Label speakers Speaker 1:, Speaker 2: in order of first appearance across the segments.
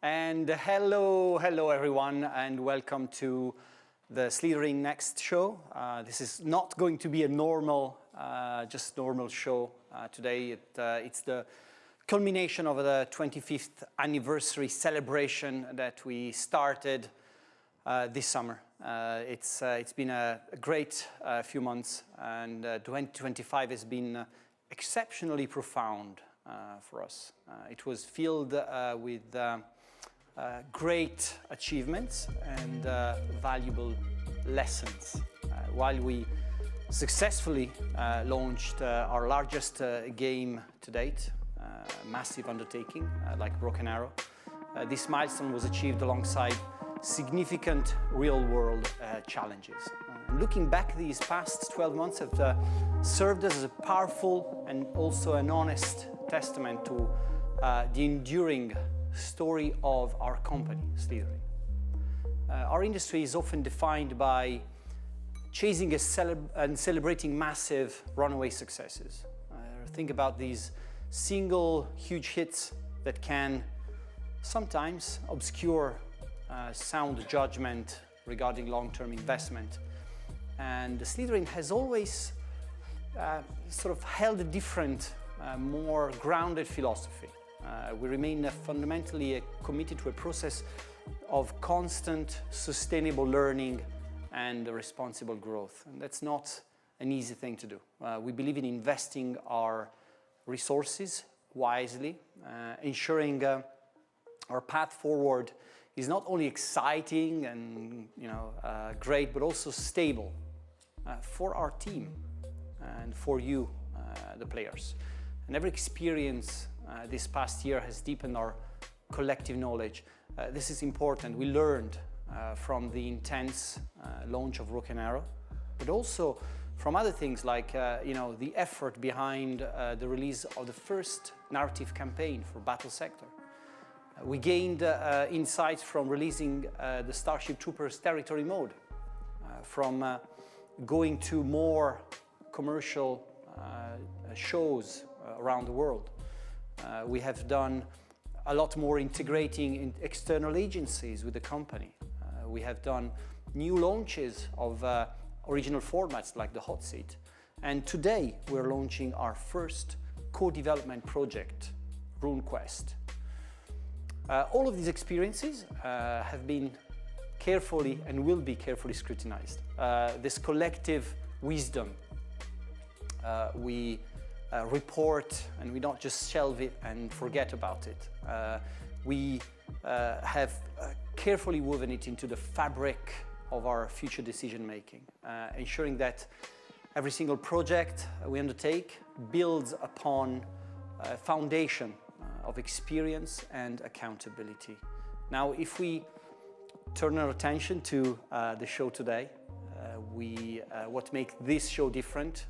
Speaker 1: And hello everyone, and welcome to the Slithering Next show. This is not going to be a normal show today. It's the culmination of the 25th anniversary celebration that we started this summer. It's been a great few months, and 2025 has been exceptionally profound for us. It was filled with great achievements and valuable lessons. While we successfully launched our largest game to date, a massive undertaking like Broken Arrow, this milestone was achieved alongside significant real-world challenges. Looking back, these past 12 months have served as a powerful and also an honest testament to the enduring story of our company, Slithering. Our industry is often defined by chasing and celebrating massive runaway successes. Think about these single huge hits that can sometimes obscure sound judgment regarding long-term investment. And Slithering has always sort of held a different, more grounded philosophy. We remain fundamentally committed to a process of constant, sustainable learning and responsible growth. And that's not an easy thing to do. We believe in investing our resources wisely, ensuring our path forward is not only exciting and great, but also stable for our team and for you, the players. And every experience this past year has deepened our collective knowledge. This is important. We learned from the intense launch of Broken Arrow, but also from other things like the effort behind the release of the first narrative campaign for Battle Sector. We gained insights from releasing the Starship Troopers Territory Mode, from going to more commercial shows around the world. We have done a lot more integrating in external agencies with the company. We have done new launches of original formats like the Hot Seat. And today we're launching our first co-development project, RuneQuest. All of these experiences have been carefully and will be carefully scrutinized. This collective wisdom we report, and we don't just shelve it and forget about it. We have carefully woven it into the fabric of our future decision making, ensuring that every single project we undertake builds upon a foundation of experience and accountability. Now, if we turn our attention to the show today, what makes this show different,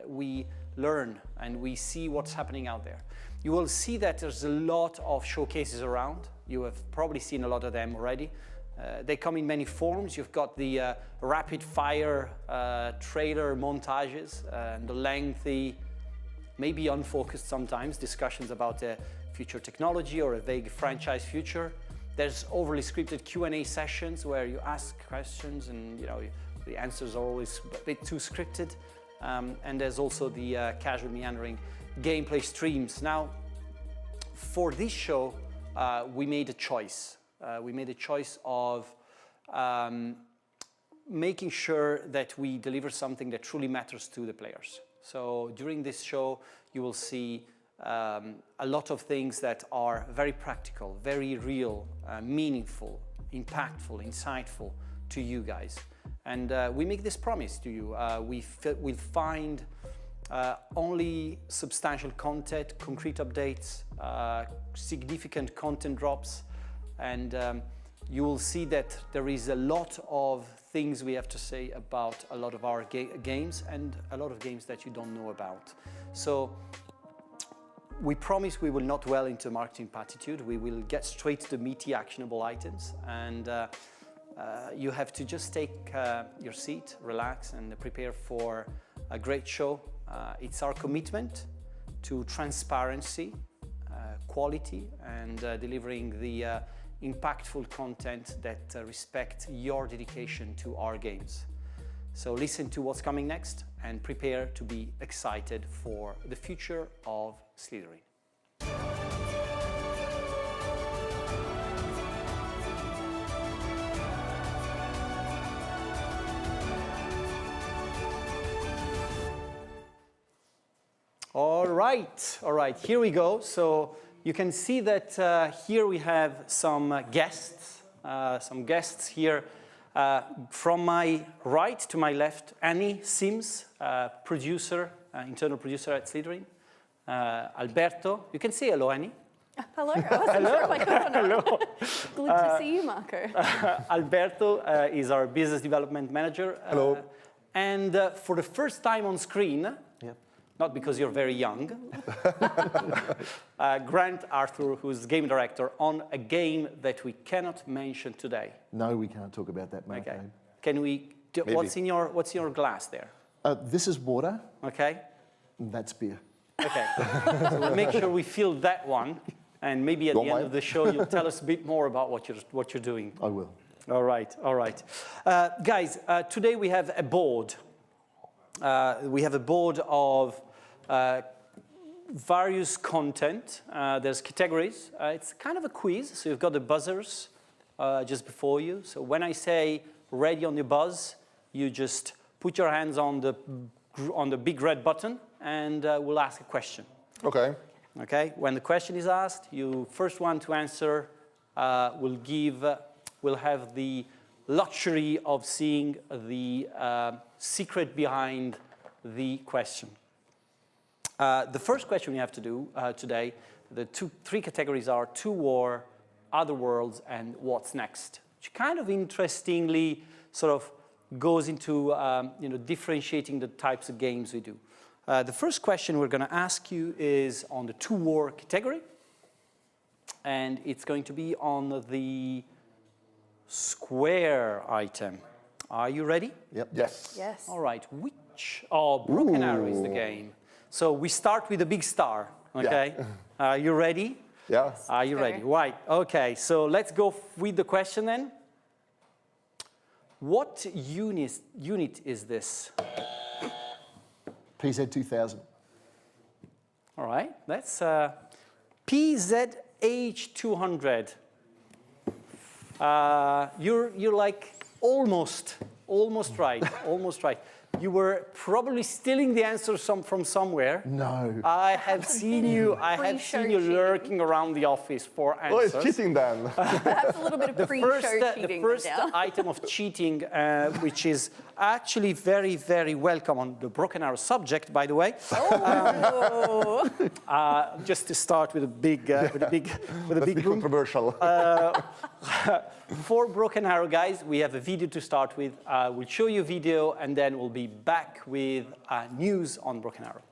Speaker 1: we learn and we see what's happening out there. You will see that there's a lot of showcases around. You have probably seen a lot of them already. They come in many forms. You've got the rapid fire trailer montages and the lengthy, maybe unfocused sometimes, discussions about future technology or a vague franchise future. There's overly scripted Q&A sessions where you ask questions and the answers are always a bit too scripted. And there's also the casual meandering gameplay streams. Now, for this show, we made a choice. We made a choice of making sure that we deliver something that truly matters to the players. So during this show, you will see a lot of things that are very practical, very real, meaningful, impactful, insightful to you guys. And we make this promise to you. We'll find only substantial content, concrete updates, significant content drops, and you will see that there is a lot of things we have to say about a lot of our games and a lot of games that you don't know about. So we promise we will not dwell into marketing platitude. We will get straight to the meaty, actionable items, and you have to just take your seat, relax, and prepare for a great show. It's our commitment to transparency, quality, and delivering the impactful content that respect your dedication to our games. So listen to what's coming next and prepare to be excited for the future of Slytherin. All right, here we go. So you can see that here we have some guests here. From my right to my left, Annie Sims, producer, internal producer at Slytherin. Alberto, you can say hello, Annie.
Speaker 2: Hello, I wasn't sure if I could or not.
Speaker 1: Hello.
Speaker 2: Good to see you, Marco.
Speaker 1: Alberto is our business development manager.
Speaker 3: Hello.
Speaker 1: And for the first time on screen, not because you're very young, Grant Arthur, who's game director on a game that we cannot mention today.
Speaker 3: No, we can't talk about that, Marco.
Speaker 1: Okay. Can we? What's in your glass there?
Speaker 3: This is water.
Speaker 1: Okay.
Speaker 3: And that's beer.
Speaker 1: Okay. So we'll make sure we fill that one, and maybe at the end of the show you'll tell us a bit more about what you're doing.
Speaker 3: I will.
Speaker 1: All right. Guys, today we have a board. We have a board of various content. There's categories. It's kind of a quiz, so you've got the buzzers just before you. So when I say ready on your buzz, you just put your hands on the big red button, and we'll ask a question.
Speaker 4: Okay.
Speaker 1: Okay. When the question is asked, you first one to answer will have the luxury of seeing the secret behind the question. The first question we have to do today, the three categories are To War, Other Worlds, and What's Next, which kind of interestingly sort of goes into differentiating the types of games we do. The first question we're going to ask you is on the To War category, and it's going to be on the square item. Are you ready?
Speaker 3: Yep.
Speaker 4: Yes.
Speaker 2: Yes.
Speaker 1: All right. Which? Broken Arrow is the game. So we start with a big star, okay?
Speaker 4: Yeah.
Speaker 1: Are you ready?
Speaker 4: Yeah.
Speaker 1: Are you ready? Right, okay. So let's go with the question then. What unit is this?
Speaker 3: PZ 2000.
Speaker 1: All right, that's PZH200. You're like almost right, almost right. You were probably stealing the answer from somewhere.
Speaker 3: No.
Speaker 1: I have seen you lurking around the office for answers.
Speaker 4: Oh, it's cheating then.
Speaker 2: Perhaps a little bit of pre-show cheating.
Speaker 1: The first
Speaker 2: now.
Speaker 1: item of cheating, which is actually very, very welcome on the Broken Arrow subject, by the way.
Speaker 2: Oh.
Speaker 1: Just to start with a big boom.
Speaker 4: Controversial.
Speaker 1: For Broken Arrow, guys, we have a video to start with. We'll show you a video, and then we'll be back with news on Broken Arrow.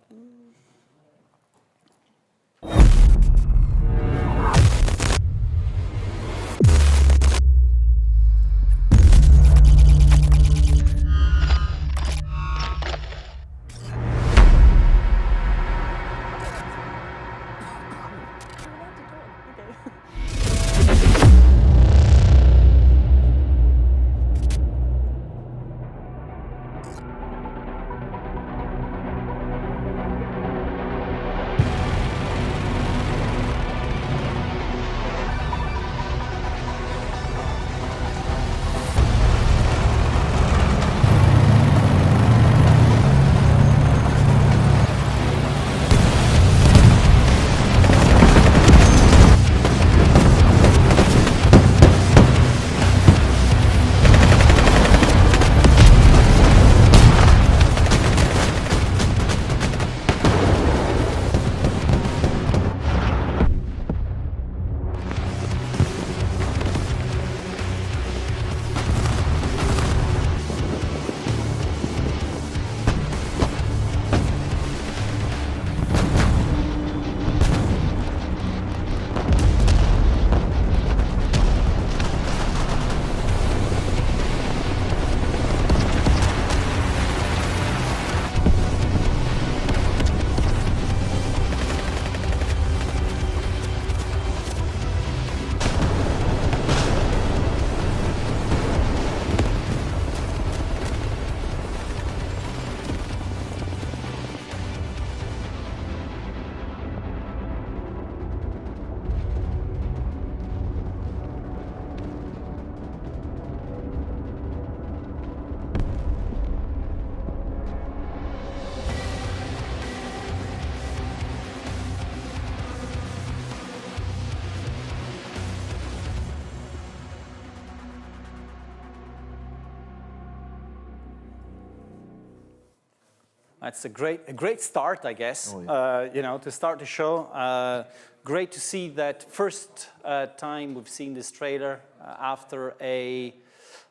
Speaker 1: That's a great start, I guess.
Speaker 3: Oh, yeah.
Speaker 1: You know, to start the show. Great to see that first time we've seen this trailer after a.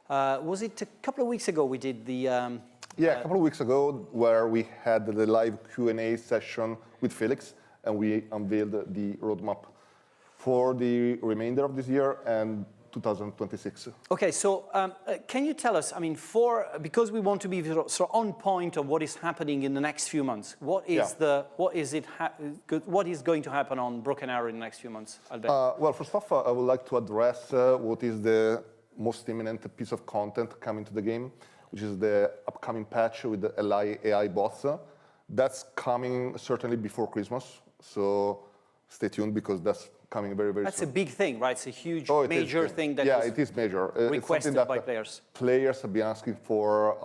Speaker 1: Was it a couple of weeks ago we did the?
Speaker 4: Yeah, a couple of weeks ago, where we had the live Q&A session with Felix, and we unveiled the roadmap for the remainder of this year and 2026.
Speaker 1: Okay, so can you tell us? I mean, because we want to be sort of on point of what is happening in the next few months. What is what is going to happen on Broken Arrow in the next few months, Alberto?
Speaker 4: Well, first off, I would like to address what is the most imminent piece of content coming to the game, which is the upcoming patch with the AI bots. That's coming certainly before Christmas, so stay tuned because that's coming very, very
Speaker 1: That's
Speaker 4: soon.
Speaker 1: a big thing, right? It's a huge,
Speaker 4: Major
Speaker 1: thing that
Speaker 4: it is major.
Speaker 1: requested by players.
Speaker 4: Players have been asking for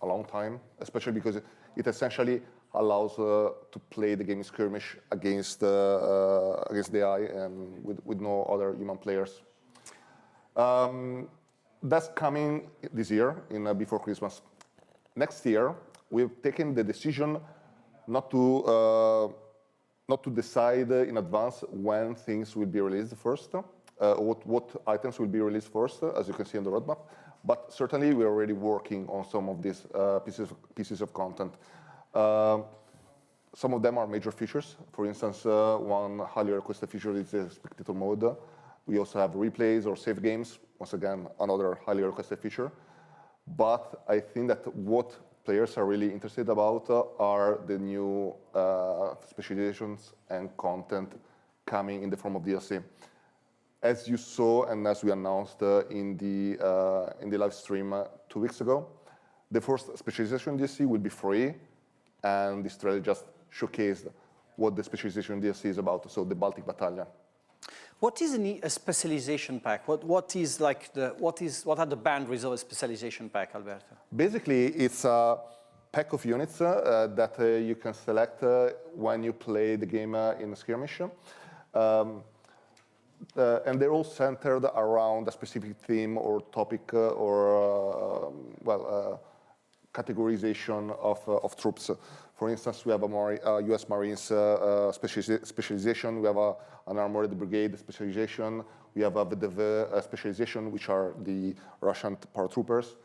Speaker 4: a long time, especially because it essentially allows to play the game skirmish against the AI and with no other human players. That's coming this year, before Christmas. Next year, we've taken the decision not to decide in advance when things will be released first, what items will be released first, as you can see on the roadmap. But certainly, we're already working on some of these pieces of content. Some of them are major features. For instance, one highly requested feature is the spectator mode. We also have replays or save games. Once again, another highly requested feature. But I think that what players are really interested about are the new specializations and content coming in the form of DLC. As you saw and as we announced in the live stream 2 weeks ago, the first specialization DLC will be free, and this trailer just showcased what the specialization DLC is about, so the Baltic Battalion.
Speaker 1: What is a specialization pack? What are the boundaries of a specialization pack, Alberto?
Speaker 4: Basically, it's a pack of units that you can select when you play the game in a skirmish. And they're all centered around a specific theme or topic or, categorization of troops. For instance, we have a US Marines specialization, we have an Armored Brigade specialization, we have a VDV specialization, which are the Russian paratroopers.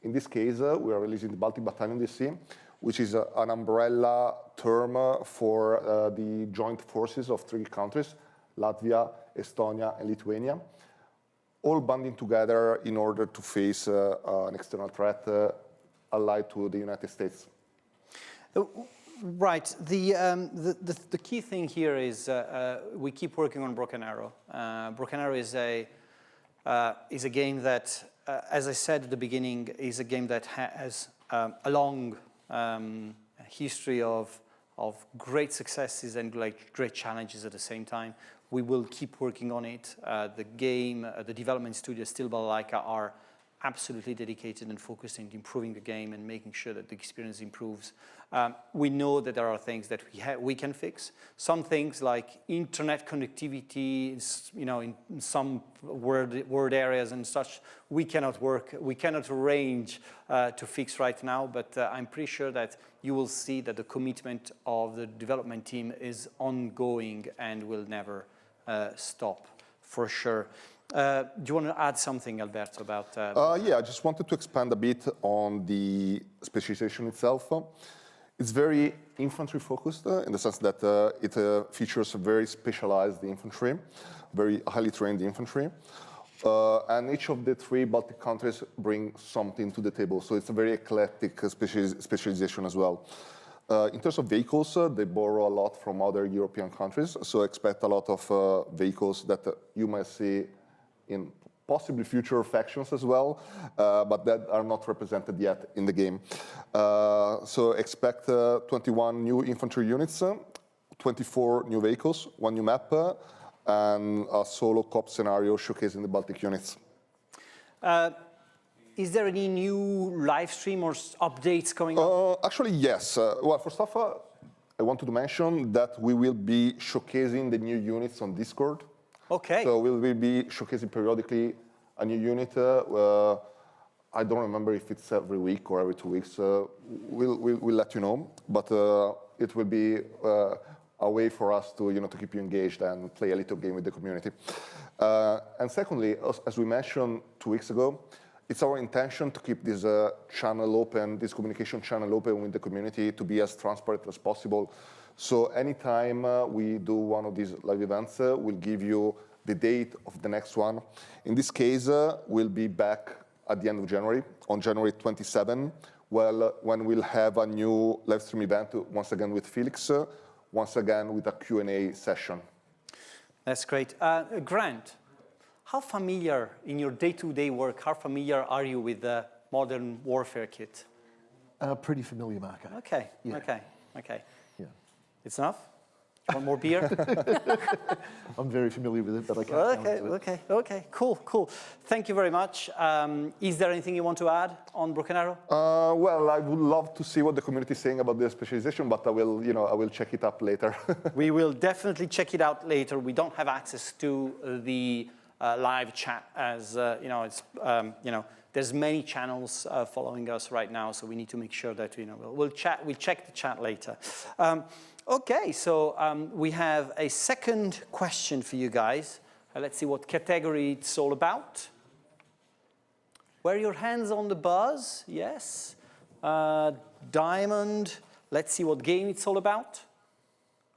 Speaker 4: In this case, we are releasing the Baltic Battalion DC, which is an umbrella term for the joint forces of 3 countries, Latvia, Estonia, and Lithuania, all banding together in order to face an external threat allied to the United States.
Speaker 1: Right. The key thing here is we keep working on Broken Arrow. Broken Arrow is a game that, as I said at the beginning, is a game that has a long history of great successes and great challenges at the same time. We will keep working on it. The game, the development studio, Steel Balalaika, are absolutely dedicated and focused on improving the game and making sure that the experience improves. We know that there are things that we can fix. Some things like internet connectivity, in some word areas and such, we cannot arrange to fix right now, but I'm pretty sure that you will see that the commitment of the development team is ongoing and will never stop, for sure. Do you want to add something, Alberto, about?
Speaker 4: Yeah, I just wanted to expand a bit on the specialization itself. It's very infantry-focused in the sense that it features very specialized infantry, very highly trained infantry. And each of the 3 Baltic countries bring something to the table, so it's a very eclectic specialization as well. In terms of vehicles, they borrow a lot from other European countries, so expect a lot of vehicles that you might see in possibly future factions as well, but that are not represented yet in the game. So expect 21 new infantry units, 24 new vehicles, 1 new map, and a solo co-op scenario showcasing the Baltic units.
Speaker 1: Is there any new live stream or updates coming up?
Speaker 4: Actually, yes. Well, first off, I wanted to mention that we will be showcasing the new units on Discord.
Speaker 1: Okay.
Speaker 4: So we will be showcasing periodically a new unit I don't remember if it's every week or every 2 weeks. We'll let you know, but it will be a way for us to, to keep you engaged and play a little game with the community. And secondly, as we mentioned 2 weeks ago, it's our intention to keep this channel open, this communication channel open with the community, to be as transparent as possible. So anytime we do one of these live events, we'll give you the date of the next one. In this case, we'll be back at the end of January, on January 27, when we'll have a new live stream event, once again with Felix, once again with a Q&A session.
Speaker 1: That's great. Grant, how familiar in your day-to-day work, how familiar are you with the Modern Warfare kit?
Speaker 3: Pretty familiar, Marco.
Speaker 1: Okay,
Speaker 3: Yeah.
Speaker 1: okay.
Speaker 3: Yeah.
Speaker 1: It's enough? One more beer?
Speaker 3: I'm very familiar with it, but I can't go into it.
Speaker 1: Okay, cool. Thank you very much. Is there anything you want to add on Broken Arrow?
Speaker 4: Well, I would love to see what the community is saying about the specialization, but I will check it up later.
Speaker 1: We will definitely check it out later. We don't have access to the live chat, as there's many channels following us right now, so we need to make sure that we'll check the chat later. Okay, so we have a second question for you guys. Let's see what category it's all about. Were your hands on the buzz? Yes. Diamond. Let's see what game it's all about.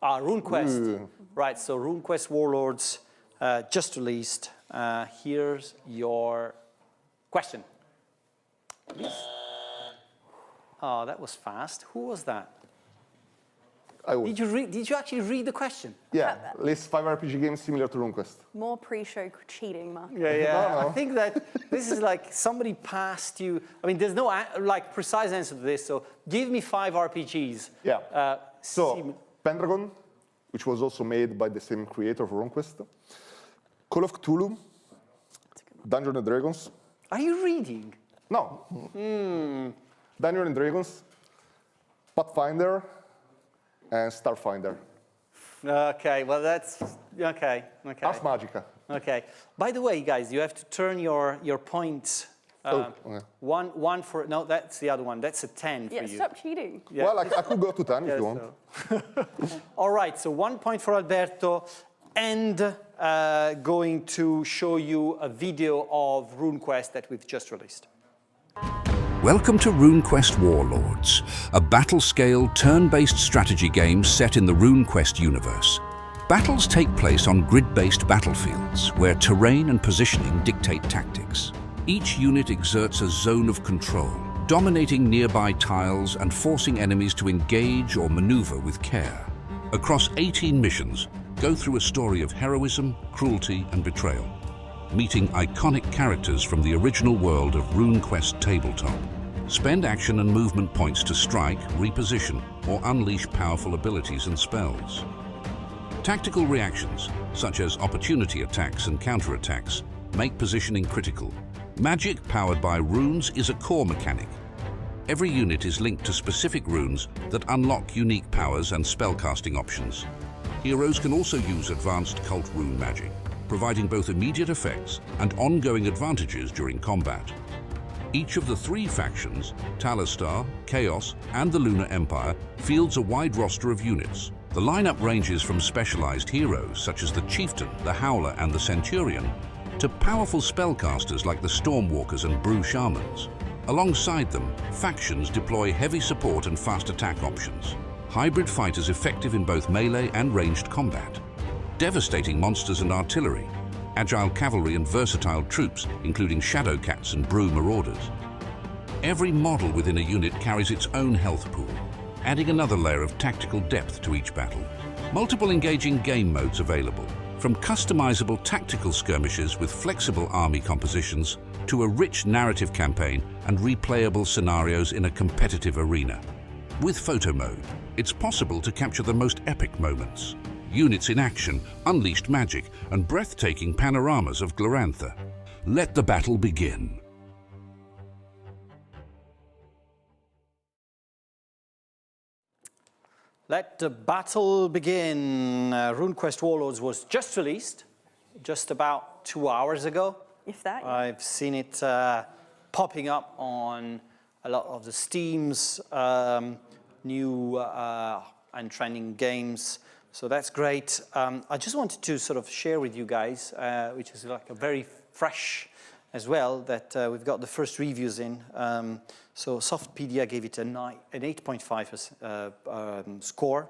Speaker 1: RuneQuest.
Speaker 4: Ooh.
Speaker 1: Right, so RuneQuest Warlords just released. Here's your question. Please. Oh, that was fast. Who was that? Did you actually read the question?
Speaker 4: Yeah, list 5 RPG games similar to RuneQuest.
Speaker 2: More pre-show cheating, Marco.
Speaker 1: Yeah. No. I think that this is like somebody passed you. I mean, there's no precise answer to this. So give me 5 RPGs.
Speaker 4: Yeah. So Pendragon, which was also made by the same creator of RuneQuest. Call of Cthulhu. Dungeons and Dragons.
Speaker 1: Are you reading?
Speaker 4: No. Dungeons and Dragons. Pathfinder. And Starfinder.
Speaker 1: Okay, well that's okay.
Speaker 4: Ars Magica.
Speaker 1: Okay. By the way, guys, you have to turn your points. One for no, that's the other one. That's a 10 for you.
Speaker 2: Yeah, stop cheating.
Speaker 4: Yeah. Well, I could go to 10 if you want.
Speaker 1: So. All right, so 1 point for Alberto, and going to show you a video of RuneQuest that we've just released.
Speaker 5: Welcome to RuneQuest Warlords, a battle-scale, turn-based strategy game set in the RuneQuest universe. Battles take place on grid-based battlefields, where terrain and positioning dictate tactics. Each unit exerts a zone of control, dominating nearby tiles and forcing enemies to engage or maneuver with care. Across 18 missions, go through a story of heroism, cruelty, and betrayal, meeting iconic characters from the original world of RuneQuest tabletop. Spend action and movement points to strike, reposition, or unleash powerful abilities and spells. Tactical reactions, such as opportunity attacks and counterattacks, make positioning critical. Magic powered by runes is a core mechanic. Every unit is linked to specific runes that unlock unique powers and spellcasting options. Heroes can also use advanced cult rune magic, providing both immediate effects and ongoing advantages during combat. Each of the 3 factions, Talistar, Chaos, and the Lunar Empire, fields a wide roster of units. The lineup ranges from specialized heroes such as the Chieftain, the Howler, and the Centurion, to powerful spellcasters like the Stormwalkers and Brew Shamans. Alongside them, factions deploy heavy support and fast attack options. Hybrid fighters effective in both melee and ranged combat. Devastating monsters and artillery. Agile cavalry and versatile troops, including Shadowcats and Brew Marauders. Every model within a unit carries its own health pool, adding another layer of tactical depth to each battle. Multiple engaging game modes available, from customizable tactical skirmishes with flexible army compositions to a rich narrative campaign and replayable scenarios in a competitive arena. With photo mode, it's possible to capture the most epic moments. Units in action, unleashed magic, and breathtaking panoramas of Glorantha. Let the battle begin.
Speaker 1: Let the battle begin. RuneQuest Warlords was just released, just about 2 hours ago.
Speaker 2: If that.
Speaker 1: I've seen it popping up on a lot of the Steam's new and trending games. So that's great. I just wanted to sort of share with you guys, which is like a very fresh as well, that we've got the first reviews in. So Softpedia gave it an 8.5 score,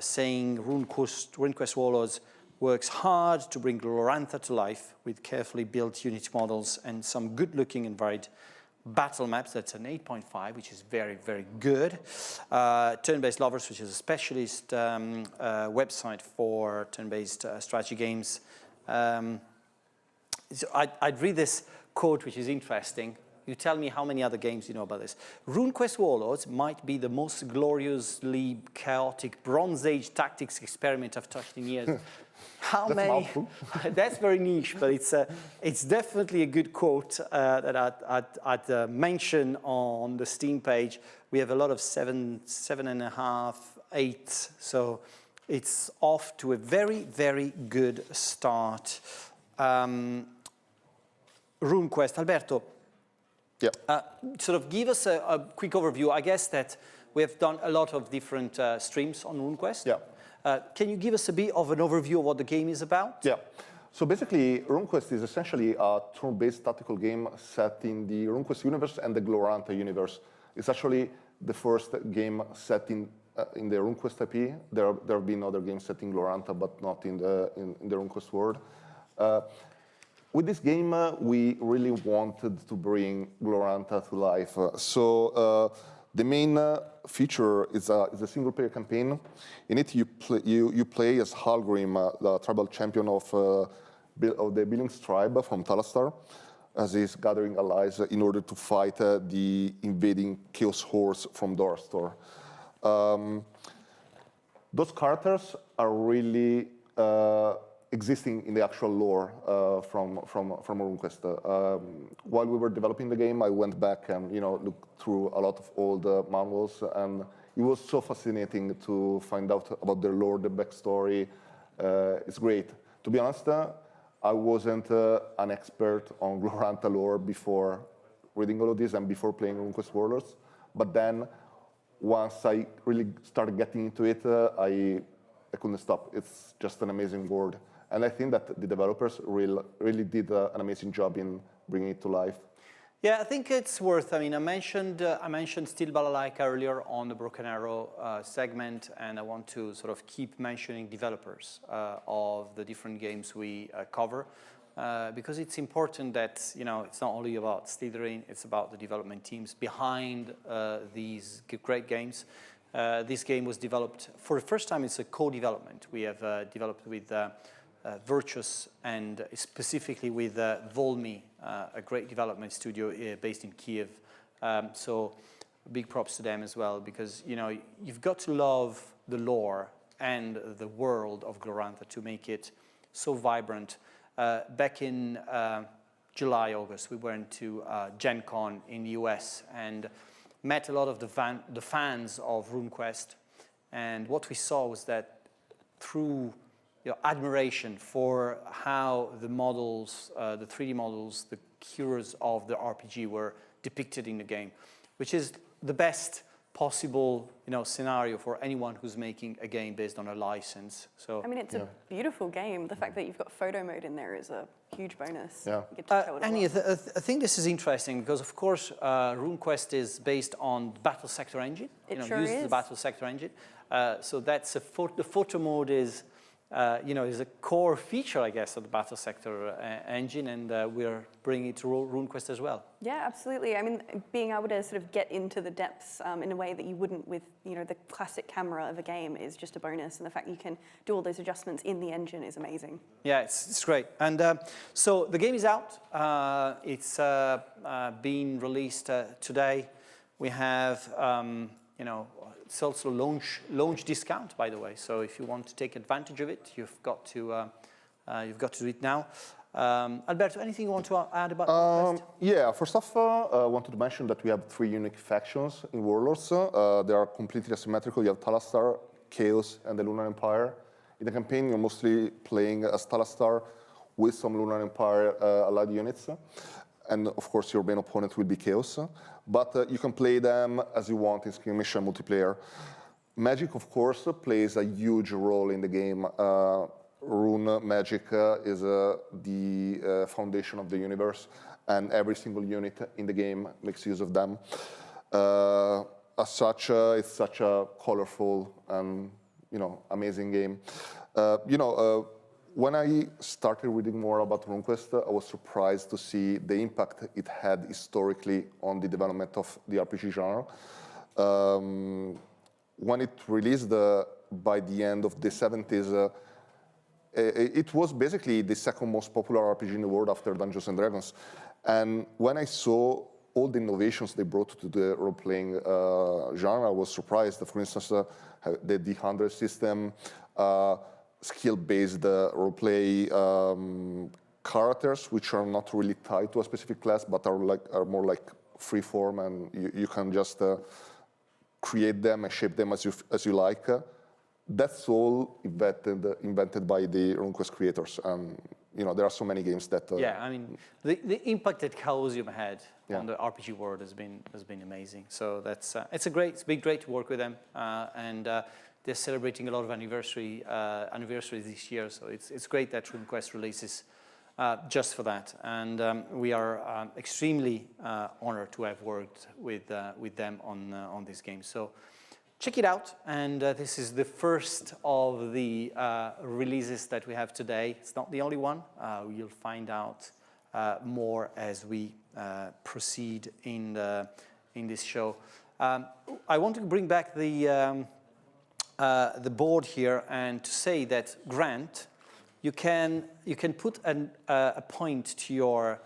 Speaker 1: saying RuneQuest Warlords works hard to bring Glorantha to life with carefully built Unity models and some good-looking and varied battle maps. That's an 8.5, which is very, very good. Turn-Based Lovers, which is a specialist website for turn-based strategy games. So I'd read this quote, which is interesting. You tell me how many other games you know about this. RuneQuest Warlords might be the most gloriously chaotic Bronze Age tactics experiment I've touched in years. How
Speaker 3: That's
Speaker 1: many?
Speaker 3: mouthful.
Speaker 1: That's very niche, but it's definitely a good quote that I'd mention on the Steam page. We have a lot of 7.5, 8, so it's off to a very, very good start. RuneQuest, Alberto.
Speaker 4: Yeah.
Speaker 1: Sort of give us a quick overview. I guess that we have done a lot of different streams on RuneQuest.
Speaker 4: Yeah.
Speaker 1: Can you give us a bit of an overview of what the game is about?
Speaker 4: Yeah. So basically, RuneQuest is essentially a turn-based tactical game set in the RuneQuest universe and the Glorantha universe. It's actually the first game set in the RuneQuest IP. There have been other games set in Glorantha, but not in the RuneQuest world. With this game, we really wanted to bring Glorantha to life. So the main feature is a single-player campaign. In it, you play as Halgrim, the tribal champion of the Billings tribe from Talastar, as he's gathering allies in order to fight the invading Chaos Hordes from Dorstor. Those characters are really existing in the actual lore from RuneQuest. While we were developing the game, I went back and looked through a lot of old manuals, and it was so fascinating to find out about their lore, the backstory. It's great. To be honest, I wasn't an expert on Glorantha lore before reading all of this and before playing RuneQuest Warlords. But then, once I really started getting into it, I couldn't stop. It's just an amazing world. And I think that the developers really did an amazing job in bringing it to life.
Speaker 1: Yeah, I think it's worth. I mean, I mentioned Steel Balalaika earlier on the Broken Arrow segment, and I want to sort of keep mentioning developers of the different games we cover, because it's important that it's not only about Slitherine, it's about the development teams behind these great games. This game was developed for the first time. It's a co-development. We have developed with Virtuous and specifically with Volmi, a great development studio based in Kiev. So big props to them as well, because you've got to love the lore and the world of Glorantha to make it so vibrant. Back in July, August, we went to Gen Con in the US and met a lot of the fans of RuneQuest. And what we saw was that through admiration for how the models, the 3D models, the heroes of the RPG were depicted in the game, which is the best possible scenario for anyone who's making a game based on a license. So
Speaker 2: I mean, it's a beautiful game. The fact that you've got photo mode in there is a huge bonus.
Speaker 4: Yeah.
Speaker 2: You get to show it
Speaker 1: Annie,
Speaker 2: off.
Speaker 1: I think this is interesting because, of course, RuneQuest is based on the Battle Sector engine.
Speaker 2: It sure
Speaker 1: uses
Speaker 2: is.
Speaker 1: the Battle Sector engine. So that's the photo mode is is a core feature, I guess, of the Battle Sector engine, and we're bringing it to RuneQuest as well.
Speaker 2: Yeah, absolutely. I mean, being able to sort of get into the depths in a way that you wouldn't with, the classic camera of a game is just a bonus, and the fact you can do all those adjustments in the engine is amazing.
Speaker 1: Yeah, it's great. And so the game is out. It's being released today. We have, it's also launch discount, by the way. So if you want to take advantage of it, you've got to do it now. Alberto, anything you want to add about RuneQuest?
Speaker 4: Yeah, first off, I wanted to mention that we have 3 unique factions in Warlords. They are completely asymmetrical. You have Talastar, Chaos, and the Lunar Empire. In the campaign, you're mostly playing as Talastar with some Lunar Empire allied units. and of course your main opponent will be Chaos. But you can play them as you want in skirmish and multiplayer. Magic, of course, plays a huge role in the game. Rune magic is the foundation of the universe, and every single unit in the game makes use of them. As such, it's such a colorful and amazing game. When I started reading more about RuneQuest, I was surprised to see the impact it had historically on the development of the RPG genre. When it released by the end of the 70s, it was basically the second most popular RPG in the world after Dungeons & Dragons. And when I saw all the innovations they brought to the role-playing genre, I was surprised. For instance, the D100 system, skill-based role-play characters, which are not really tied to a specific class, but are more like free-form, and you can just create them and shape them as you like. That's all invented by the RuneQuest creators. And there are so many games that.
Speaker 1: Yeah, I mean, the impact that Chaosium had on the RPG world has been amazing. So it's been great to work with them, and they're celebrating a lot of anniversaries this year. So it's great that RuneQuest releases just for that, and we are extremely honored to have worked with them on this game. So check it out, and this is the first of the releases that we have today. It's not the only one. You'll find out more as we proceed in this show. I want to bring back the board here and to say that, Grant, you can put a point to your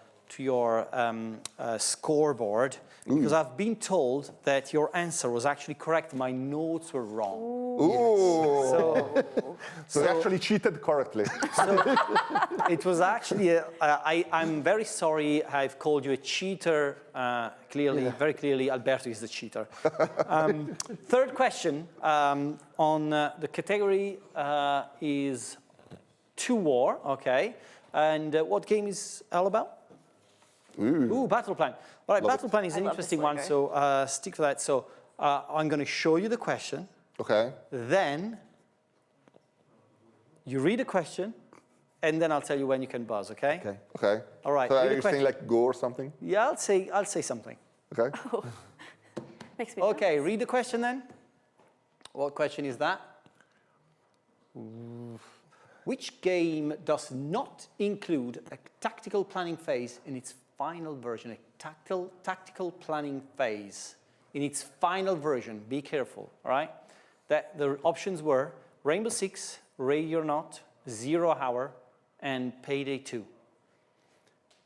Speaker 1: scoreboard, because I've been told that your answer was actually correct. My notes were wrong.
Speaker 4: Ooh. So you actually cheated correctly.
Speaker 1: So it was actually, I'm very sorry I've called you a cheater. Very clearly, Alberto is the cheater. Third question on the category is To War, okay. And what game is all about? Ooh, Battle Plan. All right, Battle Plan is an interesting one, so stick to that. So I'm going to show you the question.
Speaker 4: Okay.
Speaker 1: Then you read the question, and then I'll tell you when you can buzz, okay?
Speaker 3: Okay.
Speaker 4: Okay.
Speaker 1: All right.
Speaker 4: So
Speaker 1: read
Speaker 4: are
Speaker 1: the
Speaker 4: you
Speaker 1: question.
Speaker 4: saying like go or something?
Speaker 1: Yeah, I'll say something.
Speaker 4: Okay.
Speaker 2: Makes me
Speaker 1: Okay, read the question then. What question is that? Which game does not include a tactical planning phase in its final version? A tactical planning phase in its final version. Be careful, all right? The options were Rainbow Six, Ready or Not, Zero Hour, and Payday 2.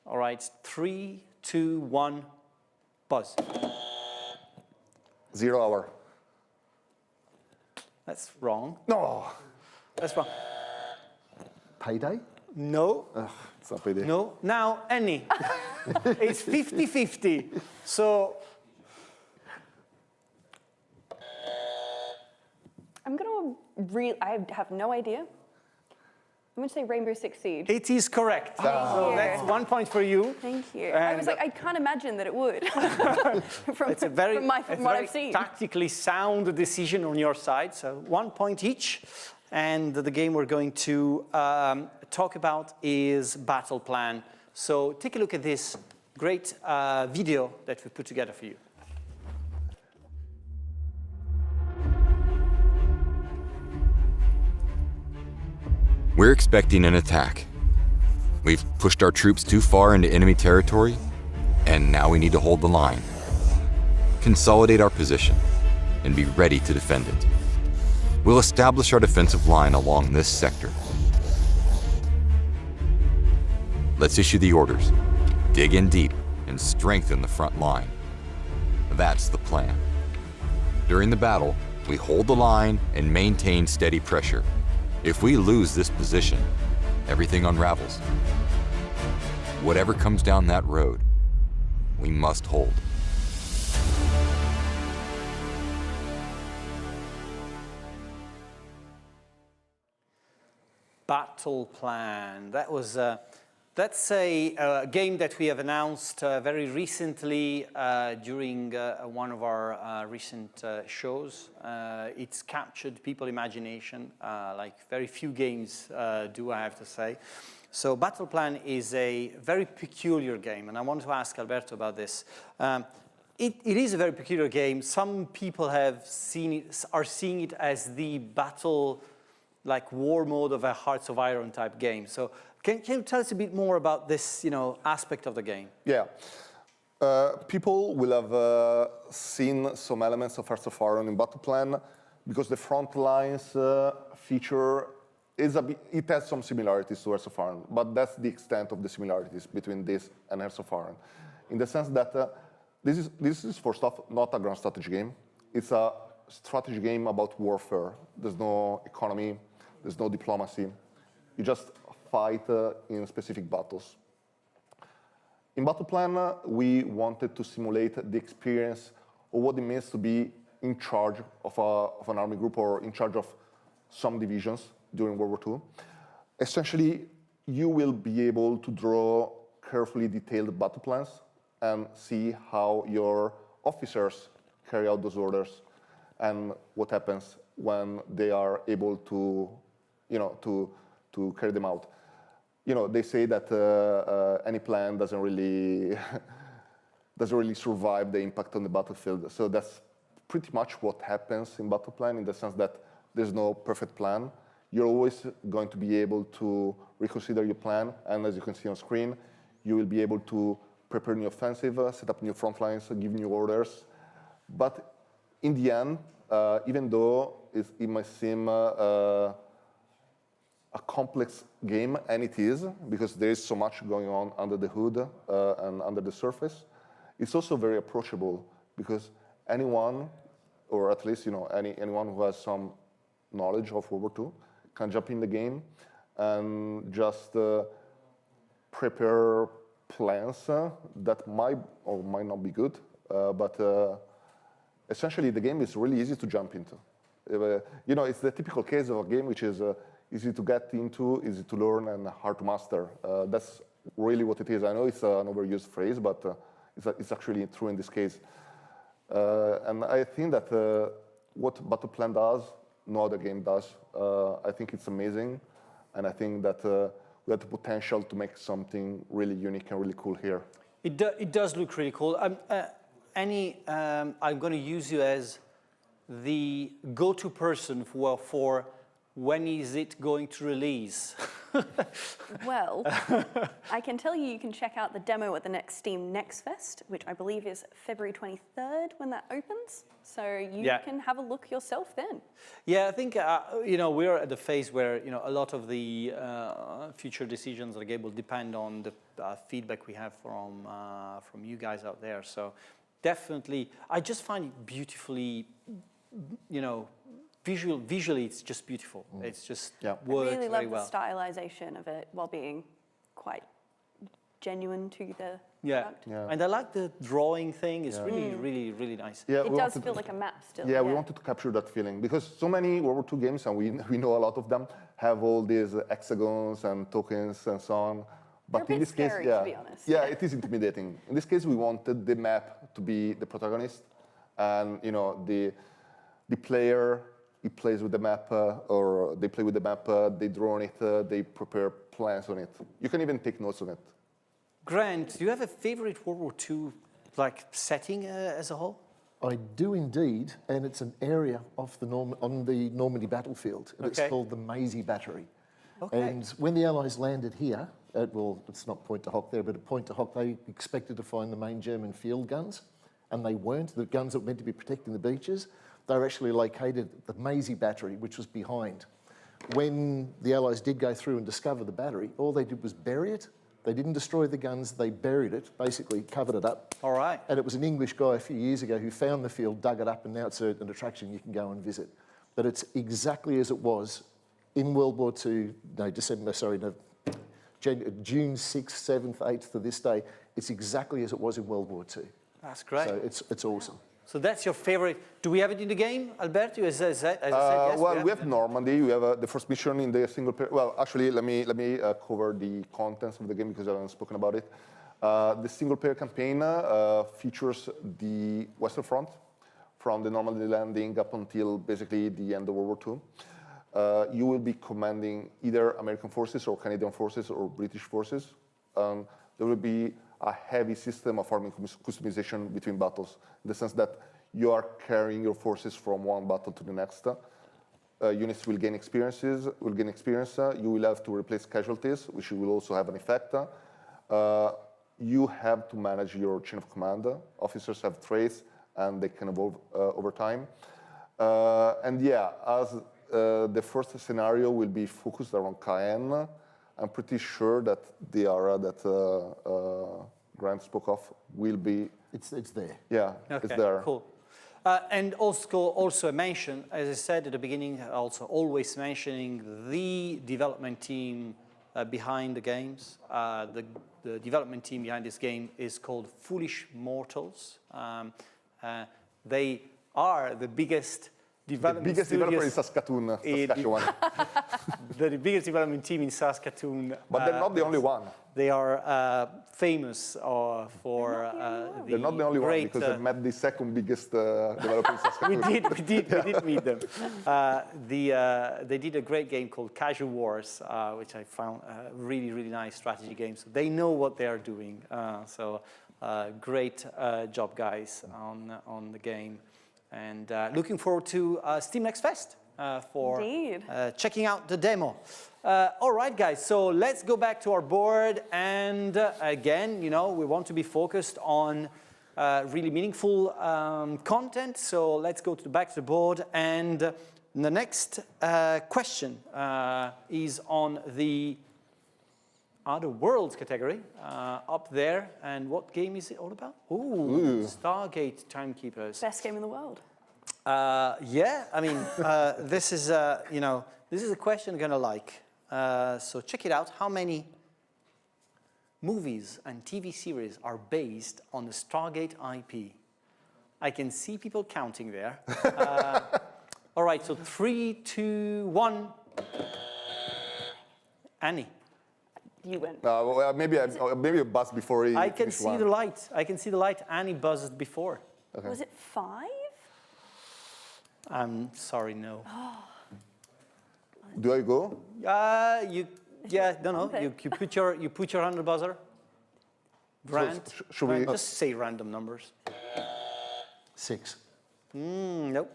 Speaker 1: All right, 3, 2, 1, buzz.
Speaker 4: 0 Hour.
Speaker 1: That's wrong.
Speaker 4: No.
Speaker 1: That's wrong.
Speaker 3: Payday?
Speaker 1: No.
Speaker 4: It's not Payday.
Speaker 1: No. Now, Annie. It's 50-50. So
Speaker 2: I'm going to I have no idea. I'm going to say Rainbow Six Siege.
Speaker 1: it is correct. So
Speaker 2: you.
Speaker 1: that's 1 point for you.
Speaker 2: Thank you. I was
Speaker 1: And-
Speaker 2: like, I can't imagine that it would. from
Speaker 1: It's a very,
Speaker 2: from what
Speaker 1: very
Speaker 2: I've seen.
Speaker 1: tactically sound decision on your side. So 1 point each. And the game we're going to talk about is Battle Plan. So take a look at this great video that we put together for you.
Speaker 6: We're expecting an attack. We've pushed our troops too far into enemy territory, and now we need to hold the line. Consolidate our position and be ready to defend it. We'll establish our defensive line along this sector. Let's issue the orders. Dig in deep and strengthen the front line. That's the plan. During the battle, we hold the line and maintain steady pressure. If we lose this position, everything unravels. Whatever comes down that road, we must hold.
Speaker 1: Battle Plan. That was That's a game that we have announced very recently during one of our recent shows. It's captured people's imagination, like very few games do, I have to say. So Battle Plan is a very peculiar game, and I want to ask Alberto about this. It is a very peculiar game. Some people have seen it, are seeing it as the battle, like war mode of a Hearts of Iron type game. So can you tell us a bit more about this, aspect of the game?
Speaker 4: Yeah. People will have seen some elements of Hearts of Iron in Battle Plan because the front lines feature it has some similarities to Hearts of Iron, but that's the extent of the similarities between this and Hearts of Iron, in the sense that this is for stuff not a grand strategy game. It's a strategy game about warfare. There's no economy, there's no diplomacy. You just fight in specific battles. In Battle Plan, we wanted to simulate the experience of what it means to be in charge of an army group or in charge of some divisions during World War II. Essentially, you will be able to draw carefully detailed battle plans and see how your officers carry out those orders and what happens when they are able to, to carry them out. They say that any plan doesn't really survive the impact on the battlefield. So that's pretty much what happens in Battle Plan, in the sense that there's no perfect plan. You're always going to be able to reconsider your plan, and as you can see on screen, you will be able to prepare new offensive, set up new front lines, give new orders. But in the end, even though it might seem a complex game, and it is, because there is so much going on under the hood and under the surface, it's also very approachable, because anyone, or at least anyone who has some knowledge of World War II, can jump in the game and just prepare plans that might or might not be good, but essentially the game is really easy to jump into. It's the typical case of a game which is easy to get into, easy to learn, and hard to master. That's really what it is. I know it's an overused phrase, but it's actually true in this case. And I think that what Battle Plan does, no other game does. I think it's amazing, and I think that we have the potential to make something really unique and really cool here.
Speaker 1: It does look really cool. I'm going to use you as the go-to person for when is it going to release?
Speaker 2: Well, I can tell you can check out the demo at the next Steam Next Fest, which I believe is February 23rd when that opens. So you can have a look yourself then. Yeah,
Speaker 1: I think, we're at the phase where, a lot of the future decisions of the game will depend on the feedback we have from you guys out there. So definitely, I just find it beautifully, visually, it's just beautiful. It's just works very well.
Speaker 2: I really love the stylization of it while being quite genuine to the product.
Speaker 1: Yeah, and I like the drawing thing. It's really, really, really nice.
Speaker 2: Yeah, it does feel like a map still.
Speaker 4: Yeah, we wanted to capture that feeling, because so many World War II games, and we know a lot of them, have all these hexagons and tokens and so on. But
Speaker 2: They're a bit
Speaker 4: in this
Speaker 2: scary,
Speaker 4: case,
Speaker 2: to be honest.
Speaker 4: Yeah, it is intimidating. In this case, we wanted the map to be the protagonist, and the player, he plays with the map, or they play with the map, they draw on it, they prepare plans on it. You can even take notes on it.
Speaker 1: Grant, do you have a favorite World War II setting as a whole?
Speaker 3: I do indeed, and it's an area of on the Normandy battlefield, and it's called the Maisie Battery. Okay. And when the Allies landed here, it's not Pointe du Hoc there, but at Pointe du Hoc, they expected to find the main German field guns, and they weren't. The guns that were meant to be protecting the beaches, they were actually located at the Maisie Battery, which was behind. When the Allies did go through and discover the battery, all they did was bury it. They didn't destroy the guns, they buried it, basically covered it up.
Speaker 1: All right.
Speaker 3: And it was an English guy a few years ago who found the field, dug it up, and now it's an attraction you can go and visit. But it's exactly as it was in World War II, June 6th, 7th, 8th to this day. It's exactly as it was in World War II.
Speaker 1: That's great.
Speaker 3: So it's awesome.
Speaker 1: So that's your favorite. Do we have it in the game, Alberto? As I said, yes.
Speaker 4: Well, we have Normandy. We have the first mission in the single player. Well, actually, let me cover the contents of the game because I haven't spoken about it. The single player campaign features the Western Front from the Normandy landing up until basically the end of World War II. You will be commanding either American forces or Canadian forces or British forces. There will be a heavy system of army customization between battles, in the sense that you are carrying your forces from one battle to the next. Units will gain experience. You will have to replace casualties, which will also have an effect. You have to manage your chain of command. Officers have traits, and they can evolve over time. And yeah, as the first scenario will be focused around Cayenne, I'm pretty sure that the area that Grant spoke of will be...
Speaker 3: It's there.
Speaker 4: Yeah,
Speaker 1: okay,
Speaker 4: it's there.
Speaker 1: Cool. And also mention, as I said at the beginning, also always mentioning the development team behind the games. The development team behind this game is called Foolish Mortals. They are the biggest development
Speaker 4: developer in Saskatoon, Saskatchewan.
Speaker 1: The biggest development team in Saskatoon.
Speaker 4: But they're not the only one.
Speaker 1: They are famous for
Speaker 4: They're not the only one, because I've met the second biggest developer in Saskatoon.
Speaker 1: we did meet them. They did a great game called Casual Wars, which I found a really, really nice strategy game. So they know what they are doing. Great job, guys, on the game. And looking forward to Steam Next Fest for checking out the demo. All right, guys, so let's go back to our board. And again, we want to be focused on really meaningful content. So let's go back to the board. And the next question is on the Other Worlds category up there. And what game is it all about? Ooh. Stargate Timekeepers.
Speaker 2: Best game in the world.
Speaker 1: Yeah, I mean, this is a question you're gonna like. So check it out. How many movies and TV series are based on the Stargate IP? I can see people counting there. All right, so 3, 2, 1. Annie.
Speaker 2: You went.
Speaker 4: Well, maybe a buzz before he
Speaker 1: I can see the light. I can see the light. Annie buzzed before.
Speaker 2: Okay. Was it 5?
Speaker 1: I'm sorry, no.
Speaker 4: Do I go?
Speaker 1: No. You put your hand on the buzzer. Grant,
Speaker 4: So, should we
Speaker 1: just say random numbers.
Speaker 3: 6.
Speaker 1: Nope.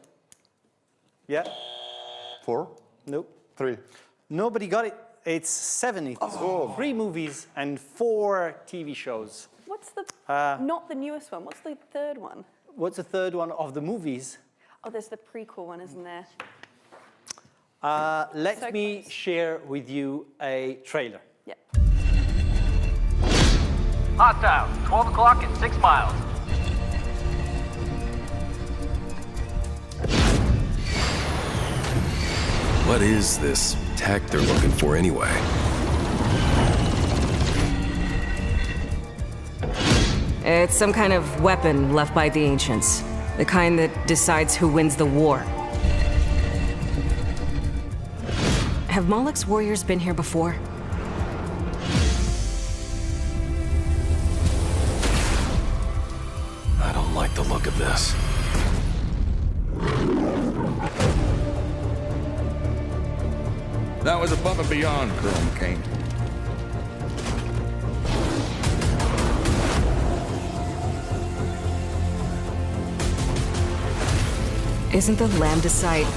Speaker 1: Yeah.
Speaker 4: 4?
Speaker 1: Nope.
Speaker 4: 3.
Speaker 1: Nobody got it. It's 7. It's 3 movies and 4 TV shows.
Speaker 2: What's the not the newest one? What's the third one?
Speaker 1: What's the third one of the movies?
Speaker 2: Oh, there's the prequel one, isn't there?
Speaker 1: Let me share with you a trailer.
Speaker 2: Yeah.
Speaker 7: Hostile, 12 o'clock and 6 miles.
Speaker 8: What is this tech they're looking for anyway?
Speaker 9: It's some kind of weapon left by the ancients. The kind that decides who wins the war. Have Moloch's warriors been here before?
Speaker 8: I don't like the look of this.
Speaker 10: That was above and beyond, Colonel McCain.
Speaker 9: Isn't the Lambda site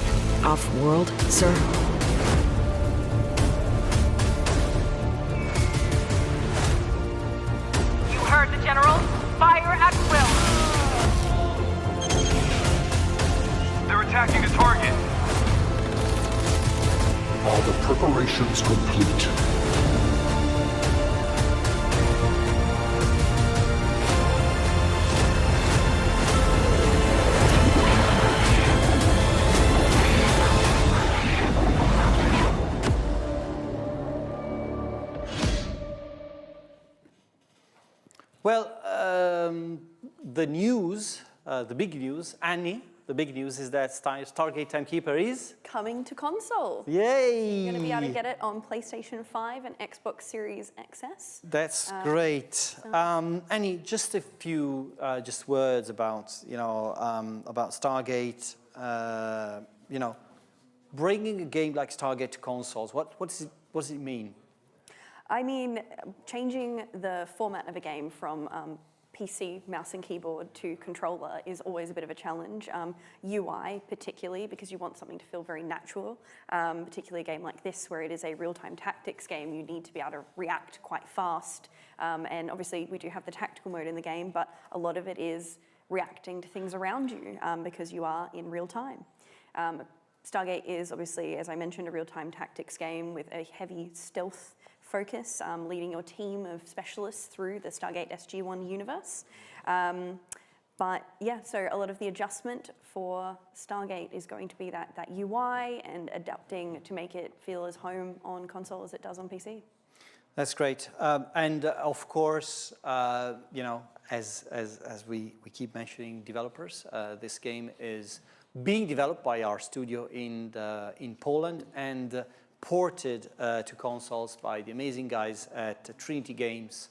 Speaker 9: off-world, sir?
Speaker 7: You heard the General. Fire at will. They're attacking the target.
Speaker 11: Are the preparations complete?
Speaker 1: Well, the news the big news. Annie, the big news is that Stargate Timekeeper is
Speaker 2: coming to console.
Speaker 1: Yay!
Speaker 2: You're going to be able to get it on PlayStation 5 and Xbox Series XS.
Speaker 1: That's great. Annie, just a few just words about Stargate. Bringing a game like Stargate to consoles. What does it mean?
Speaker 2: I mean, changing the format of a game from PC, mouse and keyboard to controller is always a bit of a challenge. UI particularly, because you want something to feel very natural, particularly a game like this where it is a real-time tactics game, you need to be able to react quite fast. And obviously we do have the tactical mode in the game, but a lot of it is reacting to things around you because you are in real time. Stargate is obviously, as I mentioned, a real-time tactics game with a heavy stealth focus, leading your team of specialists through the Stargate SG-1 universe. But yeah, so a lot of the adjustment for Stargate is going to be that UI and adapting to make it feel as home on console as it does on PC.
Speaker 1: That's great. And of course, as we keep mentioning developers, this game is being developed by our studio in Poland and ported to consoles by the amazing guys at Trinity Games,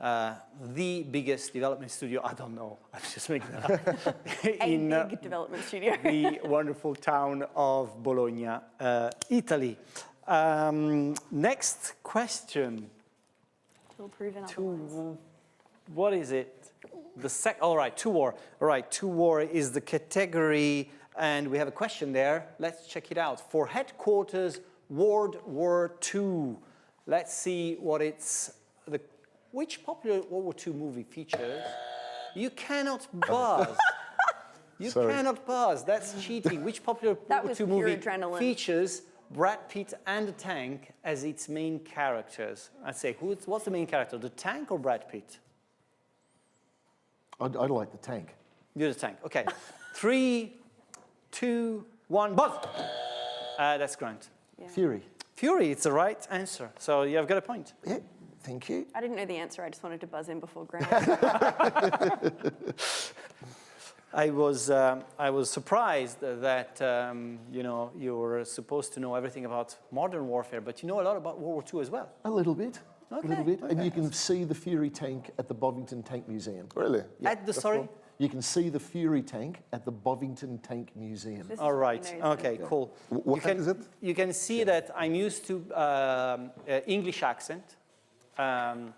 Speaker 1: the biggest development studio, I don't know, I'm just making that up, in
Speaker 2: big development studio.
Speaker 1: the wonderful town of Bologna, Italy. Next question.
Speaker 2: Will prove otherwise.
Speaker 1: What is it? All right, 2 War. All right, 2 War is the category, and we have a question there. Let's check it out. For Headquarters World War II. Let's see what it's. Which popular World War II movie features? You cannot buzz. You cannot buzz. That's cheating. Which popular World War II movie features Brad Pitt and the tank as its main characters? I'd say, what's the main character? The tank or Brad Pitt?
Speaker 3: I'd like the tank.
Speaker 1: You're the tank. Okay. 3, 2, 1, buzz. That's Grant.
Speaker 2: Yeah.
Speaker 3: Fury.
Speaker 1: Fury, it's the right answer. So you've got a point.
Speaker 3: Yeah, thank you.
Speaker 2: I didn't know the answer, I just wanted to buzz in before Grant.
Speaker 1: I was surprised that you were supposed to know everything about modern warfare, but you know a lot about World War II as well.
Speaker 3: A little bit.
Speaker 1: Okay.
Speaker 3: A little bit. And you can see the Fury tank at the Bovington Tank Museum.
Speaker 4: Really?
Speaker 3: Yeah,
Speaker 1: At the, sorry?
Speaker 3: Cool. You can see the Fury tank at the Bovington Tank Museum.
Speaker 1: All right. Okay, cool.
Speaker 4: What tank is it?
Speaker 1: You can see that I'm used to English accent. Grant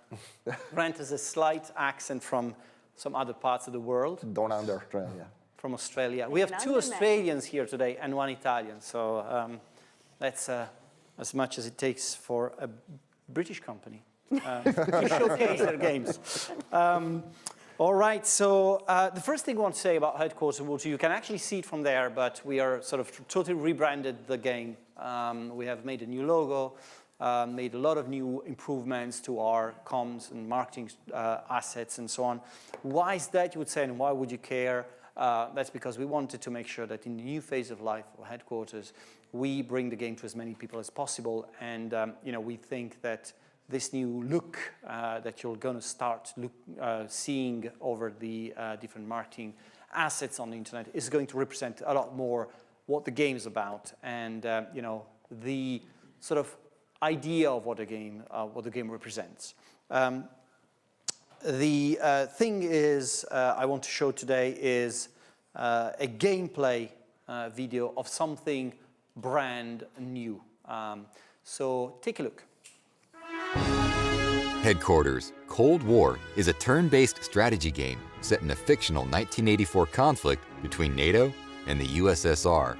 Speaker 1: has a slight accent from some other parts of the world.
Speaker 4: Down under.
Speaker 3: Australia.
Speaker 1: From Australia. We have 2 Australians here today and 1 Italian. So that's as much as it takes for a British company to showcase their games. All right, so the first thing I want to say about Headquarters World War II, you can actually see it from there, but we are sort of totally rebranded the game. We have made a new logo, made a lot of new improvements to our comms and marketing assets and so on. Why is that, you would say, and why would you care? That's because we wanted to make sure that in the new phase of life of Headquarters, we bring the game to as many people as possible. And we think that this new look that you're going to start seeing over the different marketing assets on the internet is going to represent a lot more what the game is about, and the sort of idea of what the game represents. The thing is, I want to show today is a gameplay video of something brand new. So take a look.
Speaker 6: Headquarters Cold War is a turn-based strategy game set in a fictional 1984 conflict between NATO and the USSR.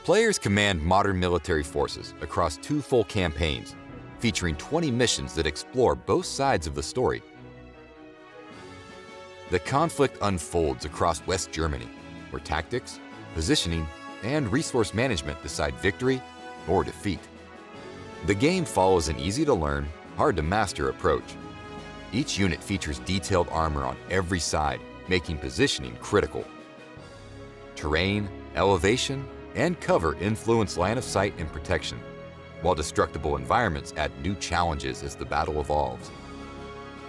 Speaker 6: Players command modern military forces across 2 full campaigns, featuring 20 missions that explore both sides of the story. The conflict unfolds across West Germany, where tactics, positioning, and resource management decide victory or defeat. The game follows an easy-to-learn, hard-to-master approach. Each unit features detailed armor on every side, making positioning critical. Terrain, elevation, and cover influence line of sight and protection, while destructible environments add new challenges as the battle evolves.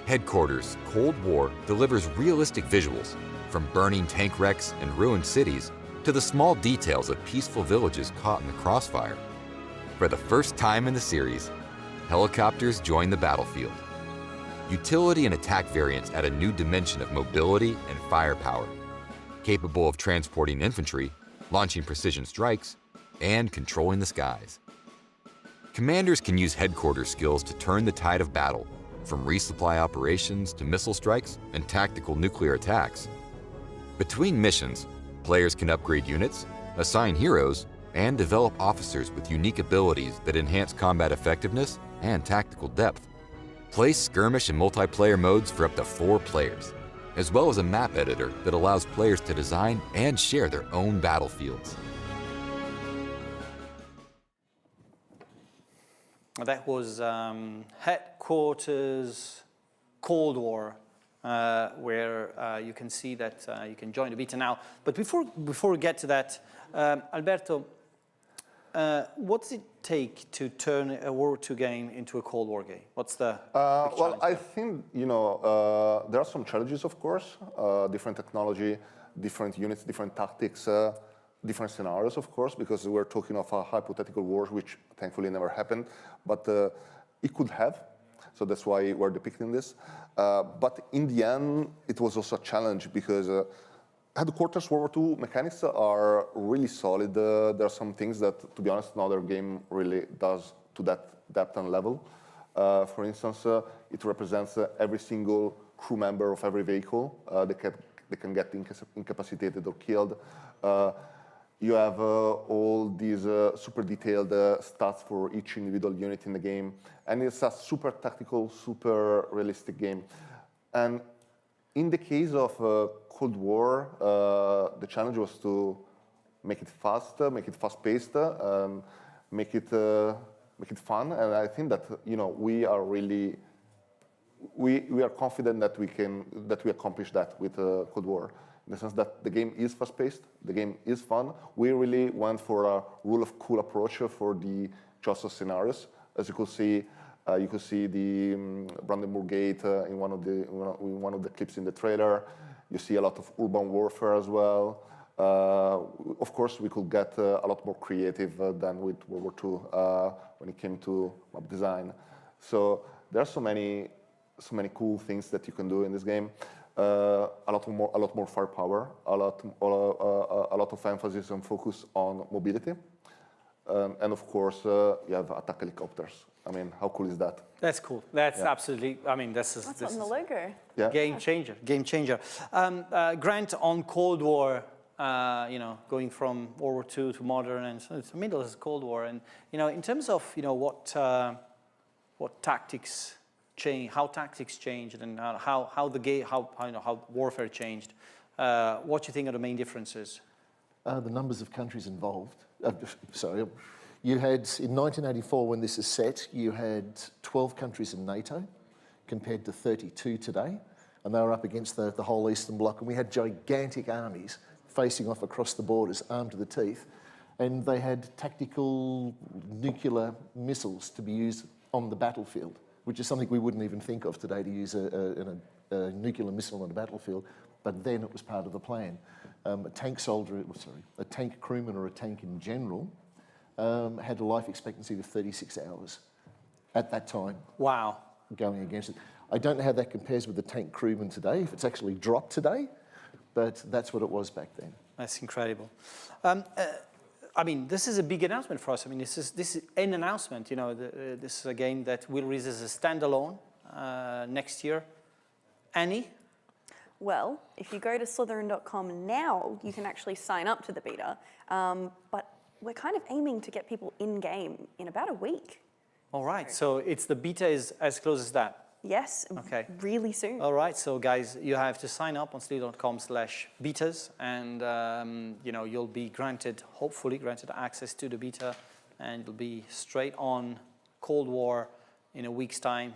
Speaker 6: Headquarters Cold War delivers realistic visuals, From burning tank wrecks and ruined cities to the small details of peaceful villages caught in the crossfire. For the first time in the series, helicopters join the battlefield. Utility and attack variants add a new dimension of mobility and firepower, capable of transporting infantry, launching precision strikes, and controlling the skies. Commanders can use headquarters skills to turn the tide of battle, from resupply operations to missile strikes and tactical nuclear attacks. Between missions, players can upgrade units, assign heroes, and develop officers with unique abilities that enhance combat effectiveness and tactical depth. Play skirmish and multiplayer modes for up to 4 players, as well as a map editor that allows players to design and share their own battlefields.
Speaker 1: That was Headquarters Cold War, where you can see that you can join the beta now. But before we get to that, Alberto, what does it take to turn a World War II game into a Cold War game? What's the
Speaker 4: well, I think, there are some challenges, of course. Different technology, different units, different tactics, different scenarios, of course, because we're talking of a hypothetical war, which thankfully never happened, but it could have. So that's why we're depicting this. But in the end, it was also a challenge because Headquarters World War II mechanics are really solid. There are some things that, to be honest, no other game really does to that depth and level. For instance, it represents every single crew member of every vehicle. They can get incapacitated or killed. You have all these super detailed stats for each individual unit in the game. And it's a super tactical, super realistic game. And in the case of Cold War, the challenge was to make it fast, make it fast-paced, make it fun. And I think that we are really we are confident that we accomplish that with Cold War. In the sense that the game is fast-paced, the game is fun. We really went for a rule of cool approach for the choice of scenarios. As you could see the Brandenburg Gate in one of the clips in the trailer. You see a lot of urban warfare as well. Of course, we could get a lot more creative than with World War II when it came to map design. So there are so many cool things that you can do in this game. A lot more firepower, a lot of emphasis and focus on mobility, and of course you have attack helicopters. I mean, how cool is that? That's cool. That's absolutely. I mean, this is
Speaker 2: on the logo.
Speaker 4: Yeah.
Speaker 1: Game changer. Game changer. Grant, on Cold War, going from World War II to modern, and so it's the middle is Cold War, and in terms of what tactics change, how tactics changed, and how warfare changed. What do you think are the main differences?
Speaker 3: The numbers of countries involved. You had, in 1984, when this is set, you had 12 countries in NATO, compared to 32 today, and they were up against the whole Eastern Bloc, and we had gigantic armies facing off across the borders, armed to the teeth, and they had tactical nuclear missiles to be used on the battlefield, which is something we wouldn't even think of today, to use a nuclear missile on a battlefield, but then it was part of the plan. A tank crewman or a tank in general had a life expectancy of 36 hours at that time.
Speaker 1: Wow.
Speaker 3: Going against it. I don't know how that compares with the tank crewman today, if it's actually dropped today, but that's what it was back then.
Speaker 1: That's incredible. I mean, this is a big announcement for us. I mean, this is an announcement. This is a game that will release as a standalone next year. Annie?
Speaker 2: Well, if you go to Slytherin.com now, you can actually sign up to the beta. But we're kind of aiming to get people in-game in about a week.
Speaker 1: All right, so the beta is as close as that?
Speaker 2: Yes, okay. Really soon.
Speaker 1: All right, so guys, you have to sign up on Slytherin.com/betas, and you'll be hopefully granted access to the beta, and you'll be straight on Cold War in a week's time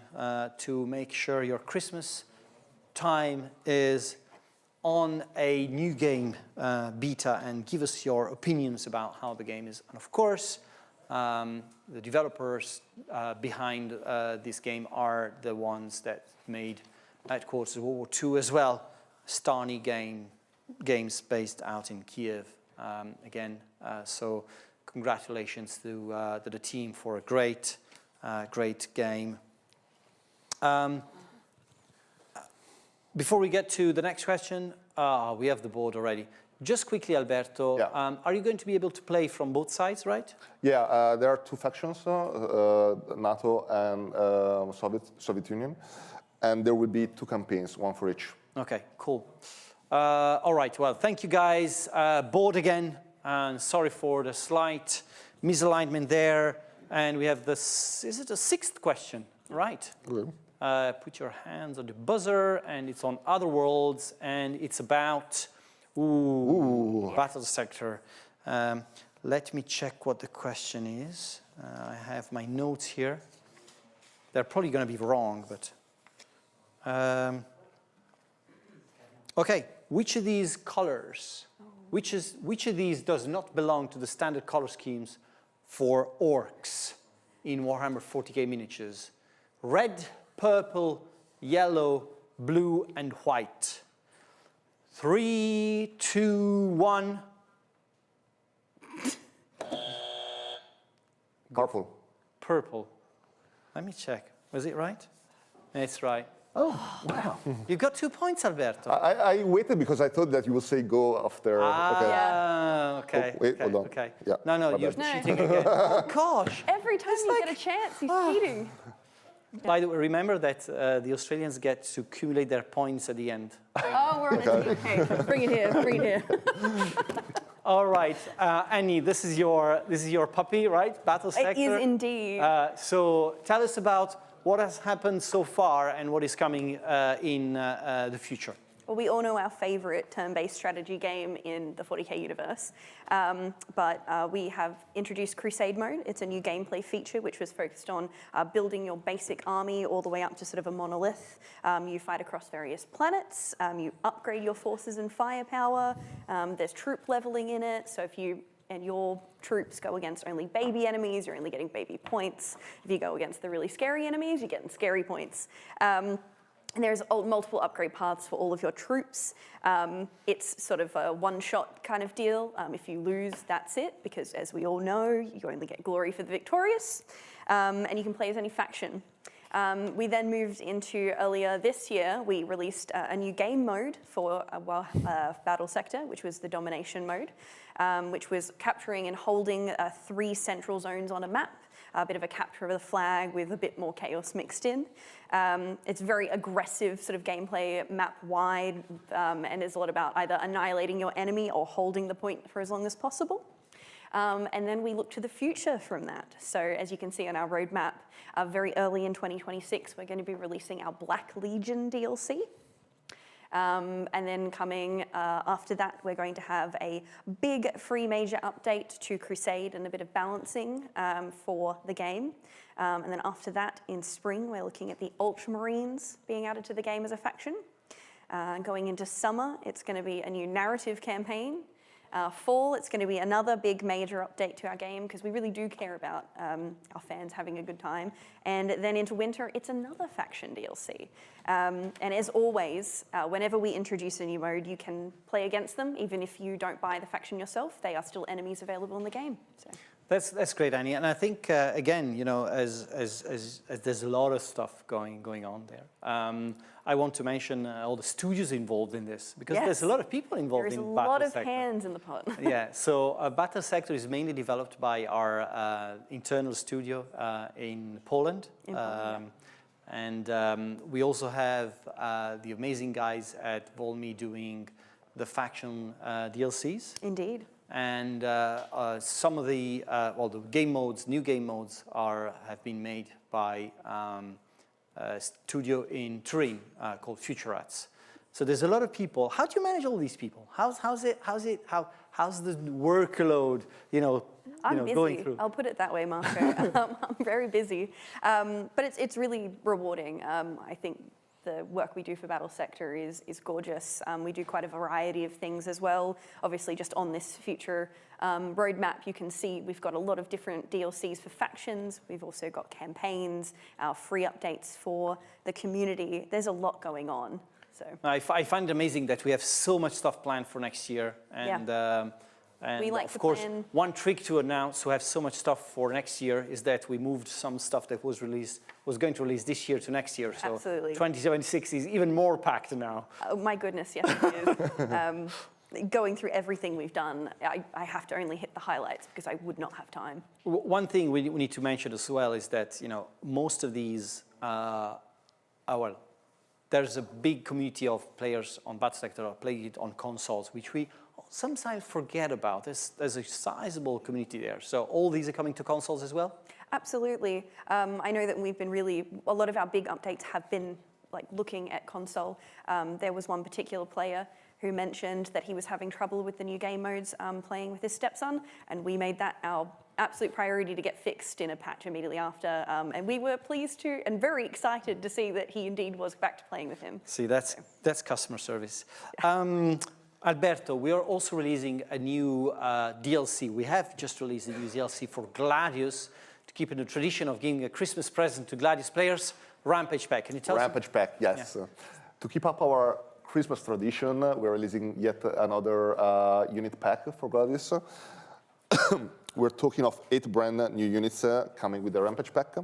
Speaker 1: to make sure your Christmas time is on a new game beta, and give us your opinions about how the game is. And of course, the developers behind this game are the ones that made Headquarters World War II as well. Stani game, games based out in Kiev again. So congratulations to the team for a great game. Before we get to the next question, we have the board already. Just quickly, Alberto, are you going to be able to play from both sides, right?
Speaker 4: Yeah, there are two factions, NATO and Soviet Union, and there will be two campaigns, one for each.
Speaker 1: Okay, cool. All right, well, thank you guys. Board again, and sorry for the slight misalignment there. And we have this, is it a sixth question, right? Put your hands on the buzzer, and it's on Other Worlds, and it's about Battle Sector. Let me check what the question is. I have my notes here. They're probably going to be wrong, but... okay, which of these colors, which of these does not belong to the standard color schemes for orcs in Warhammer 40k miniatures? Red, purple, yellow, blue, and white. 3, 2, 1.
Speaker 4: Purple.
Speaker 1: Purple. Let me check. Was it right? It's right.
Speaker 3: Oh, wow.
Speaker 1: You got 2 points, Alberto.
Speaker 4: I waited because I thought that you would say go after.
Speaker 1: Okay.
Speaker 4: Oh, wait, hold on.
Speaker 1: Okay.
Speaker 4: Yeah,
Speaker 1: No, you're cheating again. Oh, gosh.
Speaker 2: Every time you get a chance, he's cheating.
Speaker 1: By the way, remember that the Australians get to accumulate their points at the end.
Speaker 2: Oh, we're on a team. Okay, bring it here, bring it here.
Speaker 1: All right, Annie, this is your puppy, right? Battle Sector.
Speaker 2: It is indeed.
Speaker 1: So tell us about what has happened so far and what is coming in the future.
Speaker 2: Well, we all know our favorite turn-based strategy game in the 40k universe, but we have introduced Crusade Mode. It's a new gameplay feature which was focused on building your basic army all the way up to sort of a monolith. You fight across various planets, you upgrade your forces and firepower, there's troop leveling in it, so if you and your troops go against only baby enemies, you're only getting baby points. If you go against the really scary enemies, you're getting scary points. And there's multiple upgrade paths for all of your troops. It's sort of a one-shot kind of deal. If you lose, that's it, because as we all know, you only get glory for the victorious. And you can play as any faction. We then moved into, earlier this year, we released a new game mode for Battle Sector, which was the domination mode, which was capturing and holding 3 central zones on a map. A bit of a capture of the flag with a bit more chaos mixed in. It's very aggressive sort of gameplay, map-wide, and it's a lot about either annihilating your enemy or holding the point for as long as possible. And then we look to the future from that. So as you can see on our roadmap, very early in 2026, we're going to be releasing our Black Legion DLC. And then coming after that, we're going to have a big free major update to Crusade and a bit of balancing for the game. And then after that, in spring, we're looking at the Ultramarines being added to the game as a faction. Going into summer, it's going to be a new narrative campaign. Fall, it's going to be another big major update to our game because we really do care about our fans having a good time. And then into winter, it's another faction DLC. And as always, whenever we introduce a new mode, you can play against them. Even if you don't buy the faction yourself, they are still enemies available in the game. So.
Speaker 1: That's great, Annie. And I think, again, you know, as there's a lot of stuff going on there. I want to mention all the studios involved in this, because there's a lot of people involved in Battle Sector.
Speaker 2: There's a lot of hands in the pot.
Speaker 1: Yeah, so Battle Sector is mainly developed by our internal studio in Poland. And we also have the amazing guys at Volmy doing the faction DLCs.
Speaker 2: Indeed.
Speaker 1: And some of the the game modes, new game modes, have been made by a studio in Turin called Future Rats. So there's a lot of people. How do you manage all these people? How's the workload?
Speaker 2: I'm busy.
Speaker 1: Going through?
Speaker 2: I'll put it that way, Marco. I'm very busy, but it's really rewarding. I think the work we do for Battle Sector is gorgeous. We do quite a variety of things as well. Obviously, just on this future roadmap, you can see we've got a lot of different DLCs for factions. We've also got campaigns, our free updates for the community. There's a lot going on. So
Speaker 1: I find it amazing that we have so much stuff planned for next year. And, and
Speaker 2: we like
Speaker 1: of course, one trick to announce to have so much stuff for next year is that we moved some stuff that was going to release this year to next year. So
Speaker 2: Absolutely.
Speaker 1: 2076 is even more packed now.
Speaker 2: Oh my goodness, yes it is. Going through everything we've done, I have to only hit the highlights because I would not have time.
Speaker 1: One thing we need to mention as well is that most of these, there's a big community of players on Battlestar that are playing it on consoles, which we sometimes forget about. There's a sizable community there. So all these are coming to consoles as well?
Speaker 2: Absolutely. I know that we've been a lot of our big updates have been like looking at console. There was one particular player who mentioned that he was having trouble with the new game modes playing with his stepson, and we made that our absolute priority to get fixed in a patch immediately after, and we were pleased to and very excited to see that he indeed was back to playing with him.
Speaker 1: See, that's customer service. Alberto, we are also releasing a new DLC. We have just released a new DLC for Gladius to keep in the tradition of giving a Christmas present to Gladius players. Rampage Pack. Can you tell us?
Speaker 4: Rampage Pack, yes. Yeah. To keep up our Christmas tradition, we're releasing yet another unit pack for Gladius. We're talking of 8 brand new units coming with the Rampage Pack.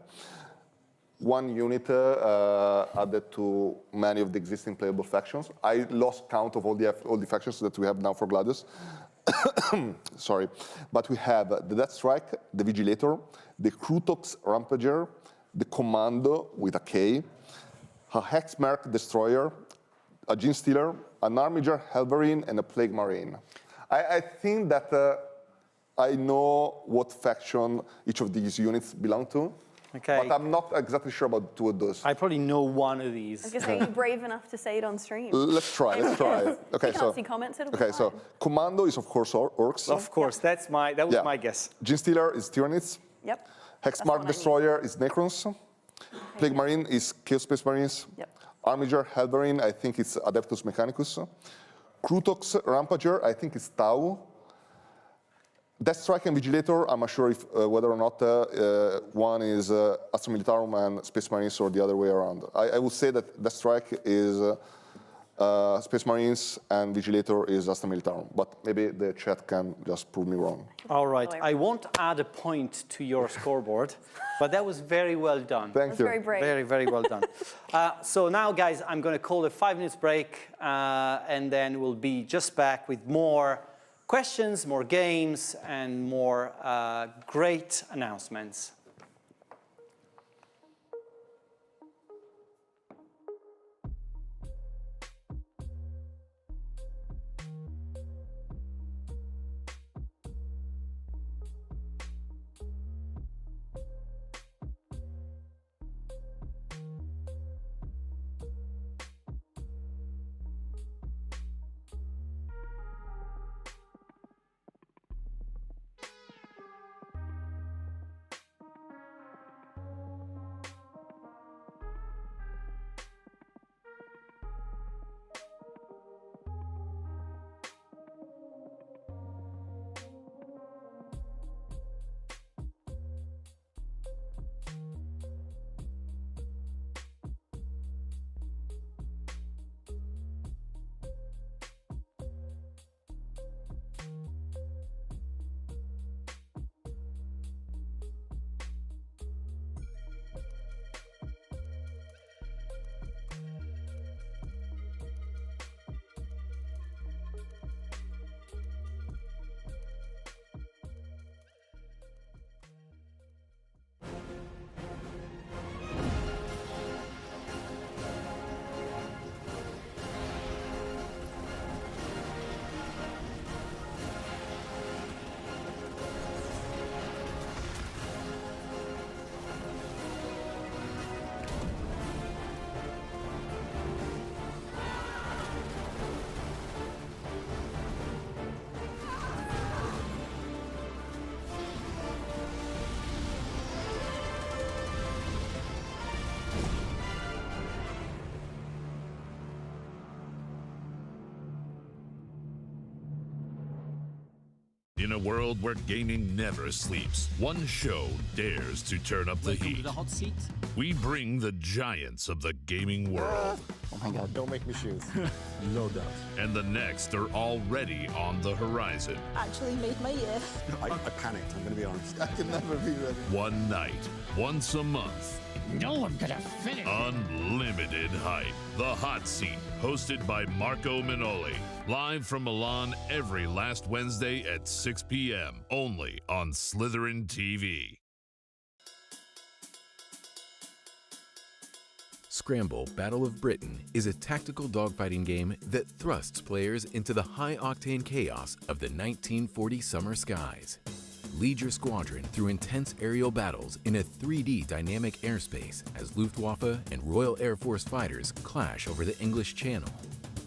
Speaker 4: 1 unit added to many of the existing playable factions. I lost count of all the factions that we have now for Gladius. Sorry. But we have the Deathstrike, the Vigilator, the Krutox Rampager, the Commando with a K, a Hexmark Destroyer, a Genestealer, an Armiger Helverine, and a Plague Marine. I think that I know what faction each of these units belong to.
Speaker 1: Okay.
Speaker 4: But I'm not exactly sure about 2 of those.
Speaker 1: I probably know one of these.
Speaker 2: I was going to say, are you brave enough to say it on stream?
Speaker 4: Let's try.
Speaker 2: Okay, you can't see comments, it'll be fine.
Speaker 4: So Commando is, of course, Orcs.
Speaker 1: Of course, that was my guess.
Speaker 4: Genestealer is Tyranids.
Speaker 2: Yep.
Speaker 4: Hexmark Destroyer is Necrons. Okay. Plague Marine is Chaos Space Marines.
Speaker 2: Yep.
Speaker 4: Armiger Helverine, I think it's Adeptus Mechanicus. Krutox Rampager, I think it's Tau. Deathstrike and Vigilator, I'm not sure if whether or not one is Astra Militarum and Space Marines or the other way around. I would say that Deathstrike is Space Marines and Vigilator is Astra Militarum, but maybe the chat can just prove me wrong.
Speaker 1: All right, I won't add a point to your scoreboard, but that was very well done.
Speaker 4: Thank you.
Speaker 2: Very brave.
Speaker 1: Very, very well done. So now, guys, I'm going to call a 5-minute break, and then we'll be just back with more questions, more games, and more great announcements.
Speaker 11: In a world where gaming never sleeps, one show dares to turn up the heat.
Speaker 1: To the hot seat.
Speaker 11: We bring the giants of the gaming world.
Speaker 12: Oh my God.
Speaker 13: Don't make me shoot.
Speaker 11: No doubt. And the next are already on the horizon.
Speaker 14: Actually made my year.
Speaker 13: I panicked, I'm going to be honest. I can never be ready.
Speaker 11: One night, once a month.
Speaker 15: No one could have finished.
Speaker 11: Unlimited hype. The Hot Seat, hosted by Marco Minoli. Live from Milan every last Wednesday at 6 p.m. Only on Slytherin TV.
Speaker 8: Scramble Battle of Britain is a tactical dogfighting game that thrusts players into the high-octane chaos of the 1940 summer skies. Lead your squadron through intense aerial battles in a 3D dynamic airspace as Luftwaffe and Royal Air Force fighters clash over the English Channel.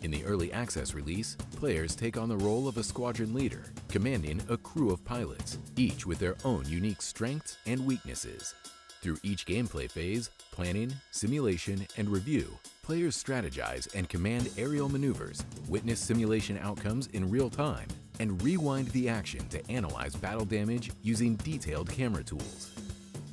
Speaker 8: In the early access release, players take on the role of a squadron leader, commanding a crew of pilots, each with their own unique strengths and weaknesses. Through each gameplay phase, planning, simulation, and review, players strategize and command aerial maneuvers, witness simulation outcomes in real time, and rewind the action to analyze battle damage using detailed camera tools.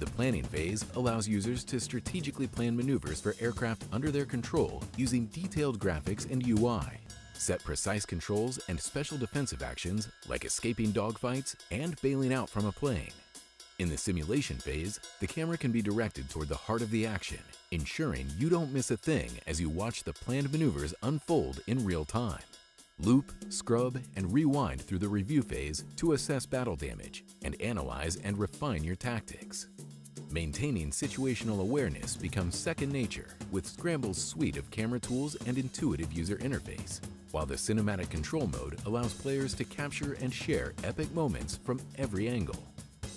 Speaker 8: The planning phase allows users to strategically plan maneuvers for aircraft under their control using detailed graphics and UI, set precise controls and special defensive actions like escaping dogfights and bailing out from a plane. In the simulation phase, the camera can be directed toward the heart of the action, ensuring you don't miss a thing as you watch the planned maneuvers unfold in real time. Loop, scrub, and rewind through the review phase to assess battle damage and analyze and refine your tactics. Maintaining situational awareness becomes second nature with Scramble's suite of camera tools and intuitive user interface, while the cinematic control mode allows players to capture and share epic moments from every angle.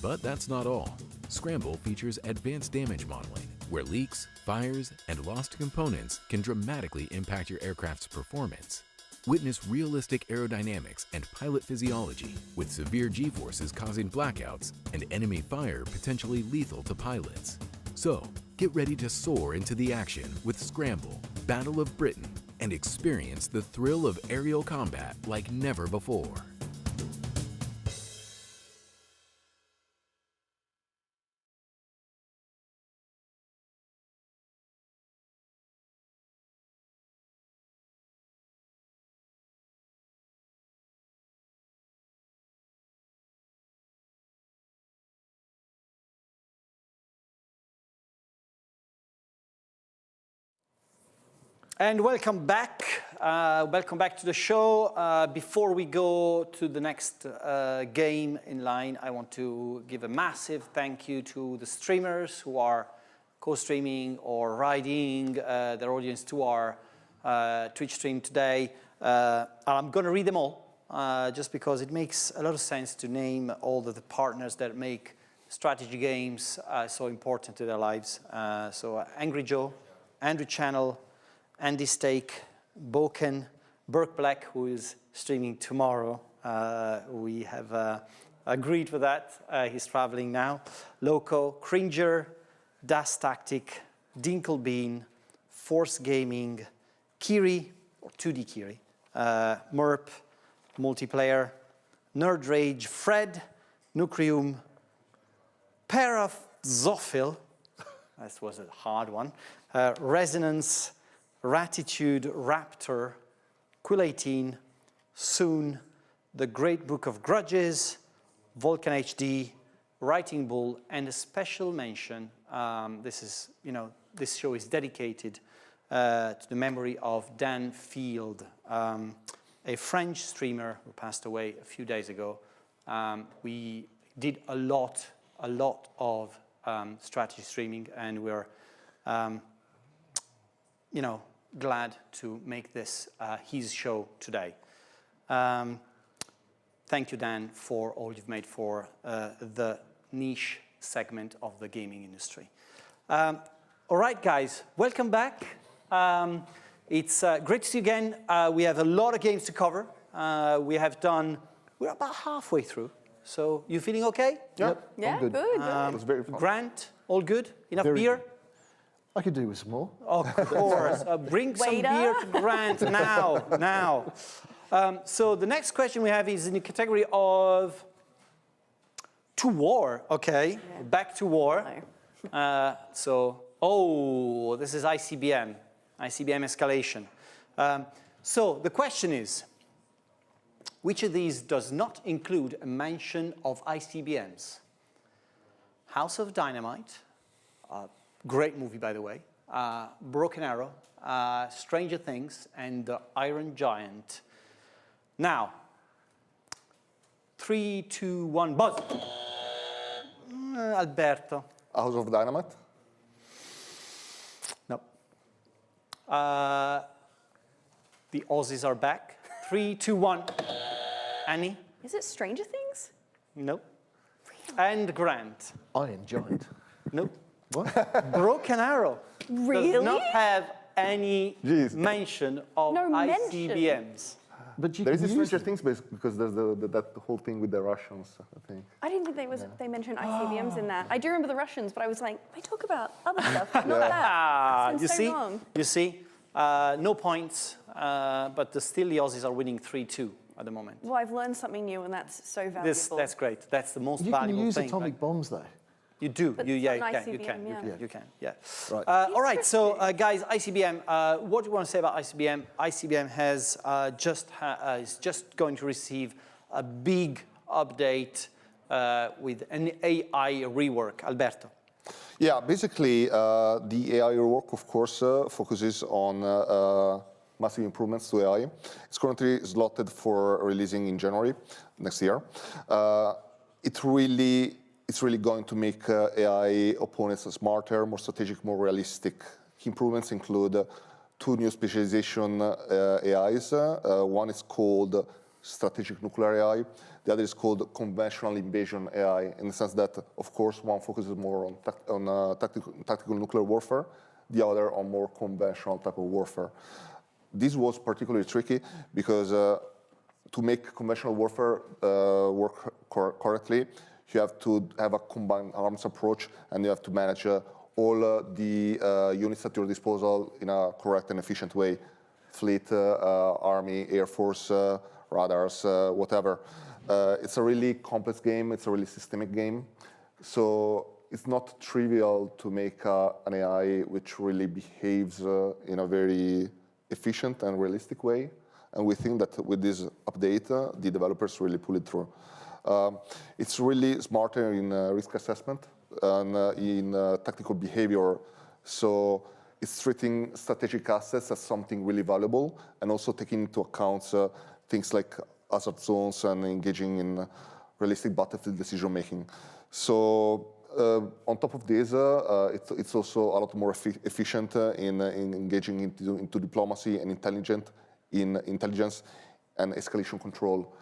Speaker 8: But that's not all. Scramble features advanced damage modeling, where leaks, fires, and lost components can dramatically impact your aircraft's performance. Witness realistic aerodynamics and pilot physiology, with severe G-forces causing blackouts and enemy fire potentially lethal to pilots. So, get ready to soar into the action with Scramble, Battle of Britain, and experience the thrill of aerial combat like never before.
Speaker 1: And welcome back. Welcome back to the show. Before we go to the next game in line, I want to give a massive thank you to the streamers who are co-streaming or riding their audience to our Twitch stream today. I'm going to read them all, just because it makes a lot of sense to name all the partners that make strategy games so important to their lives. So Angry Joe, Andrew Channel, Andy Stake, Boken, Burke Black, who is streaming tomorrow. We have agreed with that. He's traveling now. Loco, Cringer, Das Tactic, Dinkelbean, Force Gaming, Kiri, or 2D Kiri, Merp, Multiplayer, Nerd Rage, Fred, Nucrium, Pair of Zophil, that was a hard one, Resonance, Ratitude, Raptor, Quill 18, Soon, The Great Book of Grudges, Vulcan HD, Writing Bull, and a special mention. This show is dedicated to the memory of Dan Field, a French streamer who passed away a few days ago. We did a lot of strategy streaming, and we're, glad to make this his show today. Thank you, Dan, for all you've made for the niche segment of the gaming industry. All right, guys, welcome back. It's great to see you again. We have a lot of games to cover. We're about halfway through. So you feeling okay?
Speaker 3: Yep.
Speaker 2: Yeah,
Speaker 3: good.
Speaker 2: Good.
Speaker 3: It was very fun.
Speaker 1: Grant, all good? Enough beer?
Speaker 3: I could do with some more.
Speaker 1: Of course. Bring some beer to Grant now. So the next question we have is in the category of to war. Okay, back to war.
Speaker 2: No.
Speaker 1: This is ICBM. ICBM escalation. So the question is, which of these does not include a mention of ICBMs? House of Dynamite, great movie by the way, Broken Arrow, Stranger Things, and The Iron Giant. Now, 3, 2, 1, buzz. Alberto.
Speaker 4: House of Dynamite?
Speaker 1: No. The Aussies are back. 3, 2, 1. Annie?
Speaker 2: Is it Stranger Things?
Speaker 1: No. And Grant?
Speaker 3: Iron Giant.
Speaker 1: No.
Speaker 3: What?
Speaker 1: Broken Arrow.
Speaker 2: Really?
Speaker 1: Does not have any mention of ICBMs.
Speaker 3: But you
Speaker 4: there is
Speaker 3: can
Speaker 4: this
Speaker 3: use
Speaker 4: Stranger Things because there's that whole thing with the Russians, I think.
Speaker 2: I didn't think they mentioned ICBMs in that. I do remember the Russians, but I was like, they talk about other stuff, not that.
Speaker 1: You
Speaker 2: Seems so
Speaker 1: see?
Speaker 2: wrong.
Speaker 1: You see? No points, but still the Aussies are winning 3-2 at the moment.
Speaker 2: Well, I've learned something new, and that's so valuable.
Speaker 1: That's great. That's the most
Speaker 3: You
Speaker 1: valuable
Speaker 3: can use
Speaker 1: thing.
Speaker 3: atomic bombs, though.
Speaker 1: You do.
Speaker 2: But
Speaker 1: You
Speaker 2: it's
Speaker 1: can.
Speaker 2: not
Speaker 1: You
Speaker 2: ICBM,
Speaker 1: can.
Speaker 2: yeah.
Speaker 1: You can. Yeah.
Speaker 3: Right.
Speaker 1: All right. So, guys, ICBM. What do you want to say about ICBM? ICBM has is just going to receive a big update with an AI rework. Alberto.
Speaker 4: Yeah. Basically, the AI rework, of course, focuses on massive improvements to AI. It's currently slotted for releasing in January next year. It's really going to make AI opponents smarter, more strategic, more realistic. Key improvements include 2 new specialization AIs. One is called strategic nuclear AI. The other is called conventional invasion AI, in the sense that, of course, one focuses more on tactical nuclear warfare, the other on more conventional type of warfare. This was particularly tricky because to make conventional warfare work correctly, you have to have a combined arms approach, and you have to manage all the units at your disposal in a correct and efficient way. Fleet, army, air force, radars, whatever. It's a really complex game. It's a really systemic game. So it's not trivial to make an AI which really behaves in a very efficient and realistic way. And we think that with this update, the developers really pull it through. It's really smarter in risk assessment and in tactical behavior. So it's treating strategic assets as something really valuable, and also taking into account things like hazard zones and engaging in realistic battlefield decision making. So on top of this, it's also a lot more efficient in engaging into diplomacy and intelligence and escalation control.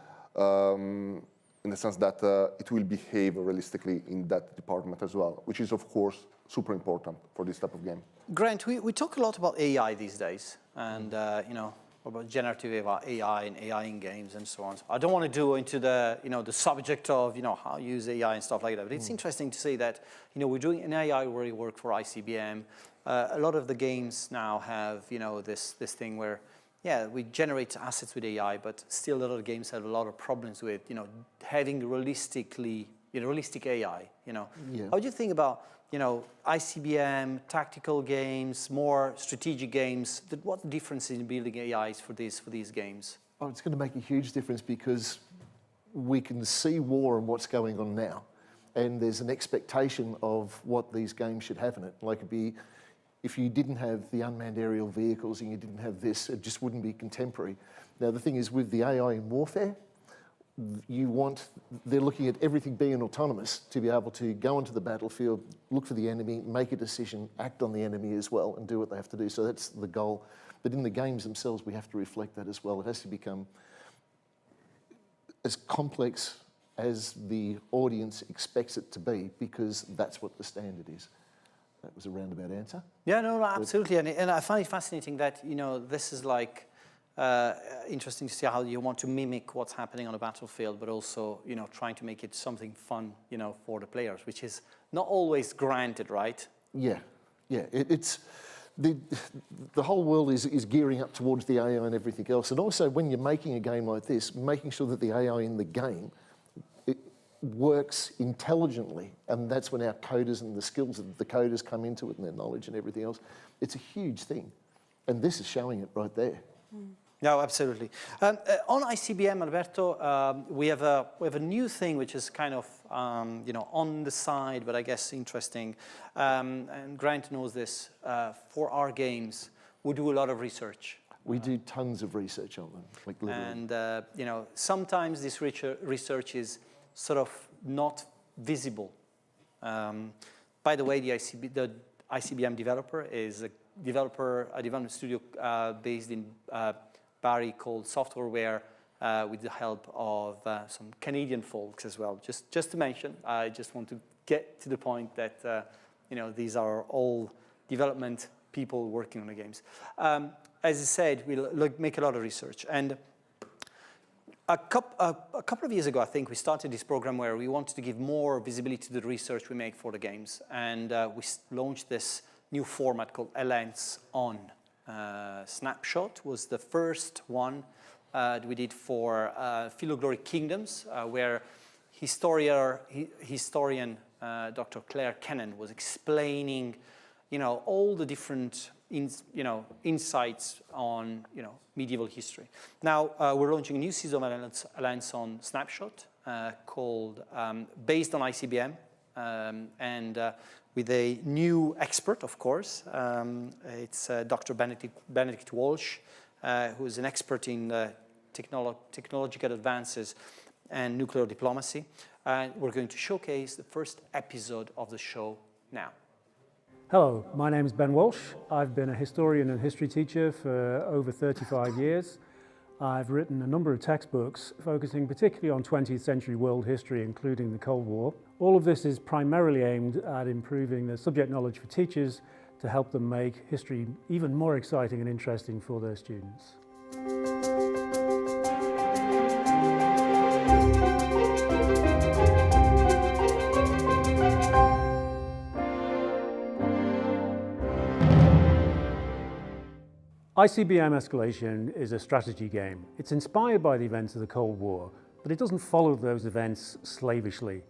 Speaker 4: In the sense that it will behave realistically in that department as well, which is, of course, super important for this type of game.
Speaker 1: Grant, we talk a lot about AI these days, and about generative AI and AI in games and so on. So I don't want to do into the the subject of how you use AI and stuff like that. But it's interesting to see that we're doing an AI rework for ICBM. A lot of the games now have this thing where we generate assets with AI, but still a lot of games have a lot of problems with having realistic AI. How do you think about ICBM, tactical games, more strategic games? What difference in building AIs for these games?
Speaker 3: Oh, it's going to make a huge difference because we can see war and what's going on now, and there's an expectation of what these games should have in it. Like if you didn't have the unmanned aerial vehicles and you didn't have this, it just wouldn't be contemporary. Now, the thing is, with the AI in warfare, they're looking at everything being autonomous to be able to go onto the battlefield, look for the enemy, make a decision, act on the enemy as well, and do what they have to do. So that's the goal. But in the games themselves, we have to reflect that as well. It has to become as complex as the audience expects it to be, because that's what the standard is. That was a roundabout answer.
Speaker 1: Yeah, no, absolutely. And I find it fascinating that, this is like interesting to see how you want to mimic what's happening on a battlefield, but also, trying to make it something fun, for the players, which is not always granted, right?
Speaker 3: Yeah. It's the whole world is gearing up towards the AI and everything else. And also, when you're making a game like this, making sure that the AI in the game works intelligently, and that's when our coders and the skills of the coders come into it and their knowledge and everything else. It's a huge thing. And this is showing it right there.
Speaker 1: No, absolutely. On ICBM, Alberto, we have a new thing which is kind of on the side, but I guess interesting. And Grant knows this. For our games, we do a lot of research.
Speaker 3: We do tons of research on them, like literally.
Speaker 1: And sometimes this research is sort of not visible. By the way, the ICBM developer is a development studio based in Barrie called Softwareware, with the help of some Canadian folks as well. Just to mention, I just want to get to the point that these are all development people working on the games. As I said, we'll make a lot of research. And a couple of years ago, I think, we started this program where we wanted to give more visibility to the research we make for the games. And we launched this new format called A Lens On. Snapshot was the first one that we did for Field of Glory Kingdoms, where historian Dr. Claire Kennan was explaining, all the different insights on medieval history. Now we're launching a new season of A Lens On Snapshot called based on ICBM and with a new expert, of course. It's Dr. Benedict Walsh, who is an expert in technological advances and nuclear diplomacy. We're going to showcase the first episode of the show now.
Speaker 12: Hello, my name is Ben Walsh. I've been a historian and history teacher for over 35 years. I've written a number of textbooks focusing particularly on 20th century world history, including the Cold War. All of this is primarily aimed at improving the subject knowledge for teachers to help them make history even more exciting and interesting for their students. ICBM Escalation is a strategy game. It's inspired by the events of the Cold War, but it doesn't follow those events slavishly.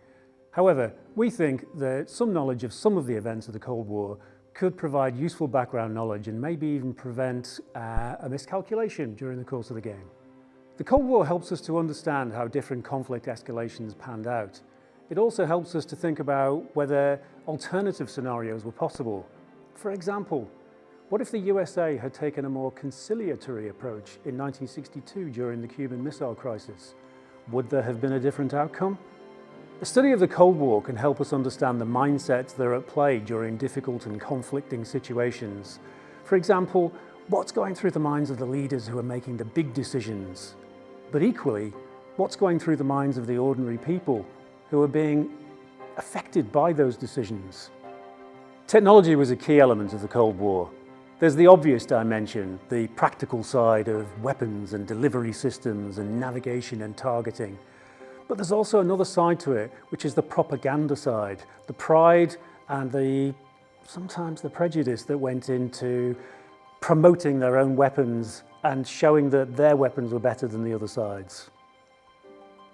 Speaker 12: However, we think that some knowledge of some of the events of the Cold War could provide useful background knowledge and maybe even prevent a miscalculation during the course of the game. The Cold War helps us to understand how different conflict escalations panned out. It also helps us to think about whether alternative scenarios were possible. For example, what if the USA had taken a more conciliatory approach in 1962 during the Cuban Missile Crisis? Would there have been a different outcome? A study of the Cold War can help us understand the mindsets that are at play during difficult and conflicting situations. For example, what's going through the minds of the leaders who are making the big decisions? But equally, what's going through the minds of the ordinary people who are being affected by those decisions? Technology was a key element of the Cold War. There's the obvious dimension, the practical side of weapons and delivery systems and navigation and targeting. But there's also another side to it, which is the propaganda side, the pride and sometimes the prejudice that went into promoting their own weapons and showing that their weapons were better than the other side's.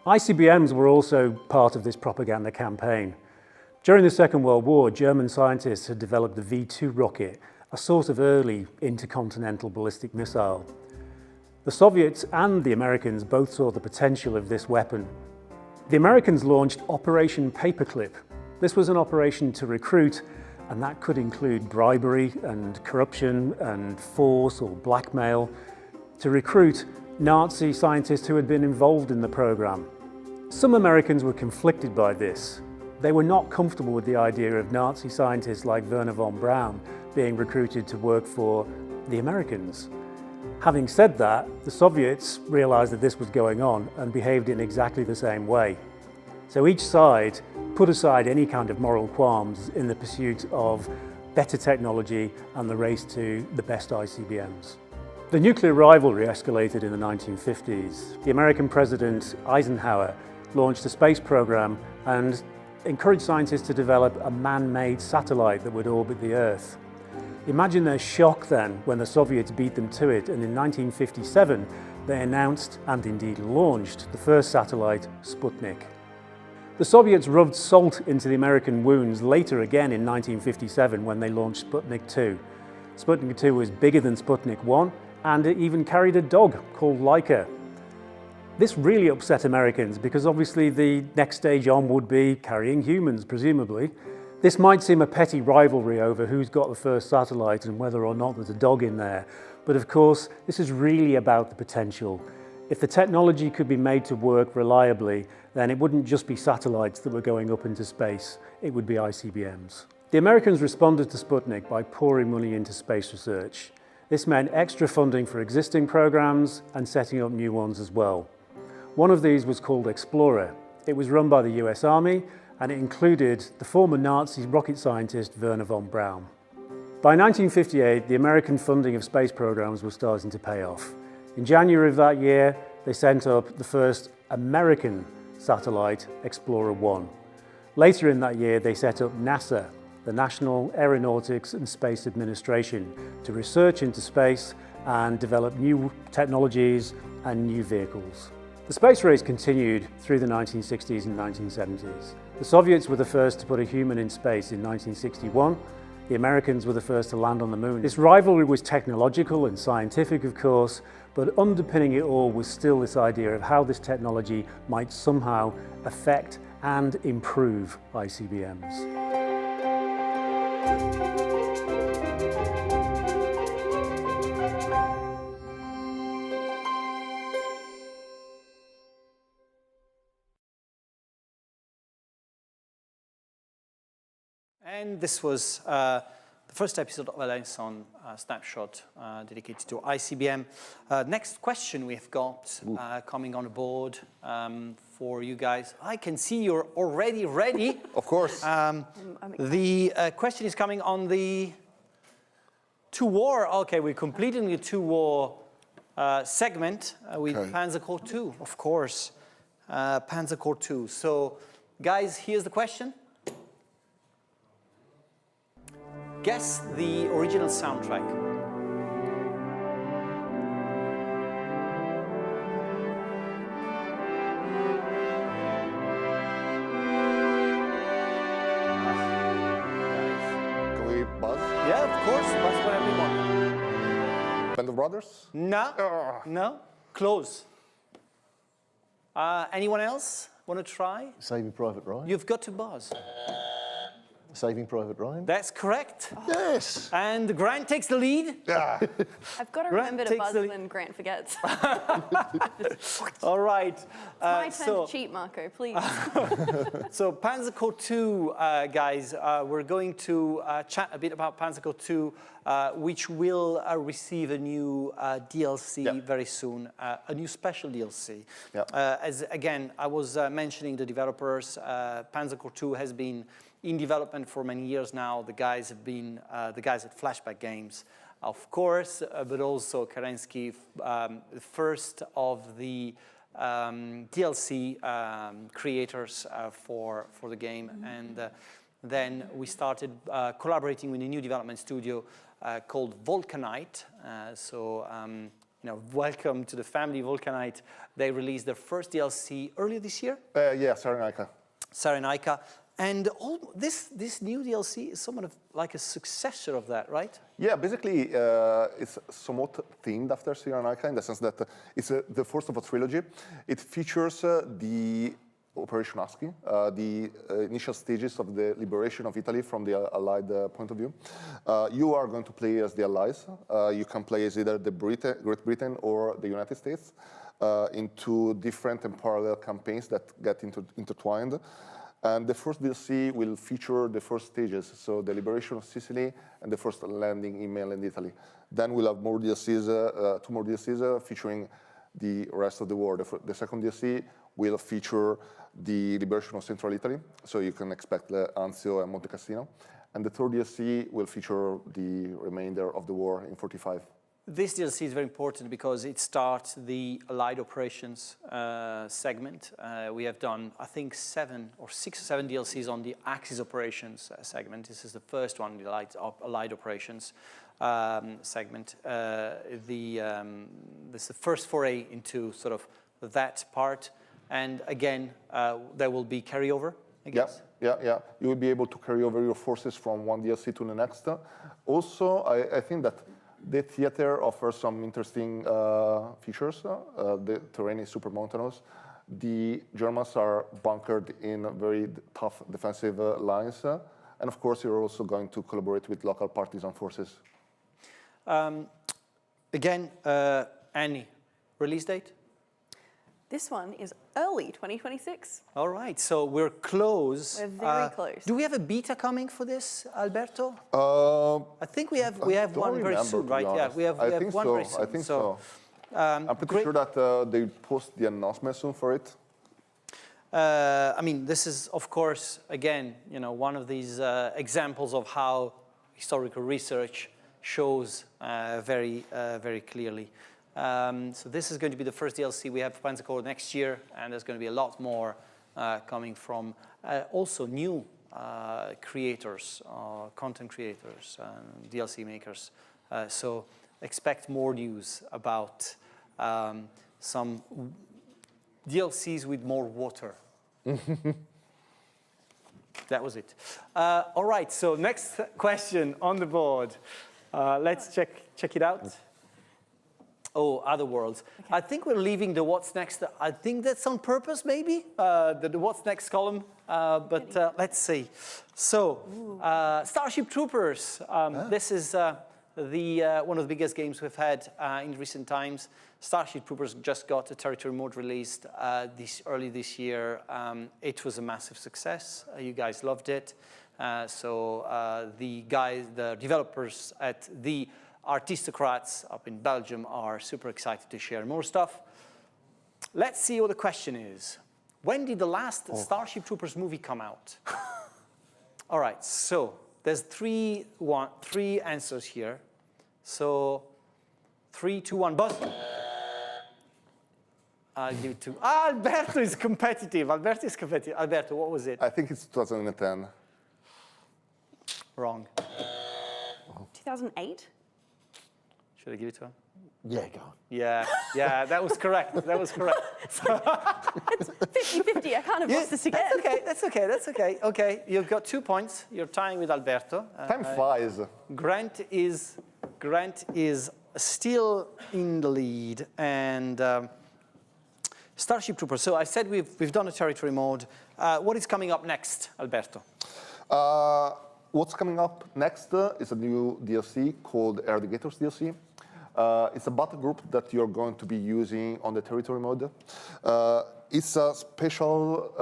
Speaker 12: ICBMs were also part of this propaganda campaign. During the Second World War, German scientists had developed the V-2 rocket, a sort of early intercontinental ballistic missile. The Soviets and the Americans both saw the potential of this weapon. The Americans launched Operation Paperclip. This was an operation to recruit, and that could include bribery and corruption and force or blackmail, to recruit Nazi scientists who had been involved in the program. Some Americans were conflicted by this. They were not comfortable with the idea of Nazi scientists like Wernher von Braun being recruited to work for the Americans. Having said that, the Soviets realized that this was going on and behaved in exactly the same way. So each side put aside any kind of moral qualms in the pursuit of better technology and the race to the best ICBMs. The nuclear rivalry escalated in the 1950s. The American President Eisenhower launched a space program and encouraged scientists to develop a man-made satellite that would orbit the Earth. Imagine their shock then when the Soviets beat them to it, and in 1957 they announced and indeed launched the first satellite, Sputnik. The Soviets rubbed salt into the American wounds later again in 1957 when they launched Sputnik 2. Sputnik 2 was bigger than Sputnik 1, and it even carried a dog called Laika. This really upset Americans because obviously the next stage on would be carrying humans, presumably. This might seem a petty rivalry over who's got the first satellite and whether or not there's a dog in there, but of course this is really about the potential. If the technology could be made to work reliably, then it wouldn't just be satellites that were going up into space, it would be ICBMs. The Americans responded to Sputnik by pouring money into space research. This meant extra funding for existing programs and setting up new ones as well. One of these was called Explorer. It was run by the US Army and it included the former Nazi rocket scientist Wernher von Braun. By 1958, the American funding of space programs was starting to pay off. In January of that year, they sent up the first American satellite, Explorer 1. Later in that year, they set up NASA, the National Aeronautics and Space Administration, to research into space and develop new technologies and new vehicles. The space race continued through the 1960s and 1970s. The Soviets were the first to put a human in space in 1961. The Americans were the first to land on the moon. This rivalry was technological and scientific, of course, but underpinning it all was still this idea of how this technology might somehow affect and improve ICBMs.
Speaker 1: And this was the first episode of a Liaison Snapshot dedicated to ICBM. Next question we've got coming on board for you guys. I can see you're already ready.
Speaker 4: Of course.
Speaker 1: The question is coming on the two-war. Okay, we're completing the two-war segment with Panzer Corps 2, of course. Panzer Corps 2. So, guys, here's the question. Guess the original soundtrack.
Speaker 4: Can we buzz?
Speaker 1: Yeah, of course. Buzz whenever you want.
Speaker 4: Band of Brothers?
Speaker 1: No. No. Close. Anyone else want to try?
Speaker 3: Saving Private Ryan?
Speaker 1: You've got to buzz.
Speaker 3: Saving Private Ryan?
Speaker 1: That's correct.
Speaker 3: Oh. Yes.
Speaker 1: And Grant takes the lead.
Speaker 3: Yeah.
Speaker 2: I've got to remember to buzz when Grant forgets.
Speaker 1: All right.
Speaker 2: It's my turn to cheat, Marco, please.
Speaker 1: So Panzer Corps 2, guys, we're going to chat a bit about Panzer Corps 2, which will receive a new DLC very soon, a new special DLC. As again, I was mentioning the developers, Panzer Corps 2 has been in development for many years now. The guys have been the guys at Flashback Games, of course, but also Kerensky, the first of the DLC creators for the game, and then we started collaborating with a new development studio called Vulcanite. You know, welcome to the family, Vulcanite. They released their first DLC earlier this year.
Speaker 4: Yeah, Cyrenaica.
Speaker 1: Cyrenaica. And this new DLC is somewhat of like a successor of that, right?
Speaker 4: Yeah, basically it's somewhat themed after Cyrenaica in the sense that it's the first of a trilogy. It features the Operation Husky, the initial stages of the liberation of Italy from the Allied point of view. You are going to play as the Allies. You can play as either the Great Britain or the United States into different and parallel campaigns that get intertwined. And the first DLC will feature the first stages, so the liberation of Sicily and the first landing in mainland Italy. Then we'll have more DLCs, 2 more DLCs featuring the rest of the war. The second DLC will feature the liberation of Central Italy, so you can expect Anzio and Monte Cassino. And the third DLC will feature the remainder of the war in 45.
Speaker 1: This DLC is very important because it starts the Allied operations segment. We have done, I think, 6 or 7 DLCs on the Axis operations segment. This is the first one, the Allied operations segment. This is the first foray into sort of that part. And again, there will be carryover, I guess.
Speaker 4: Yeah. You will be able to carry over your forces from one DLC to the next. Also, I think that the theater offers some interesting features. The terrain is super mountainous. The Germans are bunkered in very tough defensive lines. And of course, you're also going to collaborate with local partisan forces.
Speaker 1: Again, Annie, release date?
Speaker 2: This one is early 2026.
Speaker 1: All right, so we're close.
Speaker 2: We're very close.
Speaker 1: Do we have a beta coming for this, Alberto? I think we have one very soon, right? Yeah, we have one very soon.
Speaker 4: I think so. I'm pretty sure that they post the announcement soon for it.
Speaker 1: I mean, this is, of course, again, one of these examples of how historical research shows very clearly. So this is going to be the first DLC we have for Panzer Corps next year, and there's going to be a lot more coming from also new creators, content creators, DLC makers. So expect more news about some DLCs with more water. That was it. All right, so next question on the board. Let's check it out. Oh, Other Worlds. Okay. I think we're leaving the what's next. I think that's on purpose, maybe, the what's next column. But let's see. So, Starship Troopers. This is one of the biggest games we've had in recent times. Starship Troopers just got a territory mode released early this year. It was a massive success. You guys loved it. So the developers at the Artistocrats up in Belgium are super excited to share more stuff. Let's see what the question is. When did the last Starship Troopers movie come out? All right, so there's three answers here. So 3, 2, 1, buzz. I'll give it to Alberto is competitive. Alberto, what was it?
Speaker 4: I think it's 2010.
Speaker 1: Wrong.
Speaker 2: 2008?
Speaker 1: Should I give it to him?
Speaker 3: Yeah, go on.
Speaker 1: Yeah, that was correct.
Speaker 2: It's 50-50. I can't have lost this again.
Speaker 1: That's okay. Okay, you've got 2 points. You're tying with Alberto.
Speaker 4: Time flies.
Speaker 1: Grant is still in the lead, and Starship Troopers. So I said we've done a territory mode. What is coming up next, Alberto?
Speaker 4: What's coming up next is a new DLC called Eradigators DLC. It's a battle group that you're going to be using on the territory mode. It's a special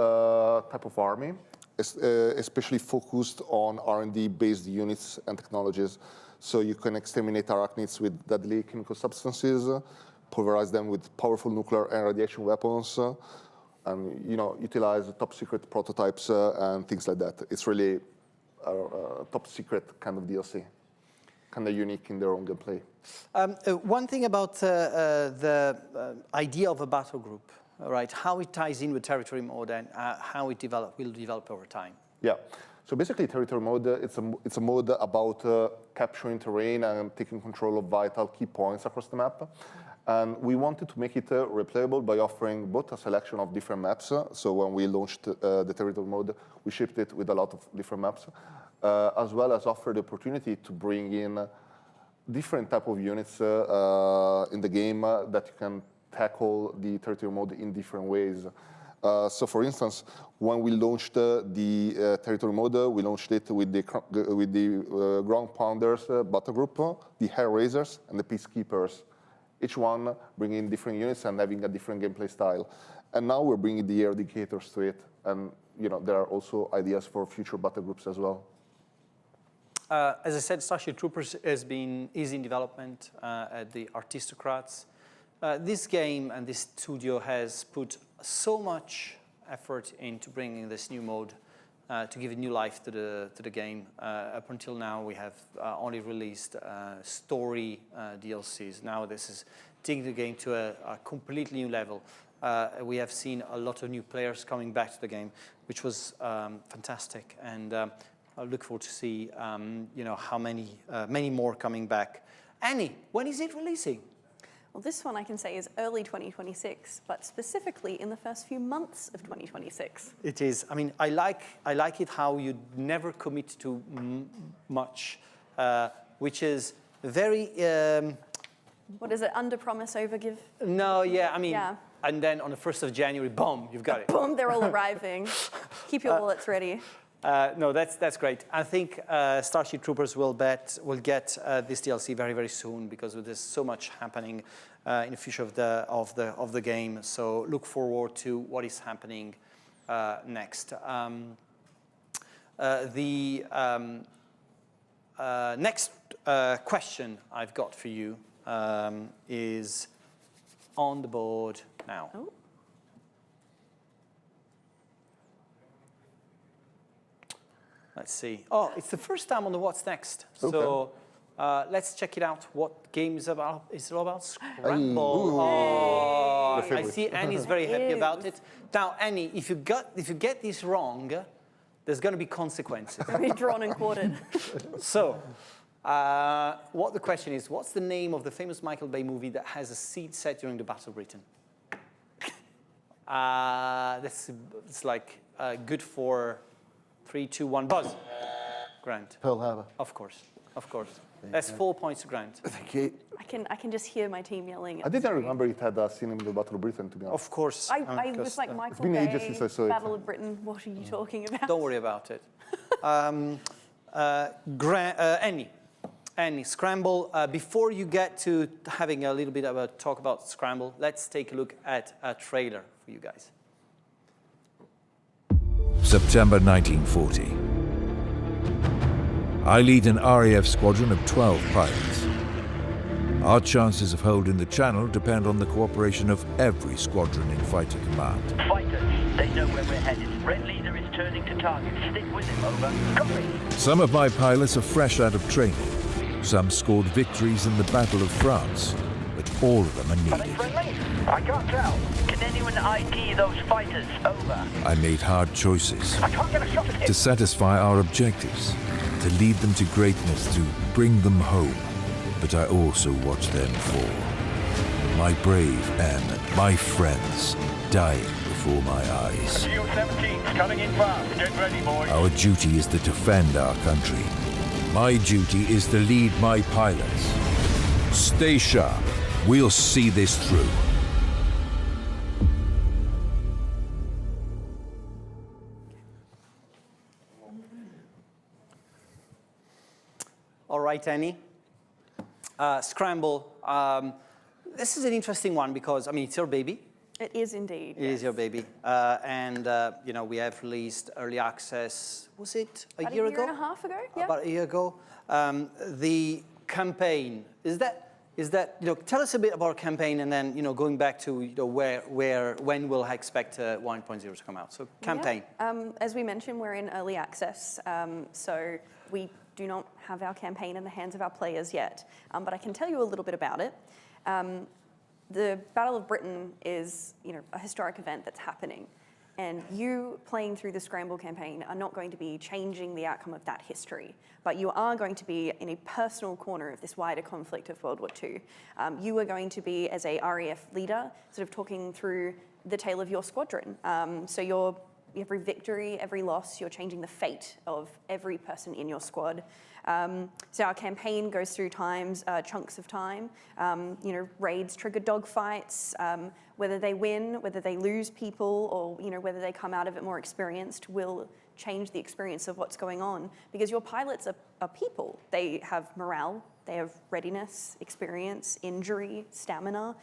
Speaker 4: type of army, especially focused on R&D-based units and technologies. So you can exterminate arachnids with deadly chemical substances, pulverize them with powerful nuclear and radiation weapons, and utilize top-secret prototypes and things like that. It's really a top-secret kind of DLC, kind of unique in their own gameplay.
Speaker 1: One thing about the idea of a battle group, right? How it ties in with territory mode and how it will develop over time.
Speaker 4: Yeah. So basically, territory mode, it's a mode about capturing terrain and taking control of vital key points across the map. And we wanted to make it replayable by offering both a selection of different maps. So when we launched the territory mode, we shipped it with a lot of different maps, as well as offer the opportunity to bring in different type of units in the game that you can tackle the territory mode in different ways. So for instance, when we launched the territory mode, we launched it with the Ground Pounders battle group, the Hellraisers, and the Peacekeepers. Each one bringing different units and having a different gameplay style. And now we're bringing the Eradigators to it. And there are also ideas for future battle groups as well.
Speaker 1: As I said, Starship Troopers is in development at the Artistocrats. This game and this studio has put so much effort into bringing this new mode to give a new life to the game. Up until now, we have only released story DLCs. Now this is taking the game to a completely new level. We have seen a lot of new players coming back to the game, which was fantastic. And I look forward to see how many more coming back. Annie, when is it releasing?
Speaker 2: Well, this one I can say is early 2026, but specifically in the first few months of 2026.
Speaker 1: It is. I mean, I like it how you never commit to much, which is very...
Speaker 2: what is it, under promise, over give?
Speaker 1: No, yeah, I mean, and then on the 1st of January, boom, you've got it.
Speaker 2: Boom, they're all arriving. Keep your wallets ready.
Speaker 1: No, that's great. I think Starship Troopers will get this DLC very, very soon because there's so much happening in the future of the game. So look forward to what is happening next. The next question I've got for you is on the board now.
Speaker 2: Oh.
Speaker 1: Let's see. Oh, it's the first time on the What's Next.
Speaker 4: Okay.
Speaker 1: So let's check it out. What game is about? Is it all about Scramble?
Speaker 4: Oh,
Speaker 1: I see Annie's very happy about it. Now, Annie, if you get this wrong, there's going to be consequences.
Speaker 2: It'll be drawn and quartered.
Speaker 1: So, what the question is, what's the name of the famous Michael Bay movie that has a seed set during the Battle of Britain? It's like good for 3, 2, 1, buzz. Grant.
Speaker 3: Pearl Harbor.
Speaker 1: Of course. That's 4 points to Grant.
Speaker 4: Thank you.
Speaker 2: I can just hear my team yelling.
Speaker 4: I didn't remember it had a scene in the Battle of Britain, to be honest.
Speaker 1: Of course.
Speaker 2: I was like, Michael
Speaker 4: been
Speaker 2: Bay,
Speaker 4: ages since I saw it.
Speaker 2: Battle of Britain, what are you talking about?
Speaker 1: Don't worry about it. Annie, Scramble. Before you get to having a little bit of a talk about Scramble, let's take a look at a trailer for you guys.
Speaker 14: September 1940. I lead an RAF squadron of 12 pilots. Our chances of holding the channel depend on the cooperation of every squadron in fighter command.
Speaker 16: Fighters, they know where we're headed. Red leader is turning to target. Stick with him, over. Copy.
Speaker 14: Some of my pilots are fresh out of training. Some scored victories in the Battle of France, but all of them are
Speaker 16: Are they
Speaker 14: needed.
Speaker 16: friendly? I can't tell. Can anyone ID those fighters? Over.
Speaker 14: I made hard choices
Speaker 16: I can't get a shot at him.
Speaker 14: to satisfy our objectives, to lead them to greatness, to bring them home. But I also watch them fall. My brave and my friends dying before my eyes.
Speaker 16: GO-17's coming in fast. Get ready, boys.
Speaker 14: Our duty is to defend our country. My duty is to lead my pilots. Stay sharp. We'll see this through.
Speaker 1: All right, Annie. Scramble. This is an interesting one because, I mean, it's your baby.
Speaker 2: It is indeed.
Speaker 1: It is your baby. And, you know, we have released early access, was it a year ago?
Speaker 2: A year and a half ago, yeah.
Speaker 1: About a year ago. The campaign, is that, you know, tell us a bit about our campaign and then, you know, going back to, you know, when we'll expect 1.0 to come out. So, campaign.
Speaker 2: Yeah. As we mentioned, we're in early access, so we do not have our campaign in the hands of our players yet, but I can tell you a little bit about it. The Battle of Britain is, you know, a historic event that's happening, and you playing through the Scramble campaign are not going to be changing the outcome of that history, but you are going to be in a personal corner of this wider conflict of World War II. You are going to be, as a RAF leader, sort of talking through the tale of your squadron. So every victory, every loss, you're changing the fate of every person in your squad. So our campaign goes through chunks of time. You know, raids trigger dogfights. Whether they win, whether they lose people, or you know, whether they come out of it more experienced, will change the experience of what's going on. Because your pilots are people. They have morale. They have readiness, experience, injury, stamina.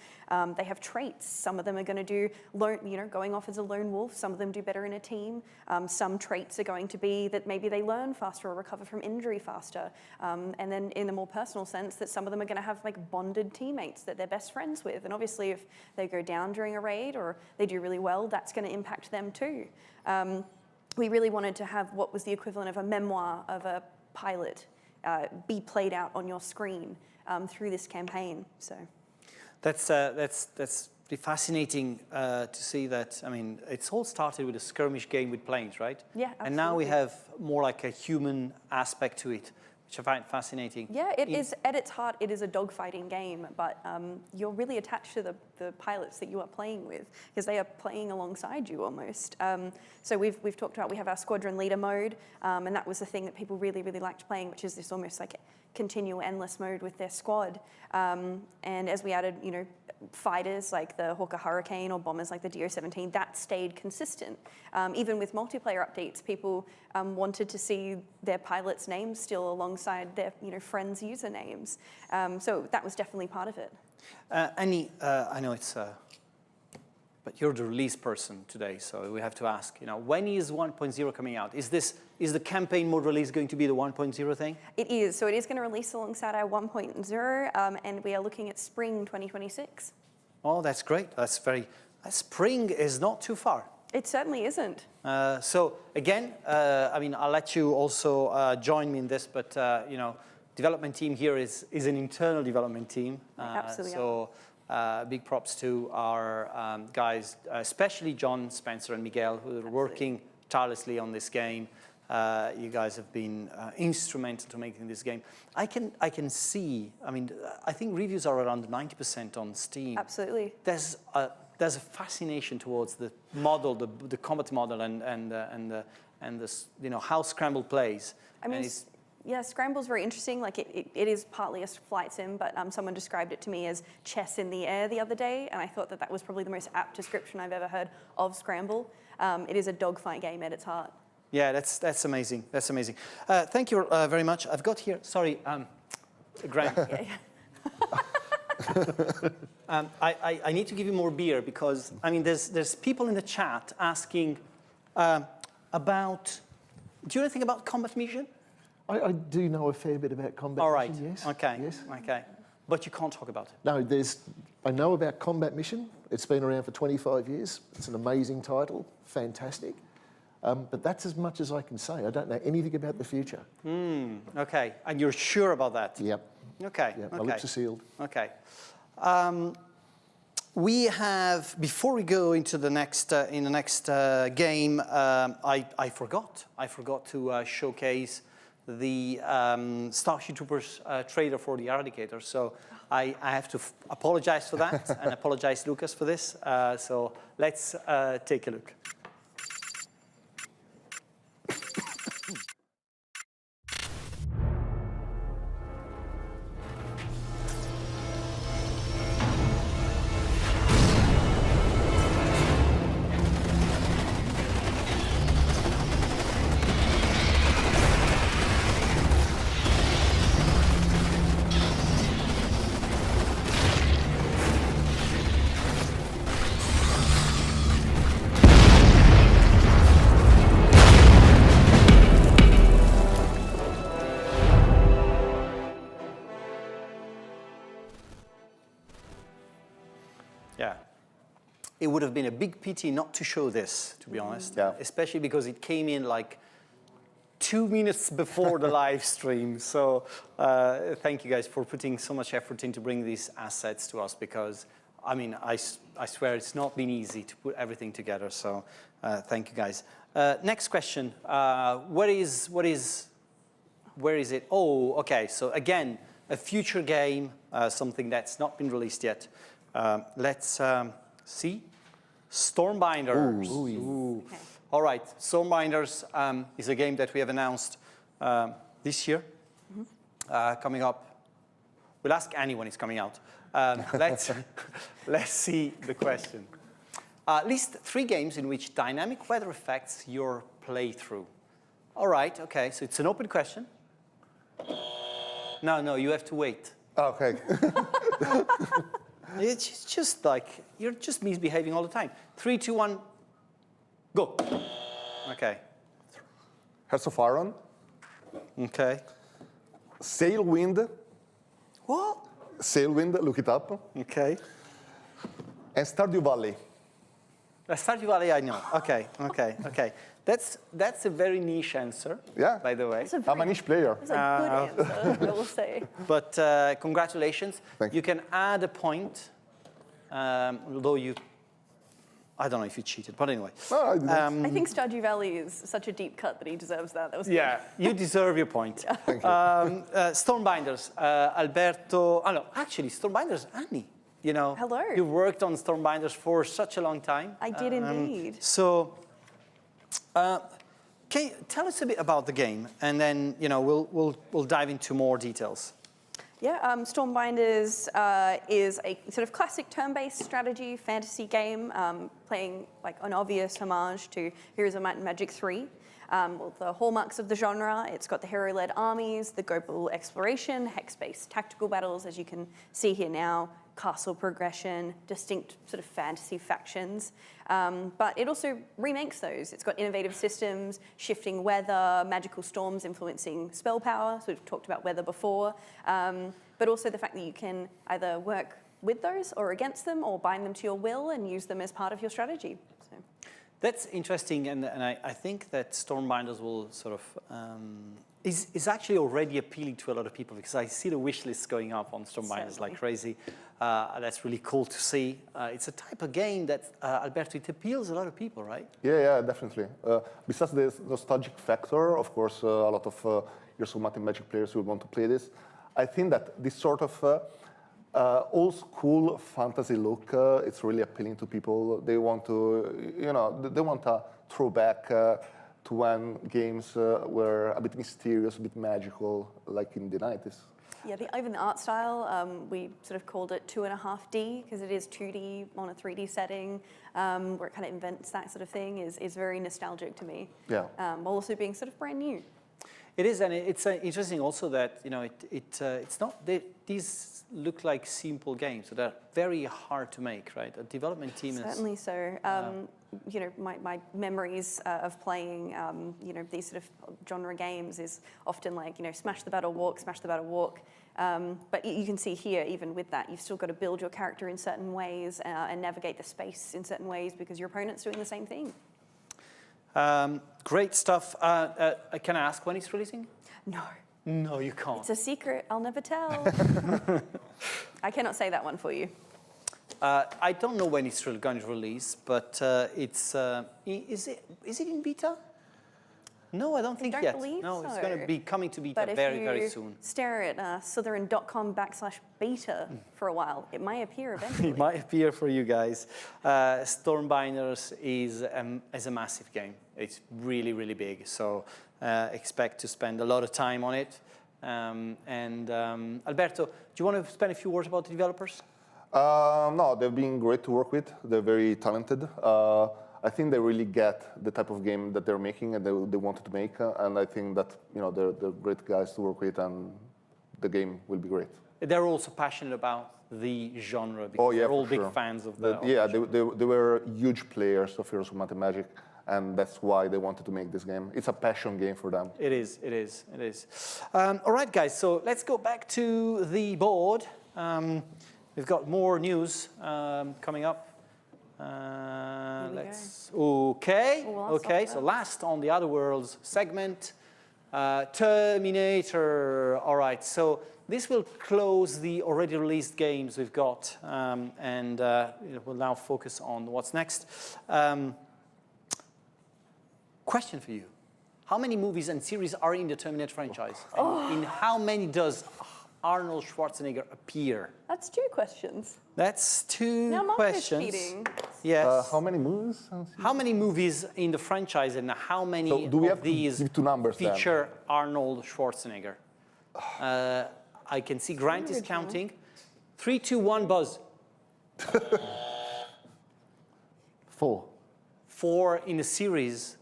Speaker 2: They have traits. Some of them are going to do, going off as a lone wolf. Some of them do better in a team. Some traits are going to be that maybe they learn faster or recover from injury faster. And then in the more personal sense, that some of them are going to have like bonded teammates that they're best friends with. And obviously if they go down during a raid or they do really well, that's going to impact them too. We really wanted to have what was the equivalent of a memoir of a pilot be played out on your screen through this campaign. So
Speaker 1: that's pretty fascinating to see that. I mean, it's all started with a skirmish game with planes, right?
Speaker 2: Yeah, absolutely.
Speaker 1: And now we have more like a human aspect to it, which I find fascinating.
Speaker 2: Yeah, it is, at its heart, it is a dogfighting game, but you're really attached to the pilots that you are playing with, because they are playing alongside you almost. So we've talked about, we have our squadron leader mode, and that was the thing that people really, really liked playing, which is this almost like continual endless mode with their squad. And as we added, fighters like the Hawker Hurricane or bombers like the DO-17, that stayed consistent. Even with multiplayer updates, people wanted to see their pilots' names still alongside their friends' usernames. So that was definitely part of it.
Speaker 1: Annie, I know it's, but you're the release person today, so we have to ask, when is 1.0 coming out? Is the campaign mode release going to be the 1.0 thing?
Speaker 2: It is. So it is going to release alongside our 1.0, and we are looking at spring 2026.
Speaker 1: Oh, that's great. Spring is not too far.
Speaker 2: It certainly isn't.
Speaker 1: So again, I'll let you also join me in this, but development team here is an internal development team.
Speaker 2: Absolutely.
Speaker 1: So big props to our guys, especially John, Spencer, and Miguel, who are working tirelessly on this game. You guys have been instrumental to making this game. I can see. I think reviews are around 90% on Steam.
Speaker 2: Absolutely.
Speaker 1: There's a fascination towards the model, the combat model, and how Scramble plays.
Speaker 2: Yeah, Scramble's very interesting. Like it is partly a flight sim, but someone described it to me as chess in the air the other day, and I thought that was probably the most apt description I've ever heard of Scramble. It is a dogfight game at its heart.
Speaker 1: Yeah, that's amazing. That's amazing. Thank you very much. I've got here. Sorry, Graham. I need to give you more beer because there's people in the chat asking about. Do you know anything about Combat Mission?
Speaker 3: I do know a fair bit about Combat Mission, yes.
Speaker 1: Okay.
Speaker 3: Yes.
Speaker 1: Okay. But you can't talk about it.
Speaker 3: No, I know about Combat Mission. It's been around for 25 years. It's an amazing title, fantastic. But that's as much as I can say. I don't know anything about the future.
Speaker 1: Okay. And you're sure about that?
Speaker 3: Yep.
Speaker 1: Okay.
Speaker 3: Yep. My lips are sealed.
Speaker 1: Okay. We have, before we go into the next game, I forgot to showcase the Starship Troopers trailer for the Eradicator. So I have to apologize for that and apologize, Lucas, for this. So let's take a look. Yeah, it would have been a big pity not to show this, to be honest.
Speaker 4: Yeah.
Speaker 1: Especially because it came in like 2 minutes before the live stream. So thank you guys for putting so much effort into bringing these assets to us because, I swear it's not been easy to put everything together. So thank you guys. Next question, where is it? Oh, okay, so again, a future game, something that's not been released yet. Let's see. Stormbinders. Ooh. Okay. All right, Stormbinders is a game that we have announced this year, coming up. We'll ask Annie when it's coming out. Let's see the question. List 3 games in which dynamic weather affects your playthrough. All right, okay, so it's an open question. No, you have to wait.
Speaker 4: Okay.
Speaker 1: It's just like, you're just misbehaving all the time. 3, 2, 1, go. Okay.
Speaker 4: Hearts of Iron.
Speaker 1: Okay.
Speaker 4: Sailwind.
Speaker 1: What?
Speaker 4: Sailwind, look it up.
Speaker 1: Okay.
Speaker 4: And Stardew Valley.
Speaker 1: Stardew Valley, I know. Okay. That's a very niche answer, by the way.
Speaker 4: I'm a niche player.
Speaker 2: That's a good answer, I will say.
Speaker 1: But congratulations.
Speaker 4: Thank you.
Speaker 1: You can add a point, although I don't know if you cheated, but anyway.
Speaker 4: No, I didn't.
Speaker 2: I think Stardew Valley is such a deep cut that he deserves that. That was
Speaker 1: Yeah, you deserve your point.
Speaker 4: Thank you.
Speaker 1: Stormbinders, Alberto. Oh, no, actually, Stormbinders, Annie. You know,
Speaker 2: hello.
Speaker 1: You worked on Stormbinders for such a long time.
Speaker 2: I did indeed.
Speaker 1: So, can you tell us a bit about the game, and then we'll dive into more details.
Speaker 2: Yeah, Stormbinders is a sort of classic turn-based strategy fantasy game, playing like an obvious homage to Heroes of Might and Magic 3. Well, the hallmarks of the genre, it's got the hero-led armies, the global exploration, hex-based tactical battles, as you can see here now, castle progression, distinct sort of fantasy factions. But it also remakes those. It's got innovative systems, shifting weather, magical storms influencing spell power. So we've talked about weather before. But also the fact that you can either work with those or against them or bind them to your will and use them as part of your strategy. So.
Speaker 1: That's interesting, and I think that Stormbinders will sort of is actually already appealing to a lot of people, because I see the wish lists going up on Stormbinders like crazy. That's really cool to see. It's a type of game that, Alberto, it appeals a lot of people, right?
Speaker 4: Yeah, definitely. Besides the nostalgic factor, of course, a lot of Heroes of Might and Magic players will want to play this. I think that this sort of old school fantasy look, it's really appealing to people. They want to, they want a throwback to when games were a bit mysterious, a bit magical, like in the 90s.
Speaker 2: Yeah, even the art style, we sort of called it 2.5D because it is 2D on a 3D setting, where it kind of invents that sort of thing, is very nostalgic to me.
Speaker 4: Yeah.
Speaker 2: While also being sort of brand new.
Speaker 1: It is, and it's interesting also that it's not these look like simple games, so they're very hard to make, right? A development team
Speaker 2: certainly so. My memories of playing these sort of genre games is often like smash the battle, walk. But you can see here, even with that, you've still got to build your character in certain ways and navigate the space in certain ways because your opponent's doing the same thing.
Speaker 1: Great stuff. Can I ask when it's releasing?
Speaker 2: No.
Speaker 1: No, you can't.
Speaker 2: It's a secret. I'll never tell. I cannot say that one for you.
Speaker 1: I don't know when it's going to release, but it's is it in beta? No, I don't think yet. No, it's going to be coming to beta very soon.
Speaker 2: Stare at Slytherin.com/beta for a while. It might appear eventually.
Speaker 1: It might appear for you guys. Stormbinders is a massive game. It's really, really big. So expect to spend a lot of time on it. Alberto, do you want to spend a few words about the developers?
Speaker 4: No, they've been great to work with. They're very talented. I think they really get the type of game that they're making and they wanted to make, and I think that they're great guys to work with, and the game will be great.
Speaker 1: They're also passionate about the genre because they're all big fans of the.
Speaker 4: They were huge players of Heroes of Might and Magic, and that's why they wanted to make this game. It's a passion game for them.
Speaker 1: It is. All right, guys. So let's go back to the board. We've got more news coming up. Okay. So last on the Other Worlds segment, Terminator. All right. So this will close the already released games we've got, and we'll now focus on what's next. Question for you: how many movies and series are in the Terminator franchise? And in how many does Arnold Schwarzenegger appear?
Speaker 2: That's 2 questions.
Speaker 1: That's 2
Speaker 2: now
Speaker 1: questions.
Speaker 2: Cheating.
Speaker 1: Yes.
Speaker 4: How many movies?
Speaker 1: How many movies in the franchise, and how many of these
Speaker 4: give 2 numbers
Speaker 1: feature Arnold Schwarzenegger? I can see Grant is counting. 3, 2, 1, buzz.
Speaker 3: 4.
Speaker 1: 4 in a series,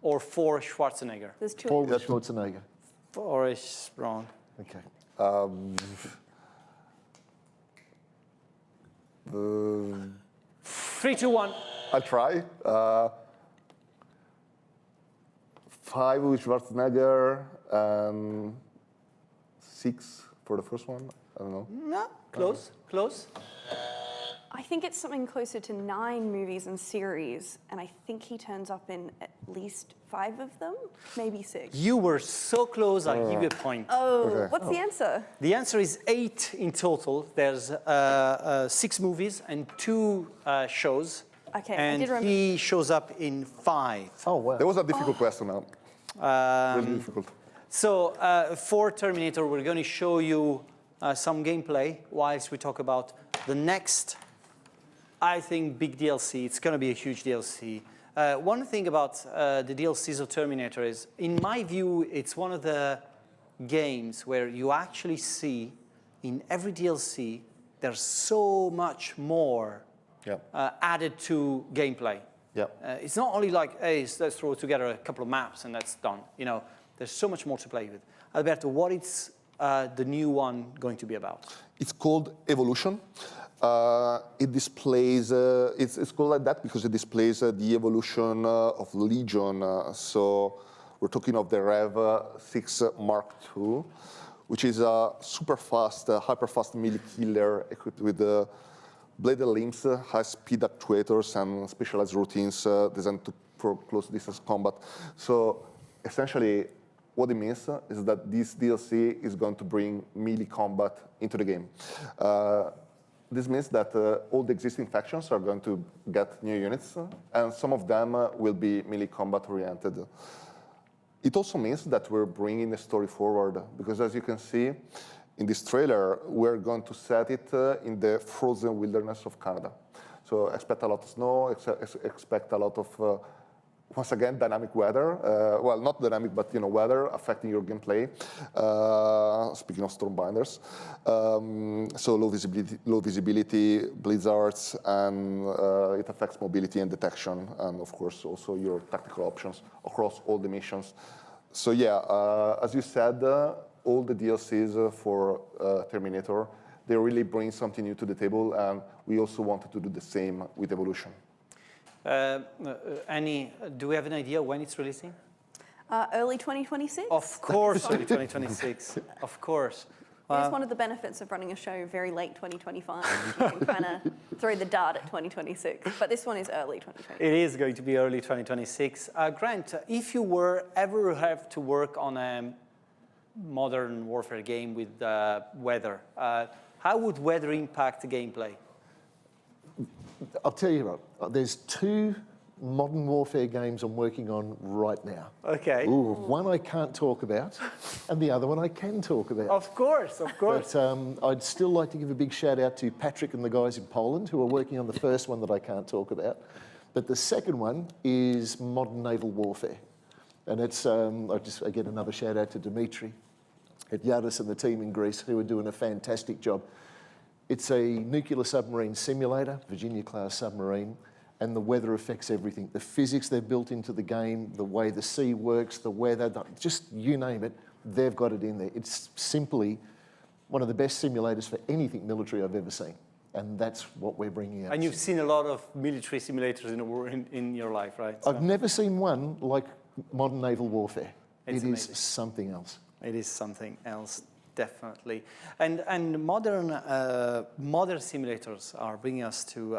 Speaker 1: or 4 Schwarzenegger?
Speaker 2: There's 2.
Speaker 3: 4 with Schwarzenegger.
Speaker 1: 4 is wrong.
Speaker 3: Okay.
Speaker 1: 3, 2, 1.
Speaker 4: I'll try. 5 with Schwarzenegger and 6 for the first one. I don't know.
Speaker 1: No, close.
Speaker 2: I think it's something closer to 9 movies and series, and I think he turns up in at least 5 of them, maybe 6.
Speaker 1: You were so close, I'll give you a point.
Speaker 2: What's the answer?
Speaker 1: The answer is 8 in total. There's 6 movies and 2 shows.
Speaker 2: Okay,
Speaker 1: and
Speaker 2: I did remember.
Speaker 1: he shows up in 5.
Speaker 3: Oh, wow.
Speaker 4: That was a difficult question now. Really difficult.
Speaker 1: So for Terminator, we're going to show you some gameplay whilst we talk about the next, I think, big DLC. It's going to be a huge DLC. One thing about the DLCs of Terminator is, in my view, it's one of the games where you actually see in every DLC there's so much more added to gameplay. It's not only like, hey, let's throw together a couple of maps and that's done. You know, there's so much more to play with. Alberto, what is the new one going to be about?
Speaker 4: It's called Evolution. It displays, it's called like that because it displays the evolution of Legion. So we're talking of the Rev 6 Mark II, which is a super fast, hyper fast melee killer equipped with bladed limbs, high-speed actuators, and specialized routines designed for close distance combat. So essentially, what it means is that this DLC is going to bring melee combat into the game. This means that all the existing factions are going to get new units, and some of them will be melee combat oriented. It also means that we're bringing the story forward, because as you can see in this trailer, we're going to set it in the frozen wilderness of Canada. So expect a lot of snow, expect a lot of, once again, dynamic weather. Well, not dynamic, but weather affecting your gameplay. Speaking of Stormbinders. So low visibility, blizzards, and it affects mobility and detection, and of course also your tactical options across all the missions. So yeah, as you said, all the DLCs for Terminator, they really bring something new to the table, and we also wanted to do the same with Evolution.
Speaker 1: Annie, do we have an idea when it's releasing?
Speaker 2: Early 2026?
Speaker 1: Of course, early 2026. Of course.
Speaker 2: It's one of the benefits of running a show very late 2025. You can kind of throw the dart at 2026, but this one is early 2026.
Speaker 1: It is going to be early 2026. Grant, if you were ever have to work on a modern warfare game with weather, how would weather impact the gameplay?
Speaker 3: I'll tell you what, there's 2 modern warfare games I'm working on right now.
Speaker 1: Okay.
Speaker 3: Ooh, one I can't talk about, and the other one I can talk about.
Speaker 1: Of course, of course.
Speaker 3: But I'd still like to give a big shout out to Patrick and the guys in Poland who are working on the first one that I can't talk about. But the second one is modern naval warfare. And it's, I just, again, another shout out to Dimitri at Yadis and the team in Greece who are doing a fantastic job. It's a nuclear submarine simulator, Virginia-class submarine, and the weather affects everything. The physics they've built into the game, the way the sea works, the weather, just you name it, they've got it in there. It's simply one of the best simulators for anything military I've ever seen. And that's what we're bringing out.
Speaker 1: And you've seen a lot of military simulators in your life, right? So.
Speaker 3: I've never seen one like modern naval warfare.
Speaker 1: It's
Speaker 3: it
Speaker 1: amazing.
Speaker 3: Is something else.
Speaker 1: It is something else, definitely. And modern simulators are bringing us to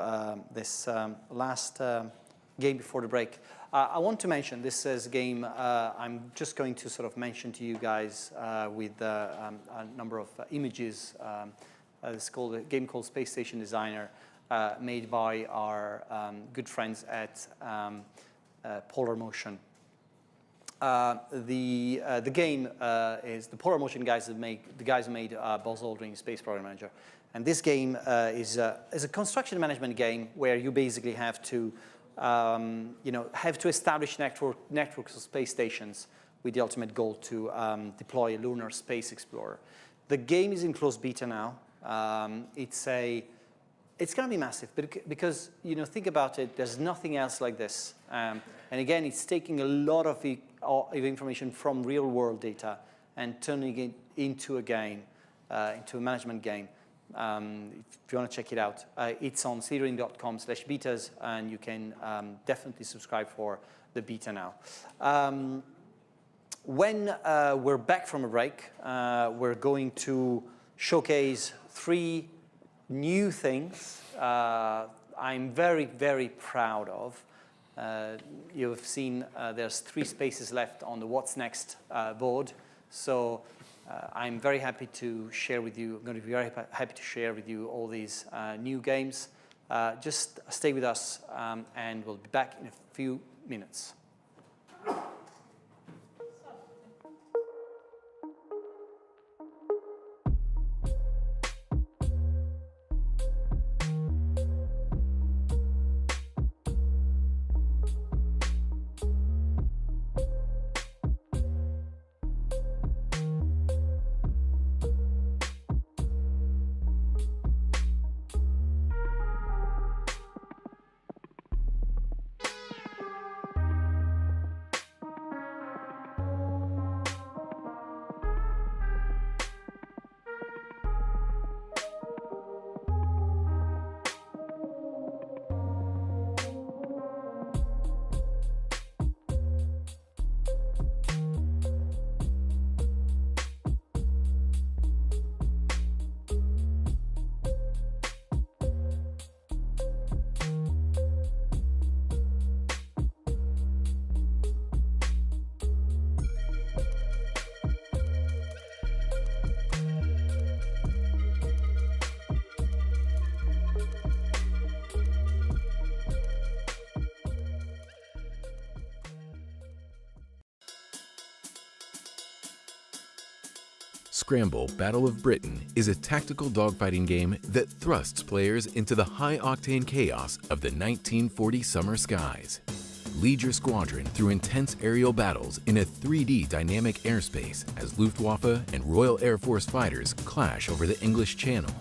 Speaker 1: this last game before the break. I want to mention this is a game I'm just going to sort of mention to you guys with a number of images. It's called a game called Space Station Designer, made by our good friends at Polar Motion. The game is the Polar Motion guys that make the guys who made Buzz Aldrin Space Program Manager, and this game is a construction management game where you basically have to establish networks of space stations with the ultimate goal to deploy a lunar space explorer. The game is in closed beta now. It's going to be massive, because think about it. There's nothing else like this, and again, it's taking a lot of information from real-world data and turning it into a game, into a management game. If you want to check it out, it's on slithering.com/betas, and you can definitely subscribe for the beta now. When we're back from a break, we're going to showcase 3 new things I'm very, very proud of. You've seen there's 3 spaces left on the What's Next board. So I'm very happy to share with you, I'm going to be very happy to share with you all these new games. just stay with us, and we'll be back in a few minutes.
Speaker 8: Scramble Battle of Britain is a tactical dogfighting game that thrusts players into the high-octane chaos of the 1940 summer skies. Lead your squadron through intense aerial battles in a 3D dynamic airspace as Luftwaffe and Royal Air Force fighters clash over the English Channel.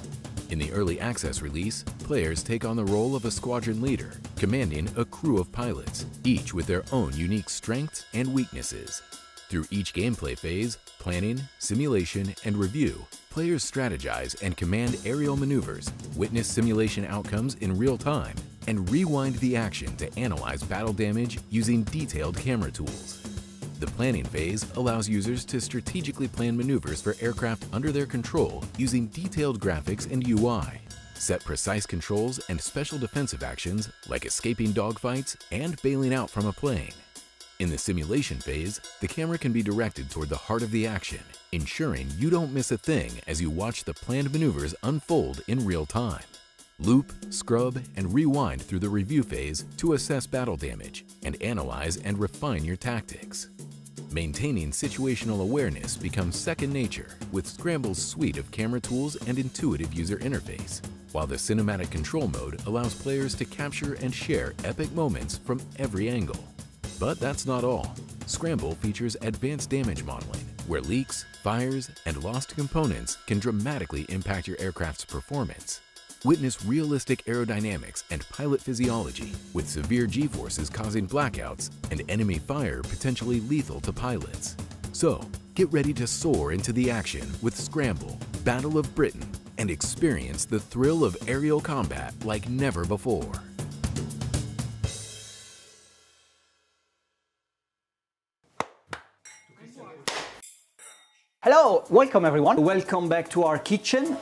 Speaker 8: In the early access release, players take on the role of a squadron leader, commanding a crew of pilots, each with their own unique strengths and weaknesses. Through each gameplay phase, planning, simulation, and review, players strategize and command aerial maneuvers, witness simulation outcomes in real time, and rewind the action to analyze battle damage using detailed camera tools. The planning phase allows users to strategically plan maneuvers for aircraft under their control using detailed graphics and UI, set precise controls and special defensive actions like escaping dogfights and bailing out from a plane. In the simulation phase, the camera can be directed toward the heart of the action, ensuring you don't miss a thing as you watch the planned maneuvers unfold in real time. Loop, scrub, and rewind through the review phase to assess battle damage and analyze and refine your tactics. Maintaining situational awareness becomes second nature with Scramble's suite of camera tools and intuitive user interface, while the cinematic control mode allows players to capture and share epic moments from every angle. But that's not all. Scramble features advanced damage modeling, where leaks, fires, and lost components can dramatically impact your aircraft's performance. Witness realistic aerodynamics and pilot physiology, with severe G-forces causing blackouts and enemy fire potentially lethal to pilots. So, get ready to soar into the action with Scramble, Battle of Britain, and experience the thrill of aerial combat like never before.
Speaker 1: Hello, welcome everyone. Welcome back to our kitchen.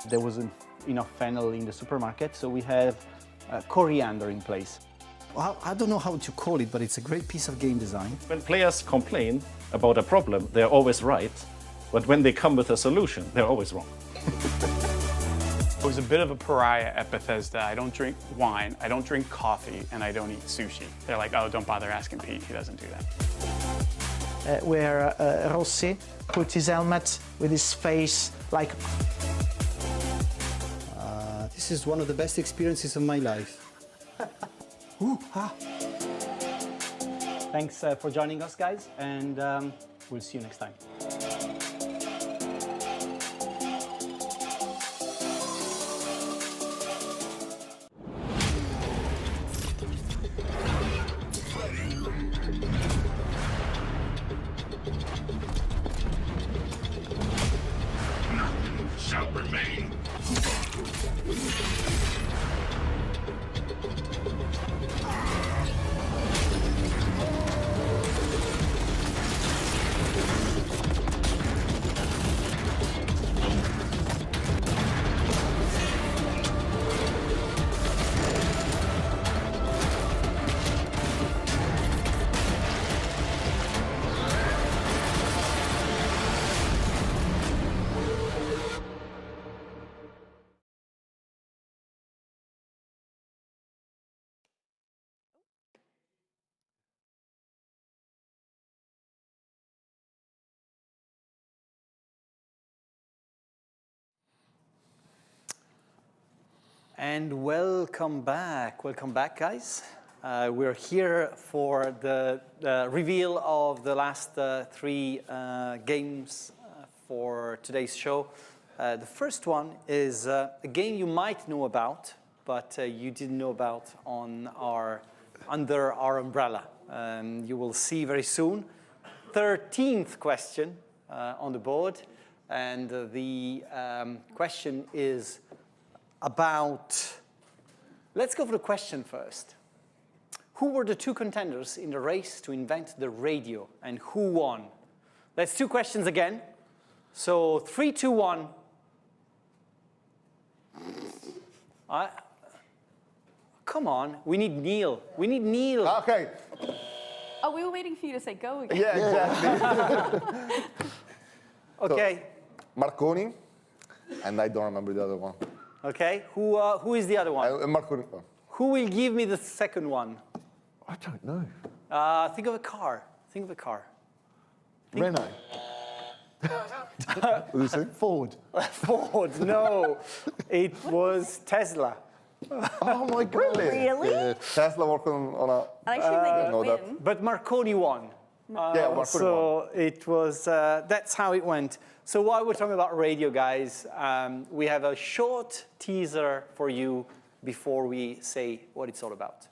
Speaker 1: There wasn't enough fennel in the supermarket, so we have coriander in place. Well, I don't know how to call it, but it's a great piece of game design.
Speaker 17: When players complain about a problem, they're always right, but when they come with a solution, they're always wrong.
Speaker 18: I was a bit of a pariah at Bethesda. I don't drink wine, I don't drink coffee, and I don't eat sushi. They're like, oh, don't bother asking Pete, he doesn't do that.
Speaker 19: Where Rossi put his helmet with his face like...
Speaker 1: This is one of the best experiences of my life. Thanks for joining us, guys, and we'll see you next time. And welcome back, guys. We're here for the reveal of the last 3 games for today's show. The first one is a game you might know about, but you didn't know about under our umbrella. You will see very soon. 13th question on the board, and the question is about, let's go for the question first. Who were the 2 contenders in the race to invent the radio, and who won? That's 2 questions again. So 3, 2, 1. Come on, we need Neil. We need Neil.
Speaker 4: Okay.
Speaker 2: Oh, we were waiting for you to say go again.
Speaker 4: Yeah, exactly.
Speaker 1: Okay.
Speaker 4: So, Marconi, and I don't remember the other one.
Speaker 1: Okay, who is the other one?
Speaker 4: Marconi.
Speaker 1: Who will give me the second one?
Speaker 3: I don't know.
Speaker 1: Think of a car. Think of a car.
Speaker 3: Renault.
Speaker 4: What did you say?
Speaker 3: Ford.
Speaker 1: Ford, no. It was Tesla.
Speaker 3: Oh my God.
Speaker 2: Really?
Speaker 4: Yeah, Tesla working on a...
Speaker 2: I should think you'd win.
Speaker 1: But Marconi won.
Speaker 4: Yeah, Marconi
Speaker 1: so it was, that's how it went. So while we're talking about radio, guys, we have a short teaser for you before we say what it's all about.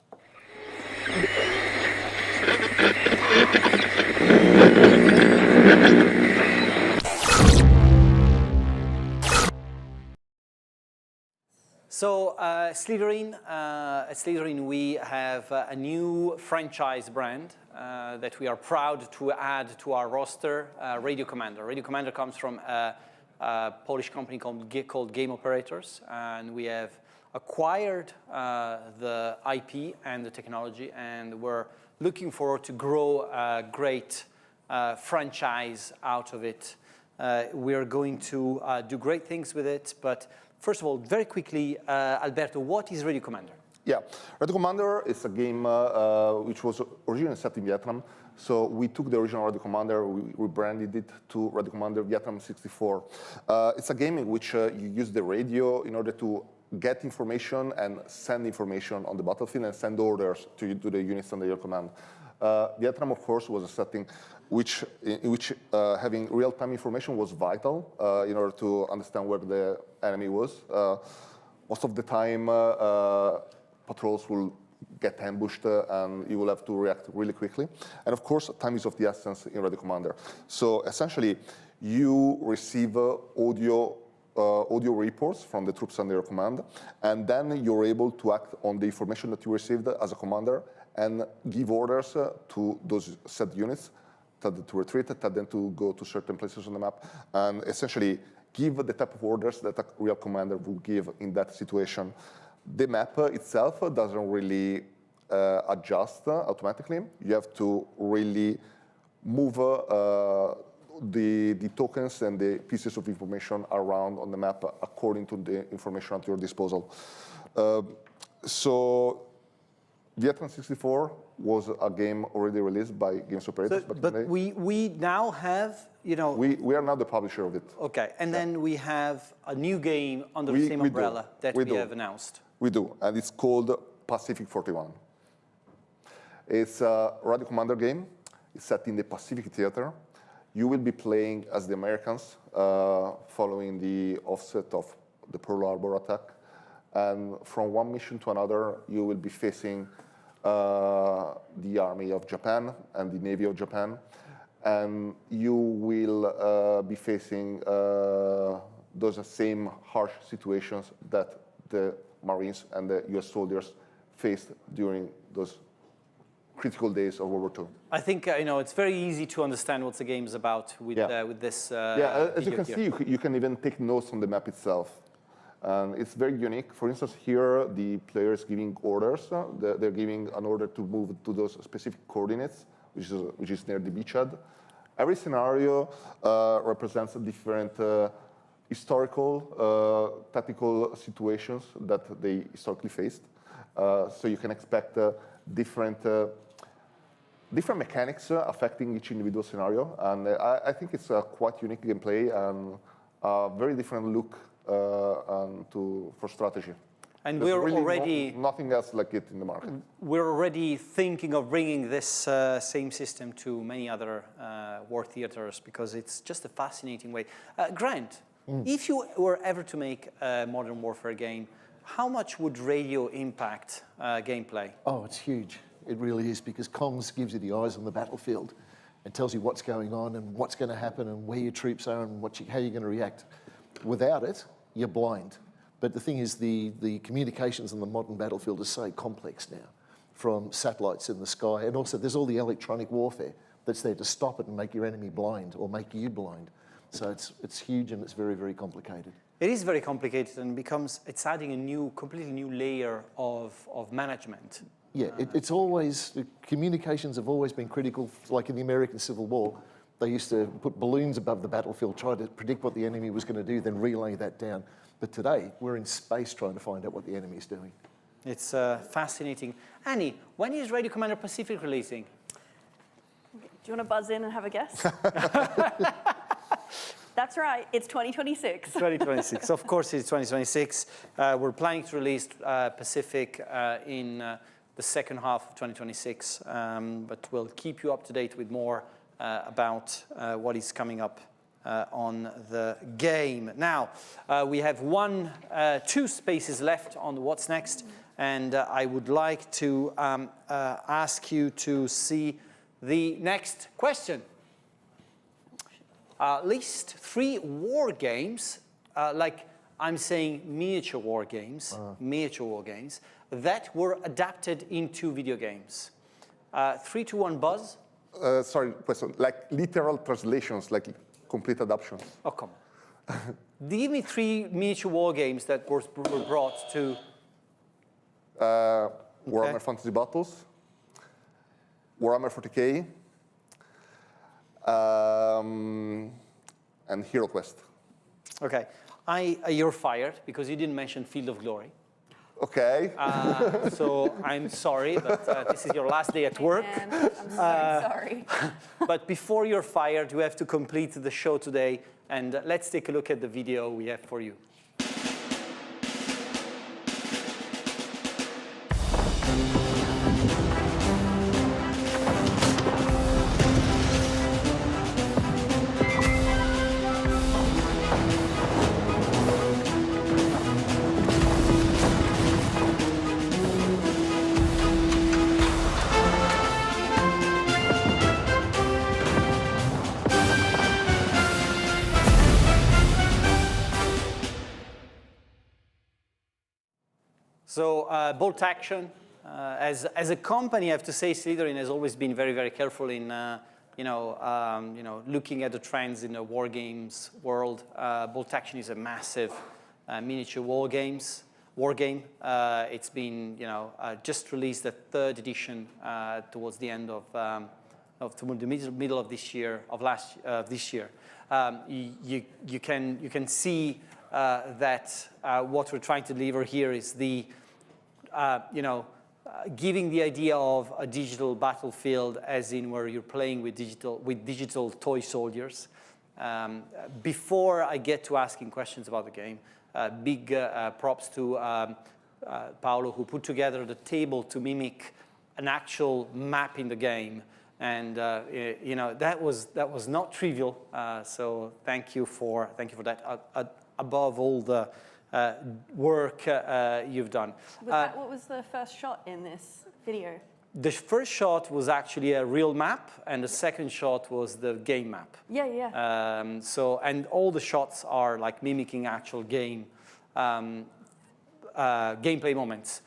Speaker 1: So at Slytherin, we have a new franchise brand that we are proud to add to our roster, Radio Commander. Radio Commander comes from a Polish company called Game Operators, and we have acquired the IP and the technology, and we're looking forward to grow a great franchise out of it. We're going to do great things with it, but first of all, very quickly, Alberto, what is Radio Commander?
Speaker 4: Yeah, Radio Commander is a game which was originally set in Vietnam. So we took the original Radio Commander, we rebranded it to Radio Commander Vietnam 64. It's a game in which you use the radio in order to get information and send information on the battlefield and send orders to the units under your command. Vietnam, of course, was a setting in which having real-time information was vital in order to understand where the enemy was. Most of the time, patrols will get ambushed and you will have to react really quickly. And of course, time is of the essence in Radio Commander. So essentially, you receive audio reports from the troops under your command, and then you're able to act on the information that you received as a commander and give orders to those set units, tell them to retreat, tell them to go to certain places on the map, and essentially give the type of orders that a real commander would give in that situation. The map itself doesn't really adjust automatically. You have to really move the tokens and the pieces of information around on the map according to the information at your disposal. So Vietnam 64 was a game already released by Games Operators.
Speaker 1: But we now have, you know...
Speaker 4: We are now the publisher of it.
Speaker 1: Okay, and then we have a new game under the same umbrella that we have announced.
Speaker 4: We do, and it's called Pacific 41. It's a Radio Commander game. It's set in the Pacific Theater. You will be playing as the Americans following the offset of the Pearl Harbor attack. And from one mission to another, you will be facing the Army of Japan and the Navy of Japan. And you will be facing those same harsh situations that the Marines and the US soldiers faced during those critical days of World War II.
Speaker 1: I think it's very easy to understand what the game is about with this.
Speaker 4: As you can see, you can even take notes on the map itself. And it's very unique. For instance, here the player is giving orders. They're giving an order to move to those specific coordinates, which is near the beachhead. Every scenario represents a different historical, tactical situations that they historically faced. So you can expect different mechanics affecting each individual scenario. And I think it's a quite unique gameplay and a very different look for strategy.
Speaker 1: And
Speaker 4: There's
Speaker 1: we're
Speaker 4: really
Speaker 1: already
Speaker 4: nothing else like it in the market.
Speaker 1: We're already thinking of bringing this same system to many other war theaters because it's just a fascinating way. Grant, if you were ever to make a Modern Warfare game, how much would radio impact gameplay?
Speaker 3: Oh, it's huge. It really is, because comms gives you the eyes on the battlefield and tells you what's going on and what's going to happen and where your troops are and how you're going to react. Without it, you're blind. But the thing is, the communications on the modern battlefield are so complex now, from satellites in the sky, and also there's all the electronic warfare that's there to stop it and make your enemy blind or make you blind. So it's huge and it's very, very complicated.
Speaker 1: It is very complicated and it's adding a completely new layer of management.
Speaker 3: Yeah, it's always, communications have always been critical. Like in the American Civil War, they used to put balloons above the battlefield, try to predict what the enemy was going to do, then relay that down. But today, we're in space trying to find out what the enemy is doing.
Speaker 1: It's fascinating. Annie, when is Radio Commander Pacific releasing?
Speaker 2: Do you want to buzz in and have a guess? That's right, it's 2026.
Speaker 1: 2026, of course it's 2026. We're planning to release Pacific in the second half of 2026, but we'll keep you up to date with more about what is coming up on the game. Now, we have two spaces left on What's Next, and I would like to ask you to see the next question. List 3 war games, like I'm saying miniature war games, that were adapted into video games. 3, 2, 1, buzz.
Speaker 4: Sorry, question. Like literal translations, like complete adaptions.
Speaker 1: Oh, come on. Give me 3 miniature war games that were brought to...
Speaker 4: Warhammer Fantasy Battles, Warhammer 40K, and Hero Quest.
Speaker 1: Okay. You're fired because you didn't mention Field of Glory.
Speaker 4: Okay.
Speaker 1: So I'm sorry, but this is your last day at work.
Speaker 2: I'm so sorry.
Speaker 1: But before you're fired, you have to complete the show today. And let's take a look at the video we have for you. So Bolt Action, as a company, I have to say, Slytherin has always been very, very careful in looking at the trends in the war games world. Bolt Action is a massive miniature war game. It's been just released the 3rd edition towards the end of the middle of this year this year. You can see that what we're trying to deliver here is the giving the idea of a digital battlefield, as in where you're playing with digital toy soldiers. Before I get to asking questions about the game, big props to Paolo, who put together the table to mimic an actual map in the game, and that was not trivial. So thank you for that. Above all the work you've done.
Speaker 2: What was the first shot in this video?
Speaker 1: The first shot was actually a real map, and the second shot was the game map.
Speaker 2: Yeah.
Speaker 1: And all the shots are like mimicking actual game gameplay moments,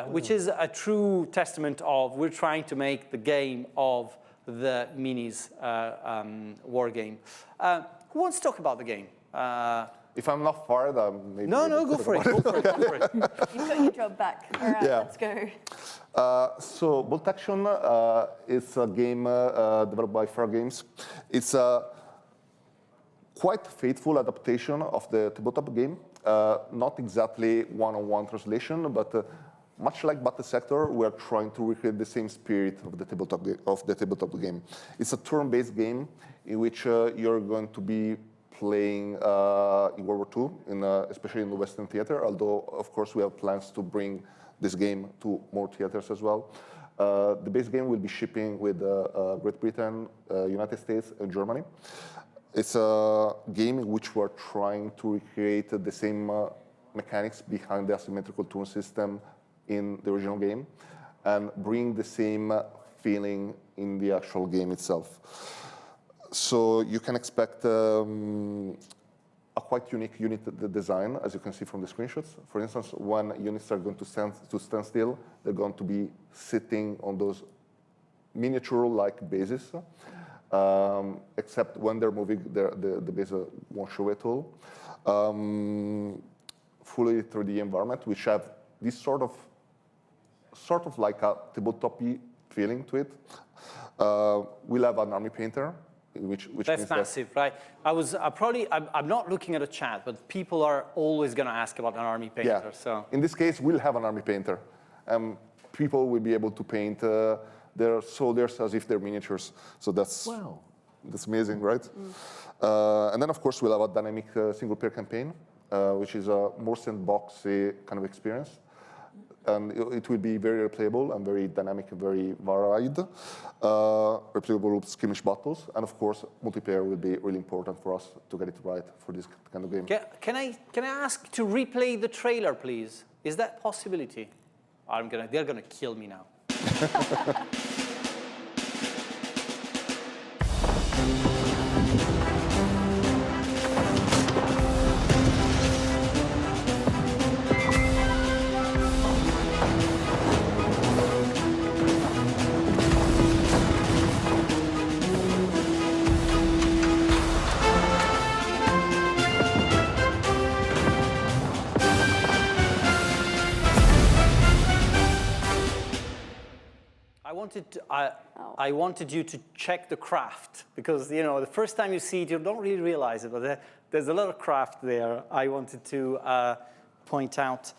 Speaker 1: which is a true testament of we're trying to make the game of the minis war game. Who wants to talk about the game?
Speaker 4: If I'm not fired, maybe...
Speaker 1: No, go for it. Go for it.
Speaker 2: You've got your job back. All right, let's go.
Speaker 4: So Bolt Action is a game developed by Fair Games. It's a quite faithful adaptation of the tabletop game. Not exactly one-on-one translation, but much like Battle Sector, we are trying to recreate the same spirit of the tabletop game. It's a turn-based game in which you're going to be playing in World War II, especially in the Western theater, although, of course, we have plans to bring this game to more theaters as well. The base game will be shipping with Great Britain, United States, and Germany. It's a game in which we're trying to recreate the same mechanics behind the asymmetrical turn system in the original game and bring the same feeling in the actual game itself. So you can expect a quite unique unit design, as you can see from the screenshots. For instance, when units are going to stand still, they're going to be sitting on those miniature-like bases, except when they're moving, the base won't show at all. Fully 3D environment, which have this sort of like a tabletop-y feeling to it. We'll have an army painter, which
Speaker 1: that's massive, right? I'm not looking at a chat, but people are always going to ask about an army painter.
Speaker 4: Yeah.
Speaker 1: So
Speaker 4: in this case, we'll have an army painter. People will be able to paint their soldiers as if they're miniatures. So that's amazing, right? And then, of course, we'll have a dynamic single-player campaign, which is a more sandboxy kind of experience. And it will be very replayable and very dynamic and very varied. Replayable skirmish battles. And of course, multiplayer will be really important for us to get it right for this kind of game.
Speaker 1: Can I ask to replay the trailer, please? Is that a possibility? They're gonna kill me now. I wanted you to check the craft because, you know, the first time you see it, you don't really realize it, but there's a lot of craft there. I wanted to point out.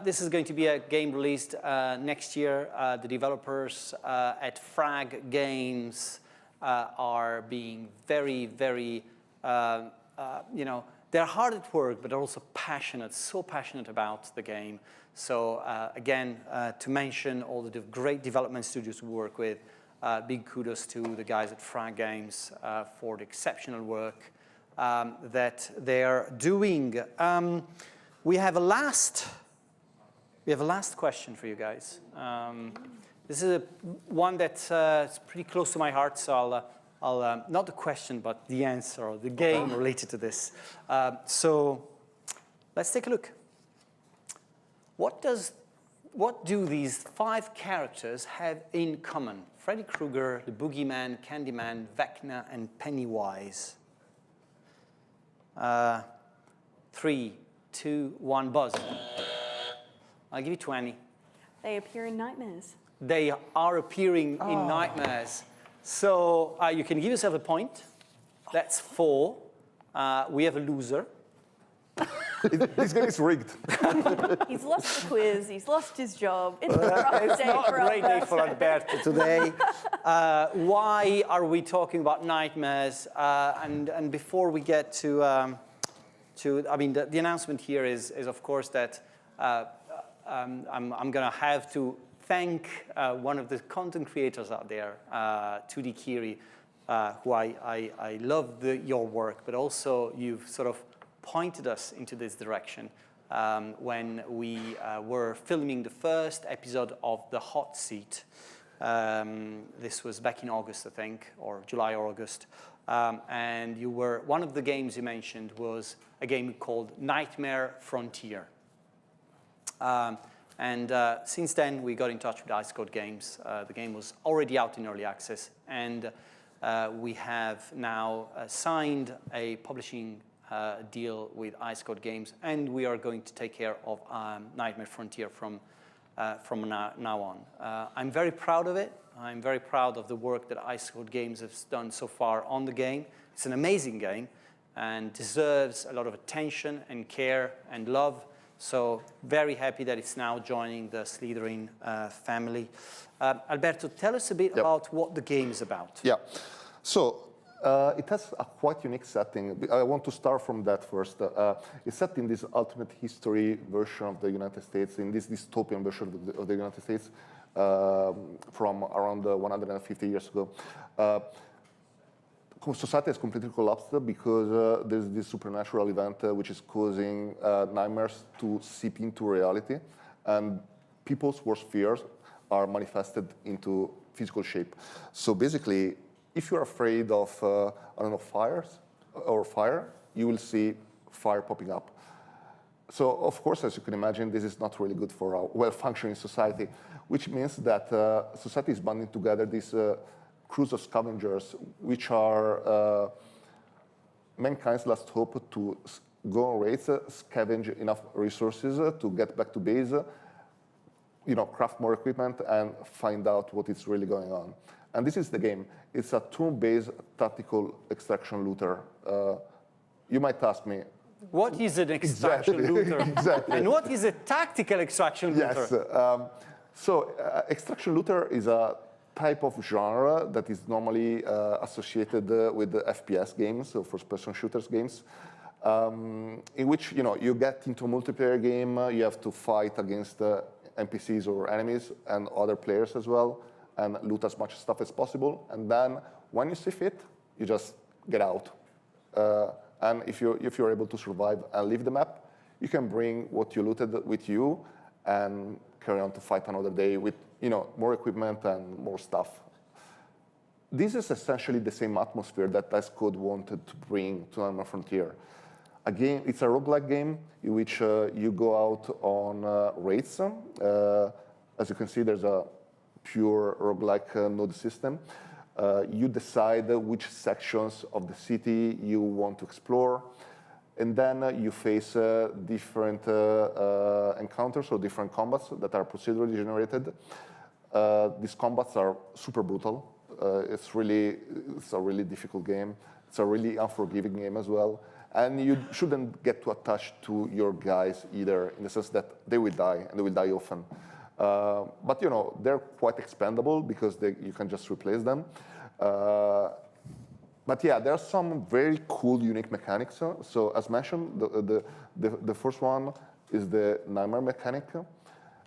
Speaker 1: This is going to be a game released next year. The developers at Frag Games are being very, very, you know, they're hard at work, but they're also passionate, so passionate about the game. So again, to mention all the great development studios we work with, big kudos to the guys at Frag Games for the exceptional work that they're doing. We have a last question for you guys. This is one that's pretty close to my heart, so I'll not the question, but the answer or the game related to this. So let's take a look. What do these 5 characters have in common? Freddy Krueger, the Boogeyman, Candyman, Vecna, and Pennywise. 3, 2, 1, buzz. I'll give you 20.
Speaker 2: They appear in nightmares.
Speaker 1: They are appearing in nightmares. So you can give yourself a point. That's 4. We have a loser.
Speaker 4: This game is rigged.
Speaker 2: He's lost the quiz. He's lost his job. It's a rough day
Speaker 1: not
Speaker 2: for
Speaker 1: a great day
Speaker 2: Alberto.
Speaker 1: for Alberto today. Why are we talking about nightmares? And before we get to I mean, the announcement here is of course that I'm going to have to thank one of the content creators out there, 2D Kiri, who I love your work, but also you've sort of pointed us into this direction when we were filming the first episode of The Hot Seat. This was back in August, I think, or July or August. And one of the games you mentioned was a game called Nightmare Frontier. And since then, we got in touch with Ice Code Games. The game was already out in early access. And we have now signed a publishing deal with Ice Code Games. And we are going to take care of Nightmare Frontier from now on. I'm very proud of it. I'm very proud of the work that Ice Code Games has done so far on the game. It's an amazing game and deserves a lot of attention and care and love. So very happy that it's now joining the Slytherin family. Alberto, tell us a bit about what the game is about.
Speaker 4: Yeah. So It has a quite unique setting. I want to start from that first. It's set in this alternate history version of the United States, in this dystopian version of the United States from around 150 years ago. Society has completely collapsed because there's this supernatural event which is causing nightmares to seep into reality, and people's worst fears are manifested into physical shape. So basically, if you're afraid of, I don't know, fire, you will see fire popping up. So of course, as you can imagine, this is not really good for a well-functioning society, which means that society is banding together these crews of scavengers, which are mankind's last hope to go on raids, scavenge enough resources to get back to base, craft more equipment, and find out what is really going on. And this is the game. It's a turn-based tactical extraction looter. You might ask me,
Speaker 1: what is an extraction looter?
Speaker 4: Exactly.
Speaker 1: And what is a tactical extraction looter?
Speaker 4: Yes. So extraction looter is a type of genre that is normally associated with the FPS games, so first-person shooters games, in which you get into a multiplayer game, you have to fight against NPCs or enemies and other players as well, and loot as much stuff as possible. And then when you see fit, you just get out. And if you're able to survive and leave the map, you can bring what you looted with you and carry on to fight another day with more equipment and more stuff. This is essentially the same atmosphere that Dice Code wanted to bring to Nightmare Frontier. Again, it's a roguelike game in which you go out on raids. As you can see, there's a pure roguelike node system. You decide which sections of the city you want to explore, and then you face different encounters or different combats that are procedurally generated. These combats are super brutal. It's a really difficult game. It's a really unforgiving game as well. And you shouldn't get too attached to your guys either, in the sense that they will die, and they will die often. But they're quite expendable because you can just replace them. But yeah, there are some very cool, unique mechanics. So as mentioned, the first one is the nightmare mechanic.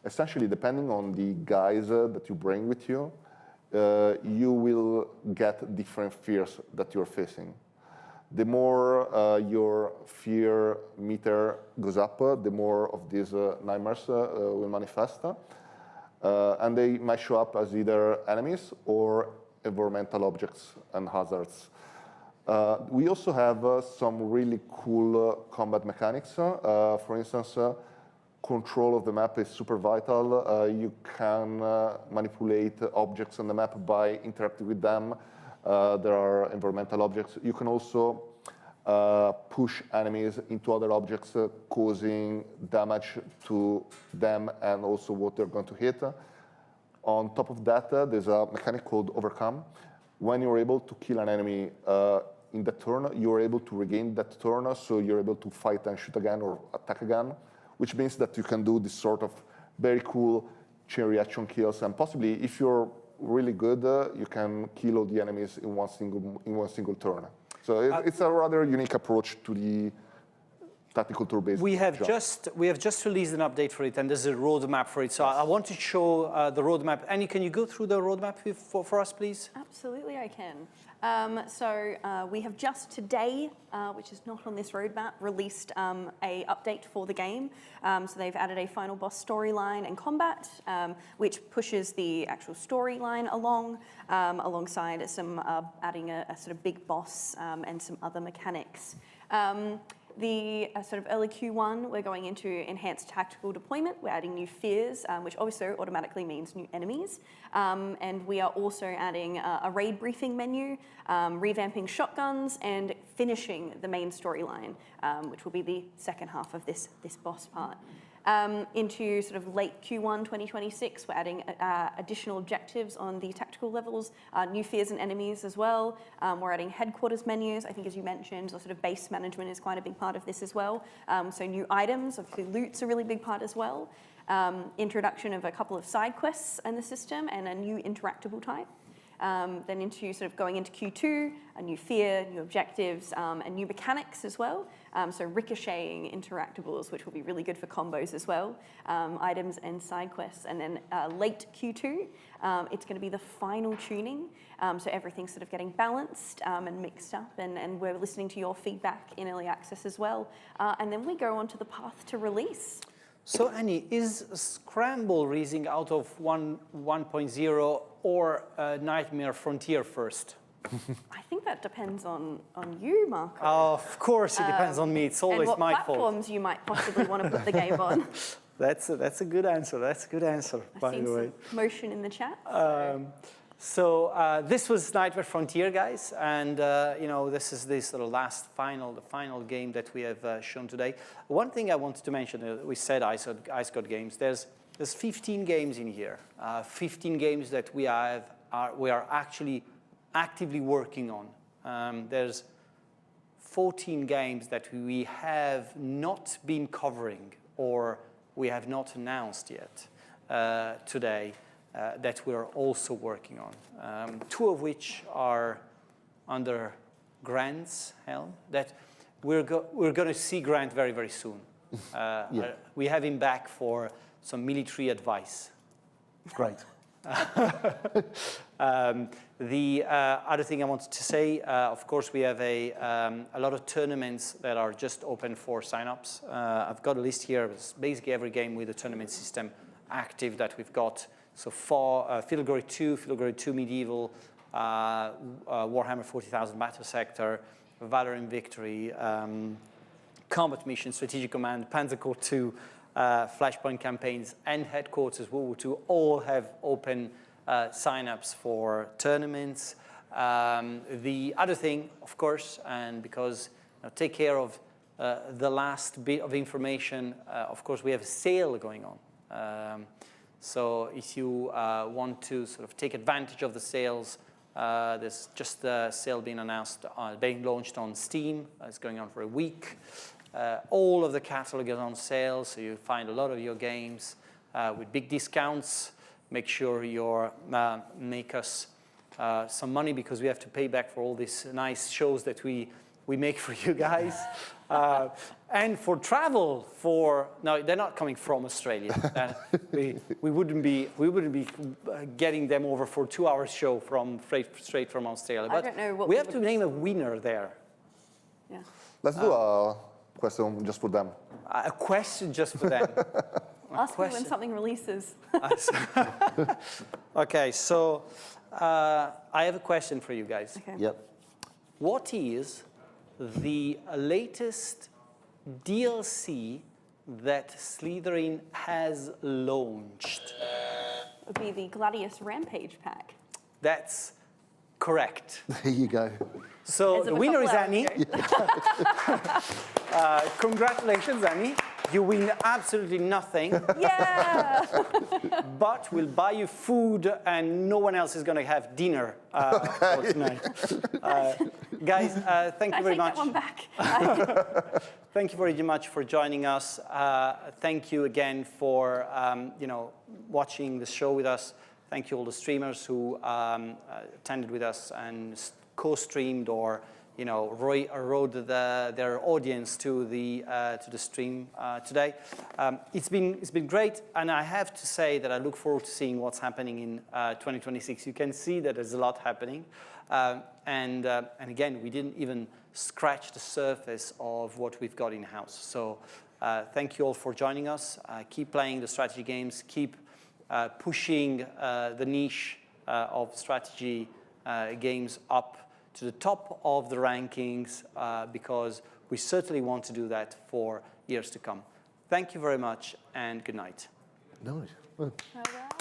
Speaker 4: Essentially, depending on the guys that you bring with you, you will get different fears that you're facing. The more your fear meter goes up, the more of these nightmares will manifest. And they might show up as either enemies or environmental objects and hazards. We also have some really cool combat mechanics. For instance, control of the map is super vital. You can manipulate objects on the map by interacting with them. There are environmental objects. You can also push enemies into other objects, causing damage to them and also what they're going to hit. On top of that, there's a mechanic called Overcome. When you're able to kill an enemy in that turn, you're able to regain that turn, so you're able to fight and shoot again or attack again, which means that you can do this sort of very cool chain reaction kills, and possibly, if you're really good, you can kill all the enemies in one single turn. So it's a rather unique approach to the tactical tour-based.
Speaker 1: We have just released an update for it, and there's a roadmap for it. So I want to show the roadmap. Annie, can you go through the roadmap for us, please?
Speaker 2: Absolutely, I can. We have just today, which is not on this roadmap, released a update for the game. So they've added a final boss storyline and combat, which pushes the actual storyline along, alongside some adding a sort of big boss and some other mechanics. The sort of early Q1, we're going into enhanced tactical deployment. We're adding new fears, which also automatically means new enemies. And we are also adding a raid briefing menu, revamping shotguns, and finishing the main storyline, which will be the second half of this boss part. Into sort of late Q1 2026, we're adding additional objectives on the tactical levels, new fears and enemies as well. We're adding headquarters menus. I think, as you mentioned, the sort of base management is quite a big part of this as well. So new items, obviously loot's a really big part as well. Introduction of a couple of side quests in the system and a new interactable type. then into sort of going into Q2, a new fear, new objectives, and new mechanics as well. So ricocheting interactables, which will be really good for combos as well, items and side quests. And then late Q2, it's going to be the final tuning. So everything's sort of getting balanced and mixed up, and we're listening to your feedback in early access as well. And then we go on to the path to release.
Speaker 1: So Annie, is Scramble releasing out of 1.0 or Nightmare Frontier first?
Speaker 2: I think that depends on you, Marco.
Speaker 1: Of course, it depends on me. It's always my fault.
Speaker 2: And what platforms you might possibly want to put the game on.
Speaker 1: That's a good answer. That's a good answer, by the way.
Speaker 2: Some motion in the chat.
Speaker 1: So this was Nightmare Frontier, guys, and you know, this is the final game that we have shown today. One thing I wanted to mention, we said Ice God Games. There's 15 games in here, 15 games that we are actually actively working on. There's 14 games that we have not been covering or we have not announced yet today. That we're also working on. 2 of which are under Grant's helm. That we're going to see Grant very, very soon. We have him back for some military advice.
Speaker 3: Great.
Speaker 1: The other thing I wanted to say, of course, we have a lot of tournaments that are just open for signups. I've got a list here. It's basically every game with the tournament system active that we've got. So far, Field Glory 2, Field Glory 2 Medieval, Warhammer 40,000 Battle Sector, Valor and Victory, Combat Mission, Strategic Command, Panzer Corps 2, Flashpoint Campaigns, and Headquarters World War II all have open sign-ups for tournaments. The other thing, of course, and because take care of the last bit of information, of course, we have a sale going on. So if you want to sort of take advantage of the sales, there's just a sale being announced, being launched on Steam. It's going on for a week. All of the catalog is on sale, so you find a lot of your games with big discounts. Make sure you make us some money because we have to pay back for all these nice shows that we make for you guys. And for travel, no, they're not coming from Australia. We wouldn't be getting them over for a 2-hour show straight from Australia. But
Speaker 2: I don't know what
Speaker 1: we have to name a winner there.
Speaker 2: Yeah.
Speaker 4: Let's do a question just for them.
Speaker 1: A question just for them.
Speaker 2: Ask me when something releases.
Speaker 1: Okay, so I have a question for you guys.
Speaker 2: Okay.
Speaker 3: Yep.
Speaker 1: What is the latest DLC that Slytherin has launched?
Speaker 2: It would be the Gladius Rampage pack.
Speaker 1: That's correct.
Speaker 3: There you go.
Speaker 1: So the winner is Annie. Congratulations, Annie. You win absolutely nothing.
Speaker 2: Yeah!
Speaker 1: But we'll buy you food and no one else is going to have dinner for tonight. Guys, thank you very much.
Speaker 2: Can I take that one back?
Speaker 1: Thank you very much for joining us. Thank you again for watching the show with us. Thank you all the streamers who attended with us and co-streamed or rode their audience to the stream today. It's been great, and I have to say that I look forward to seeing what's happening in 2026. You can see that there's a lot happening, and again, we didn't even scratch the surface of what we've got in house. So thank you all for joining us. Keep playing the strategy games. Keep pushing the niche of strategy games up to the top of the rankings because we certainly want to do that for years to come. Thank you very much and good night.
Speaker 3: Night.
Speaker 2: All right.